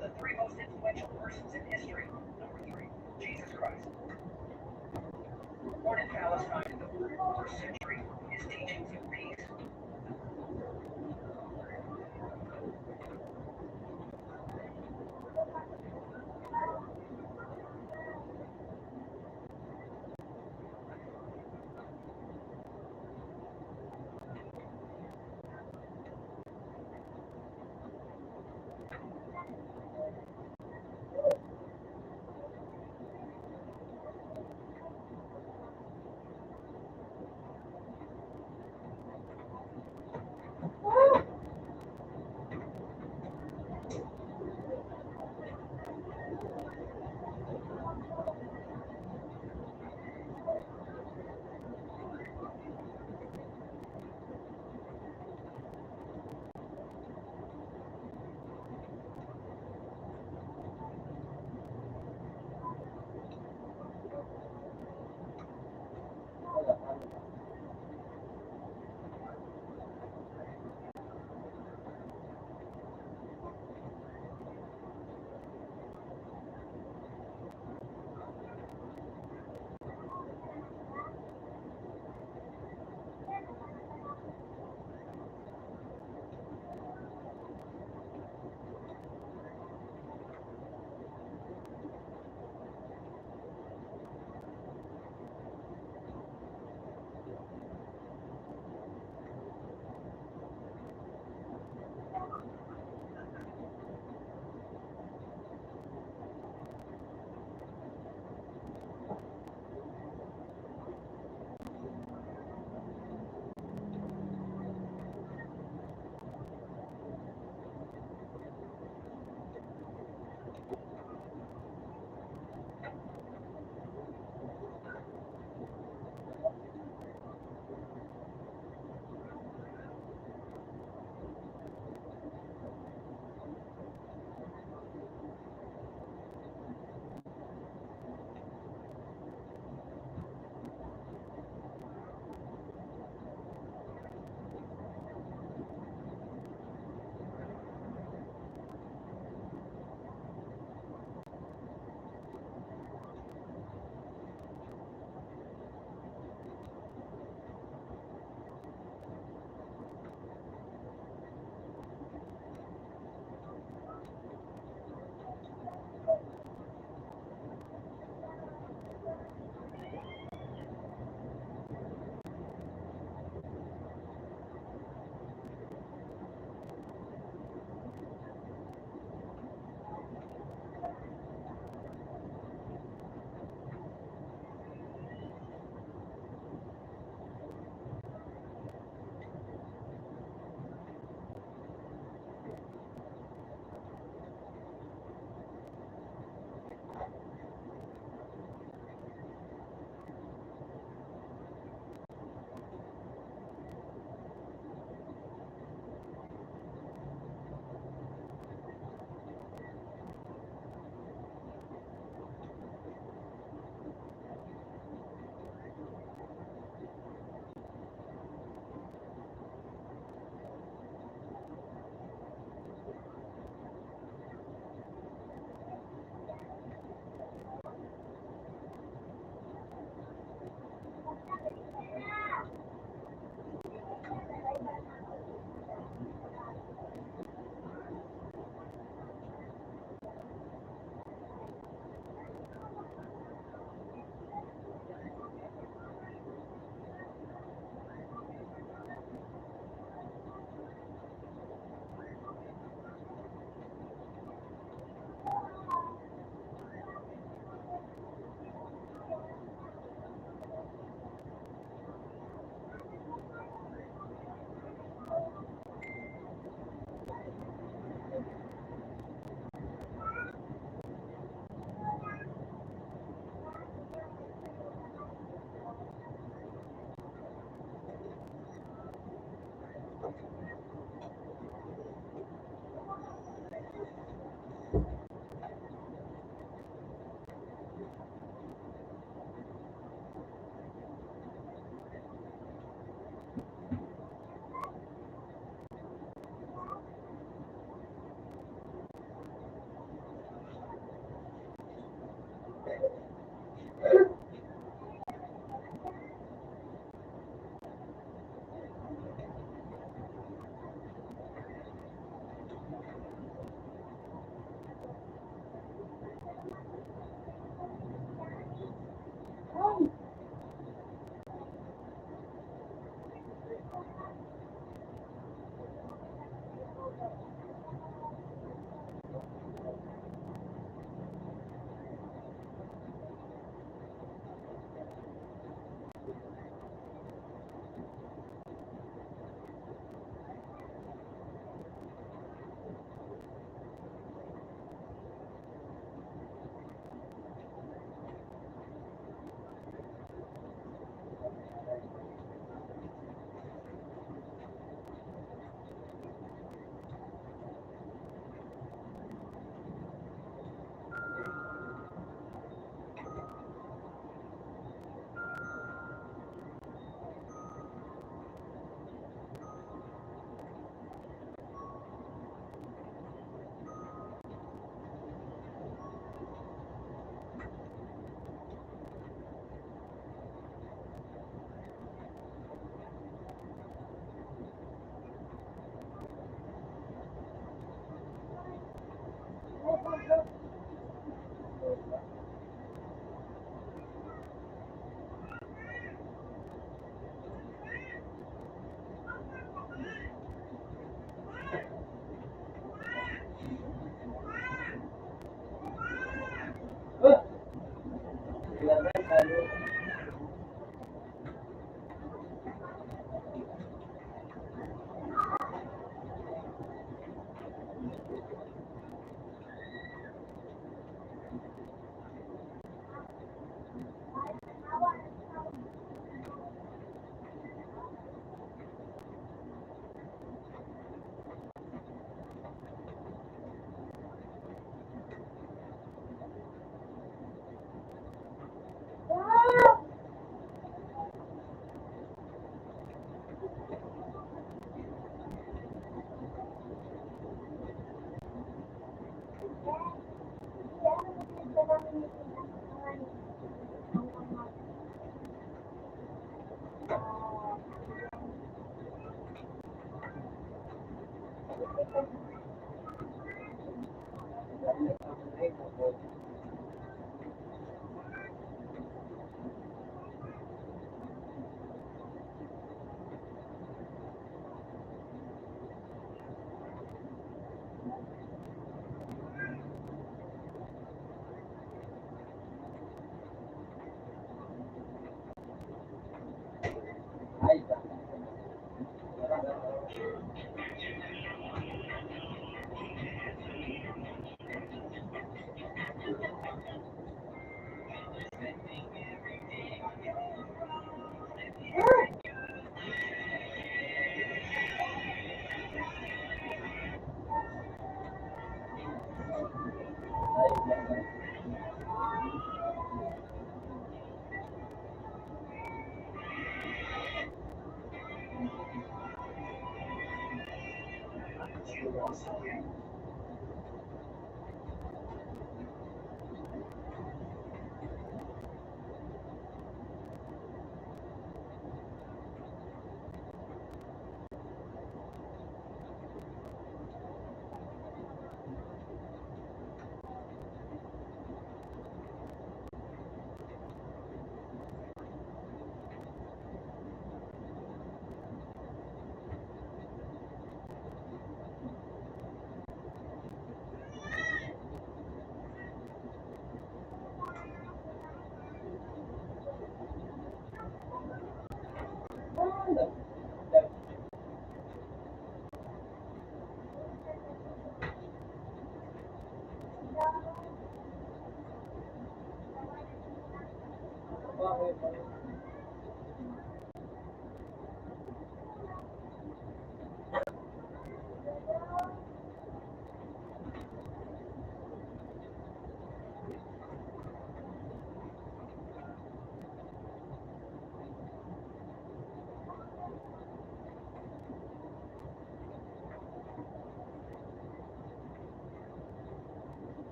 The three most influential persons in history. Number 3. Jesus Christ. Born in Palestine for centuries, his teachings of peace.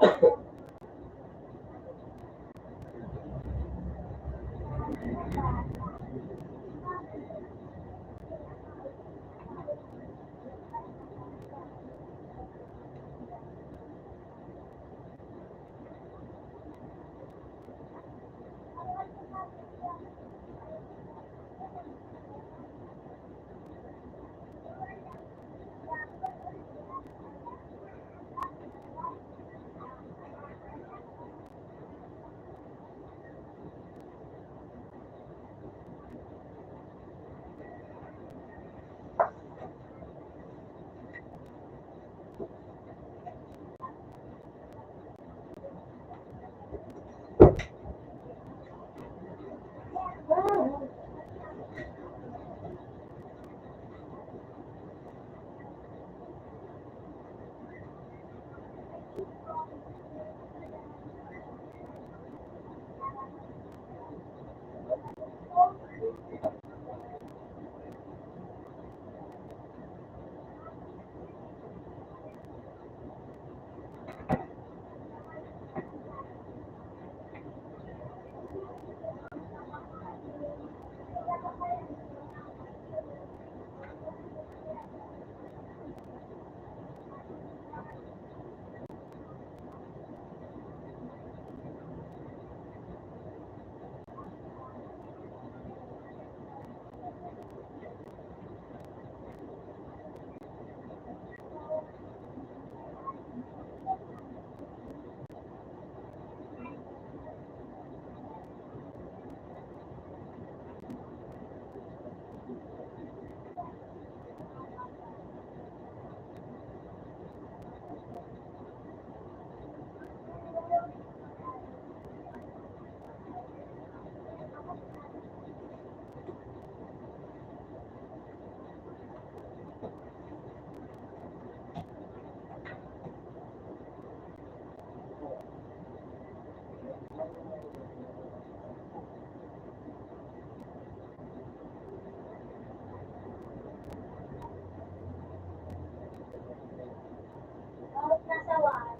Bawat nasawaan.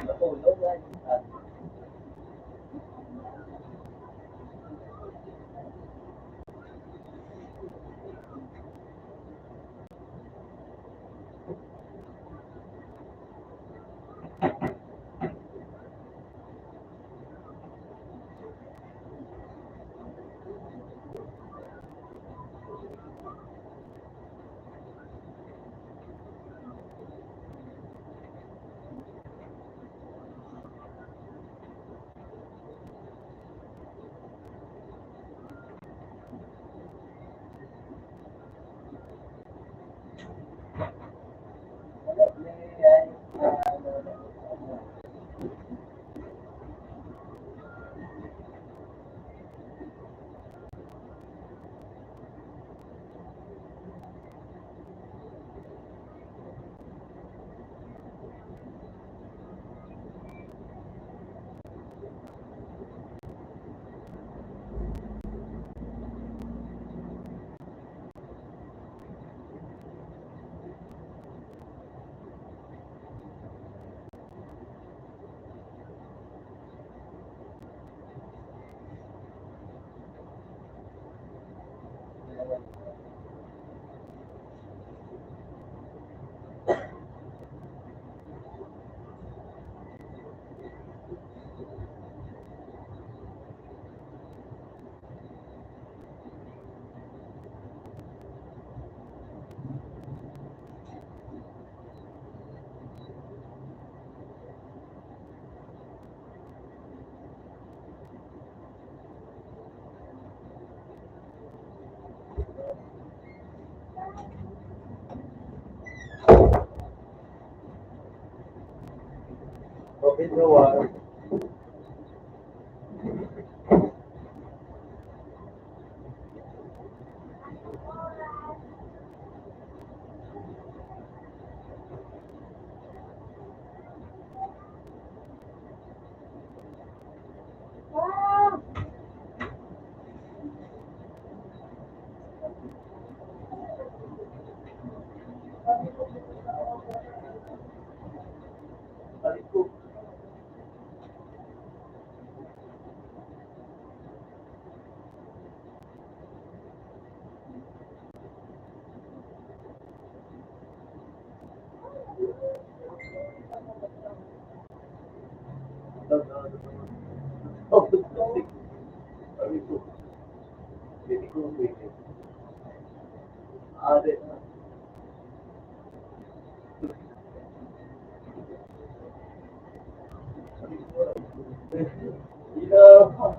Natulog ay. Okay, Joel. Ah! Balik ko. Oh, plastic. Balik ko. Balik ko. Ade. Yeah.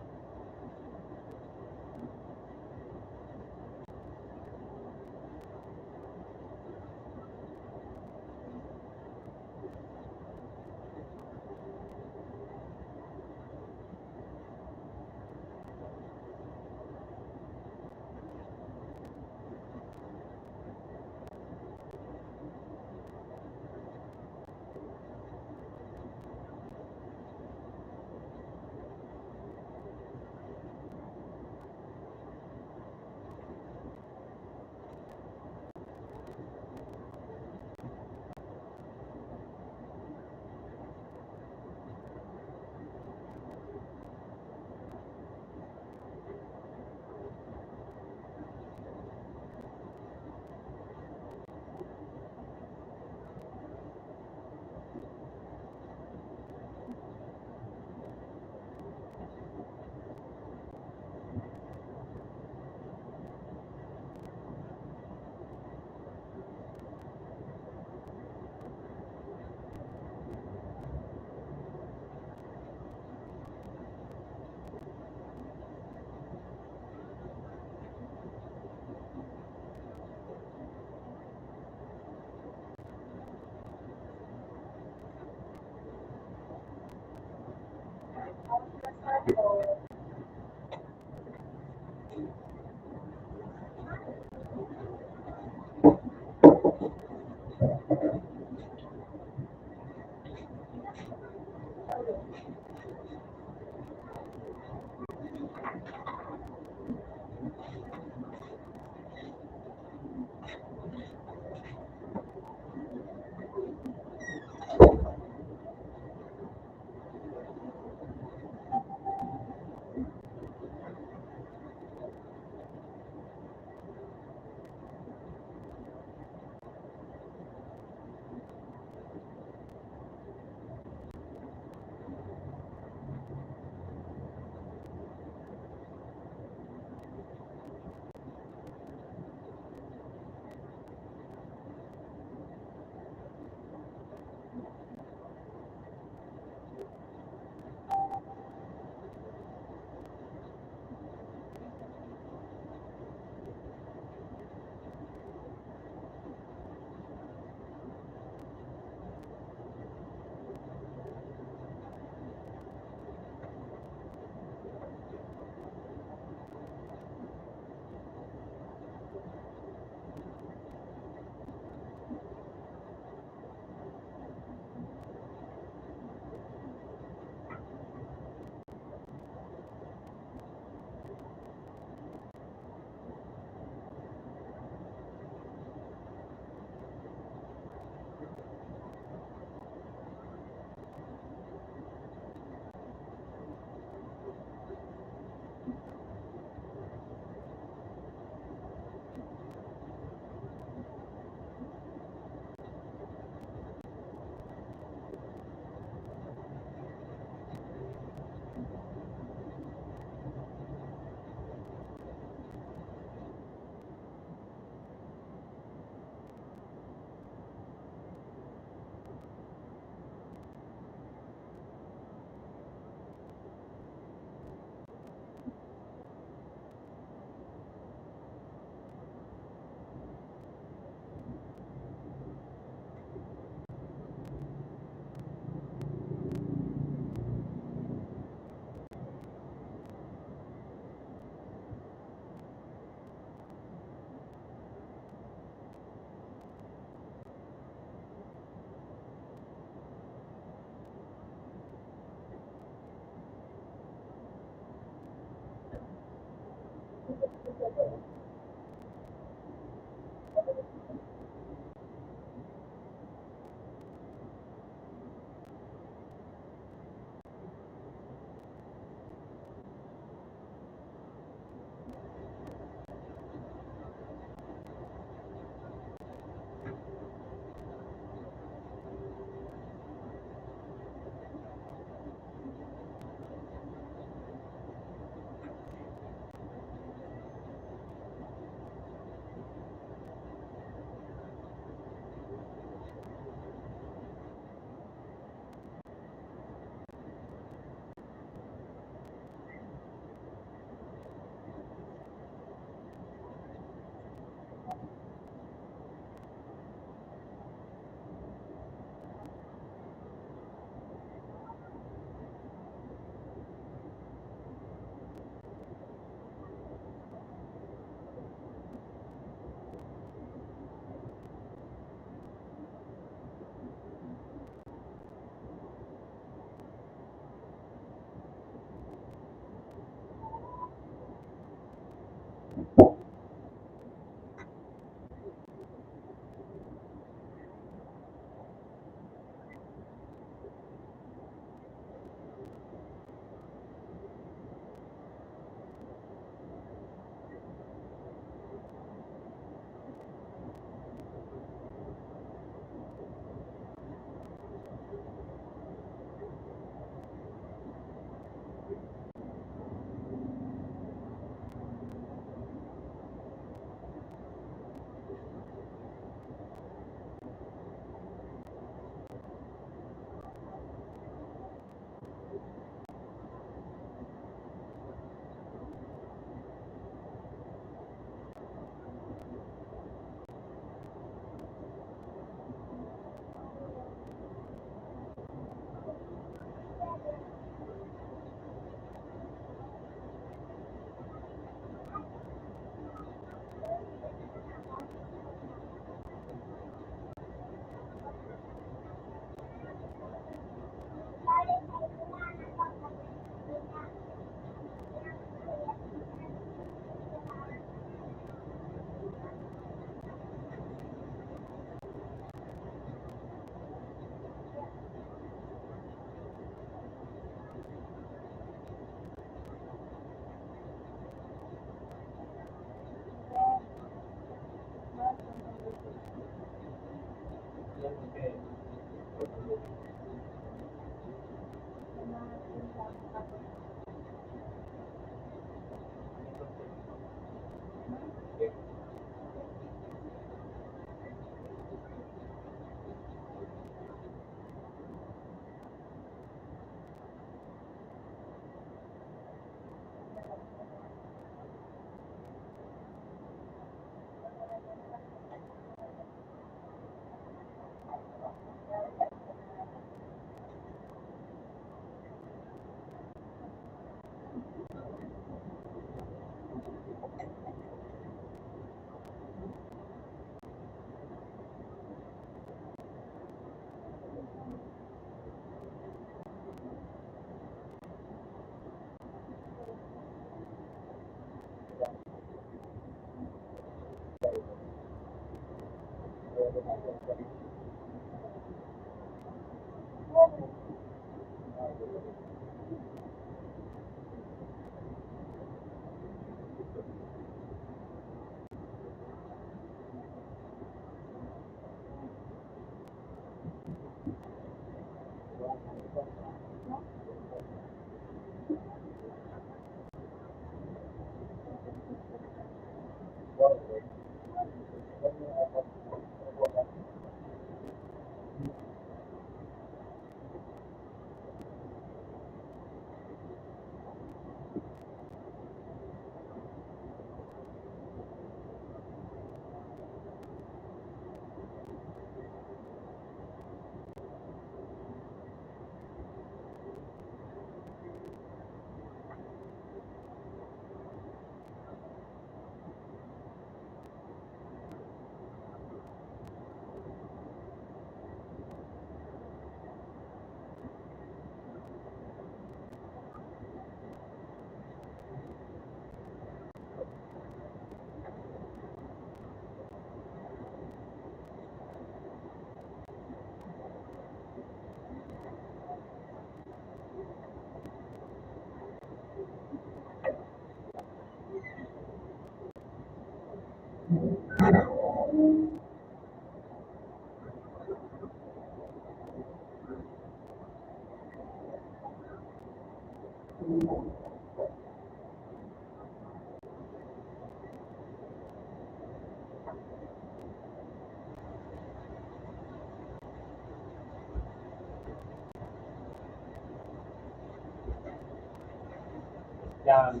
Yan.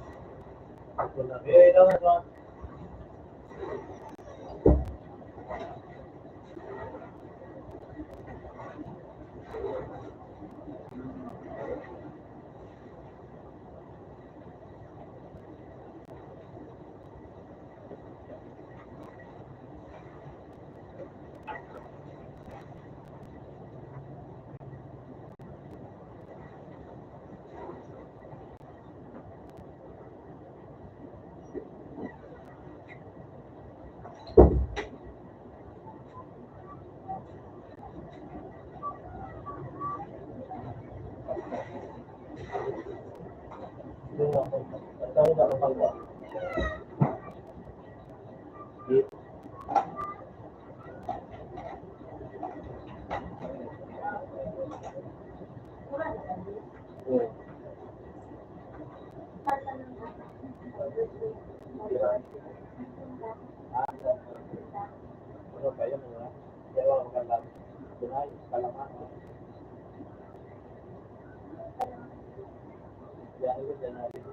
Ito na. Eh, ito na. Ano pang ba? Ano ba yun? Kaya wala maganda. Dunay, Kalaman. Kaya ito dyan na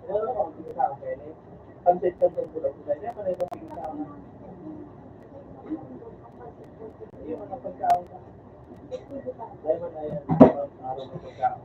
wala akong pinasama kayo ni. Pansit ka sa bulag-bulag niya, panay itong pinasama. Hindi mo na pagkaon ka. Dahil mo na yan, araw mo pagkaon.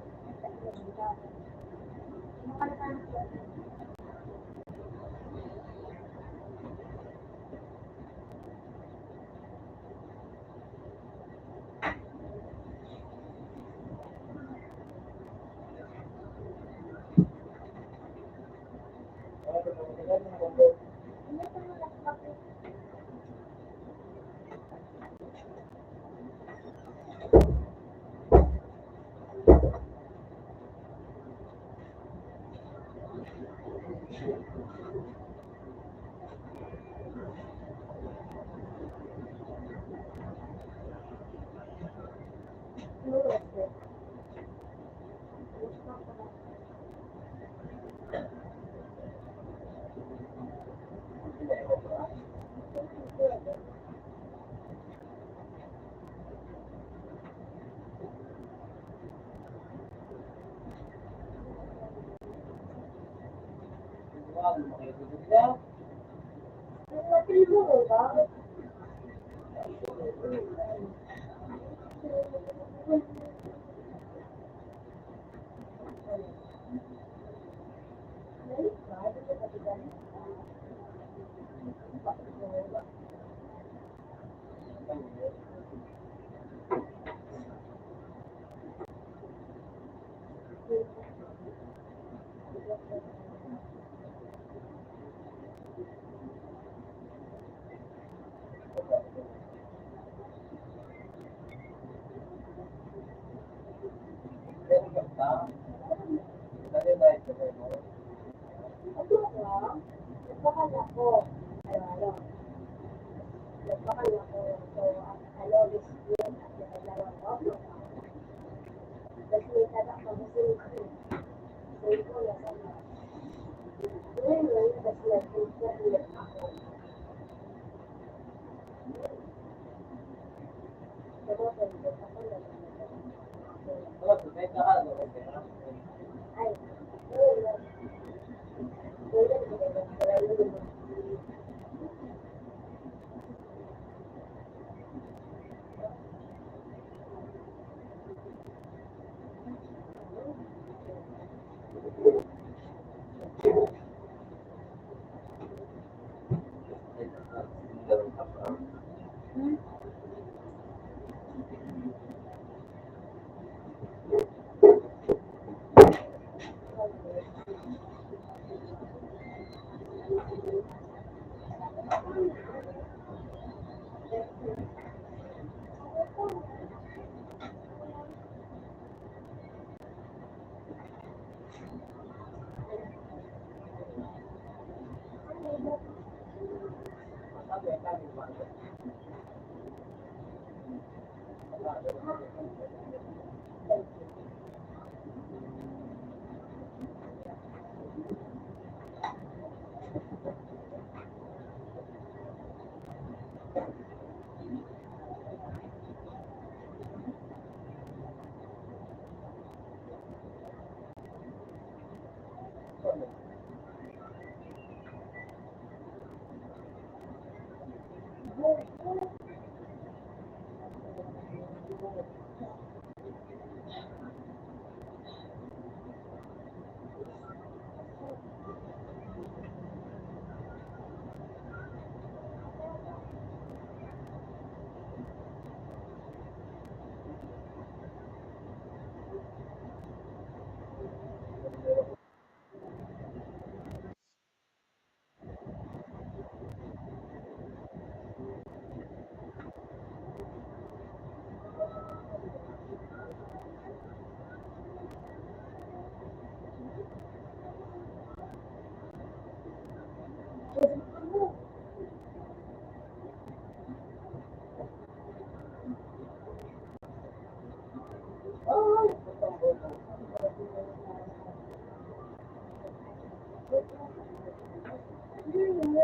Sila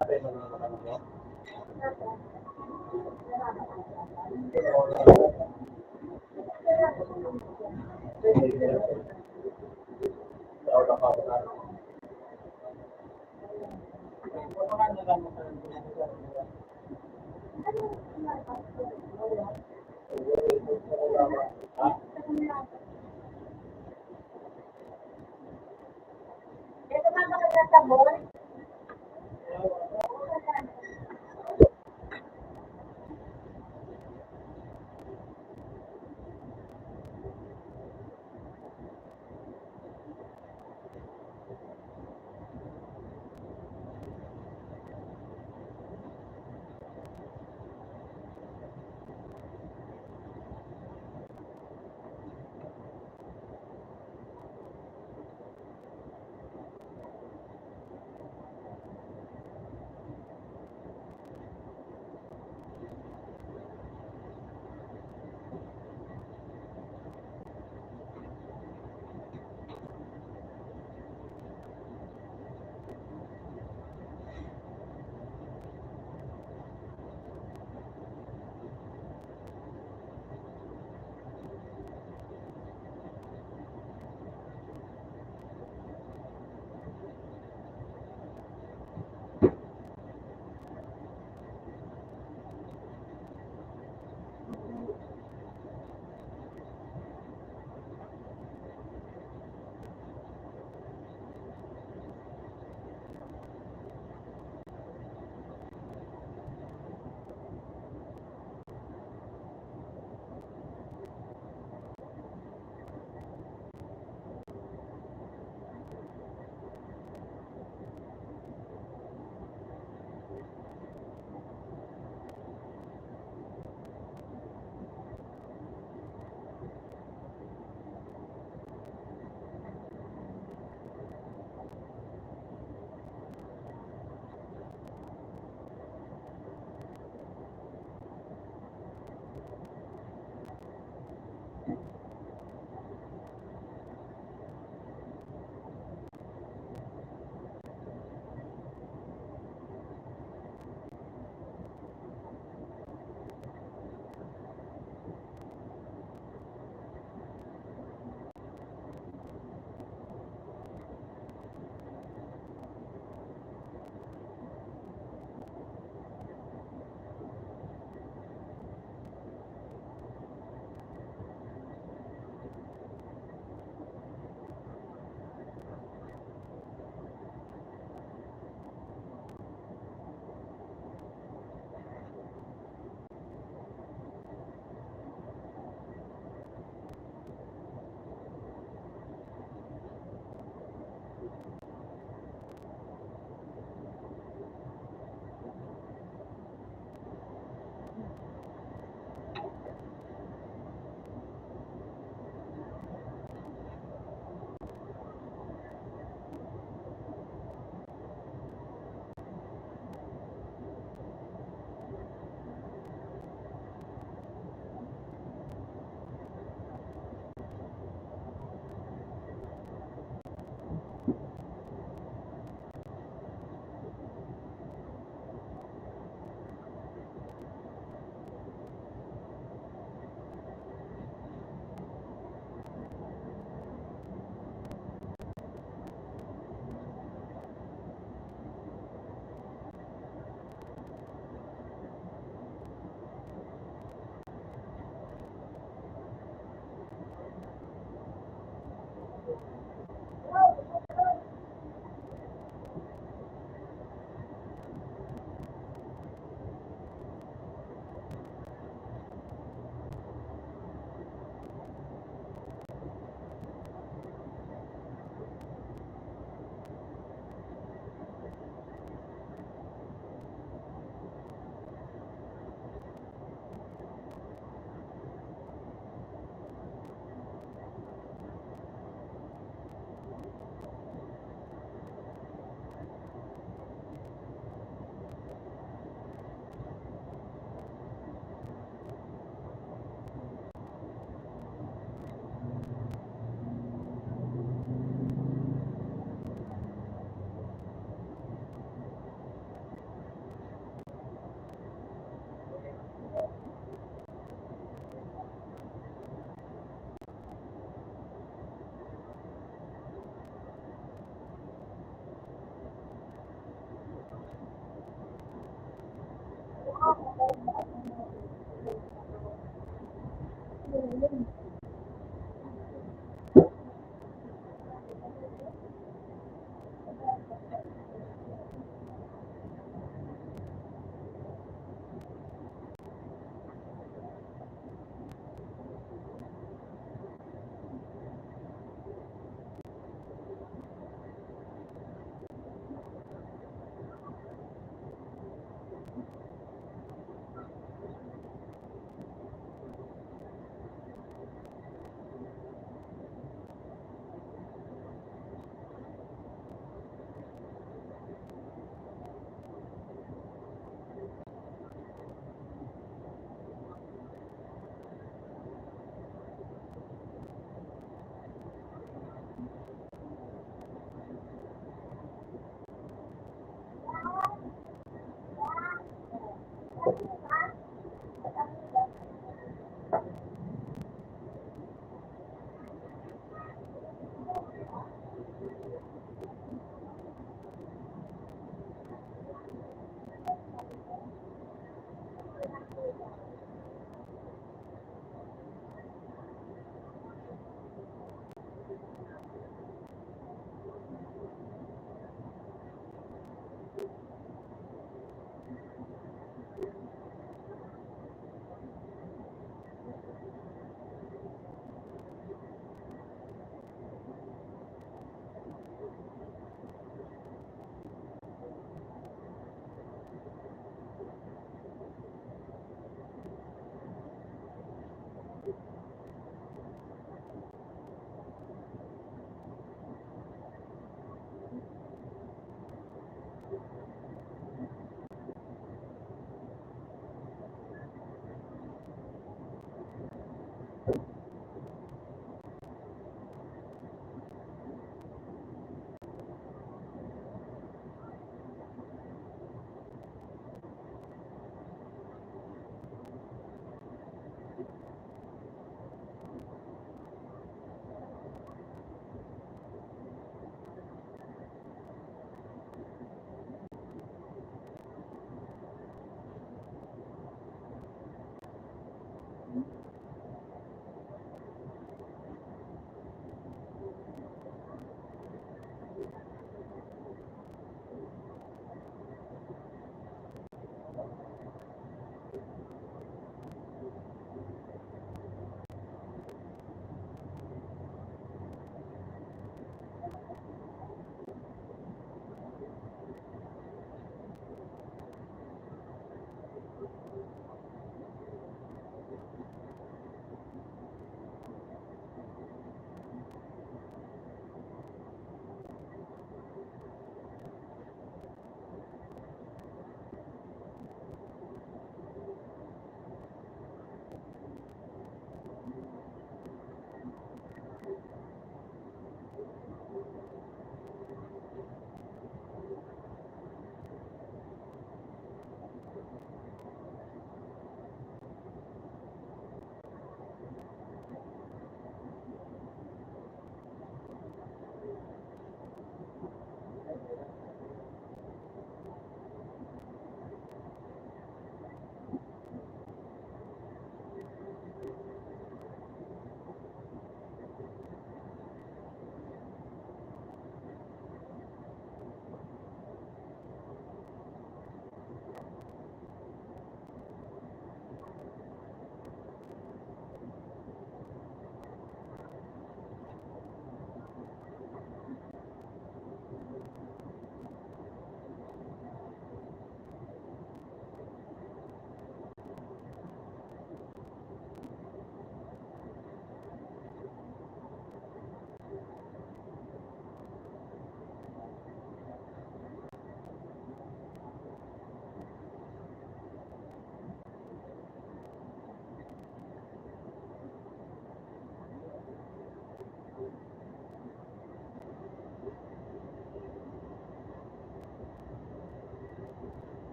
pa yung mga mo? Ito ba magkakasabon?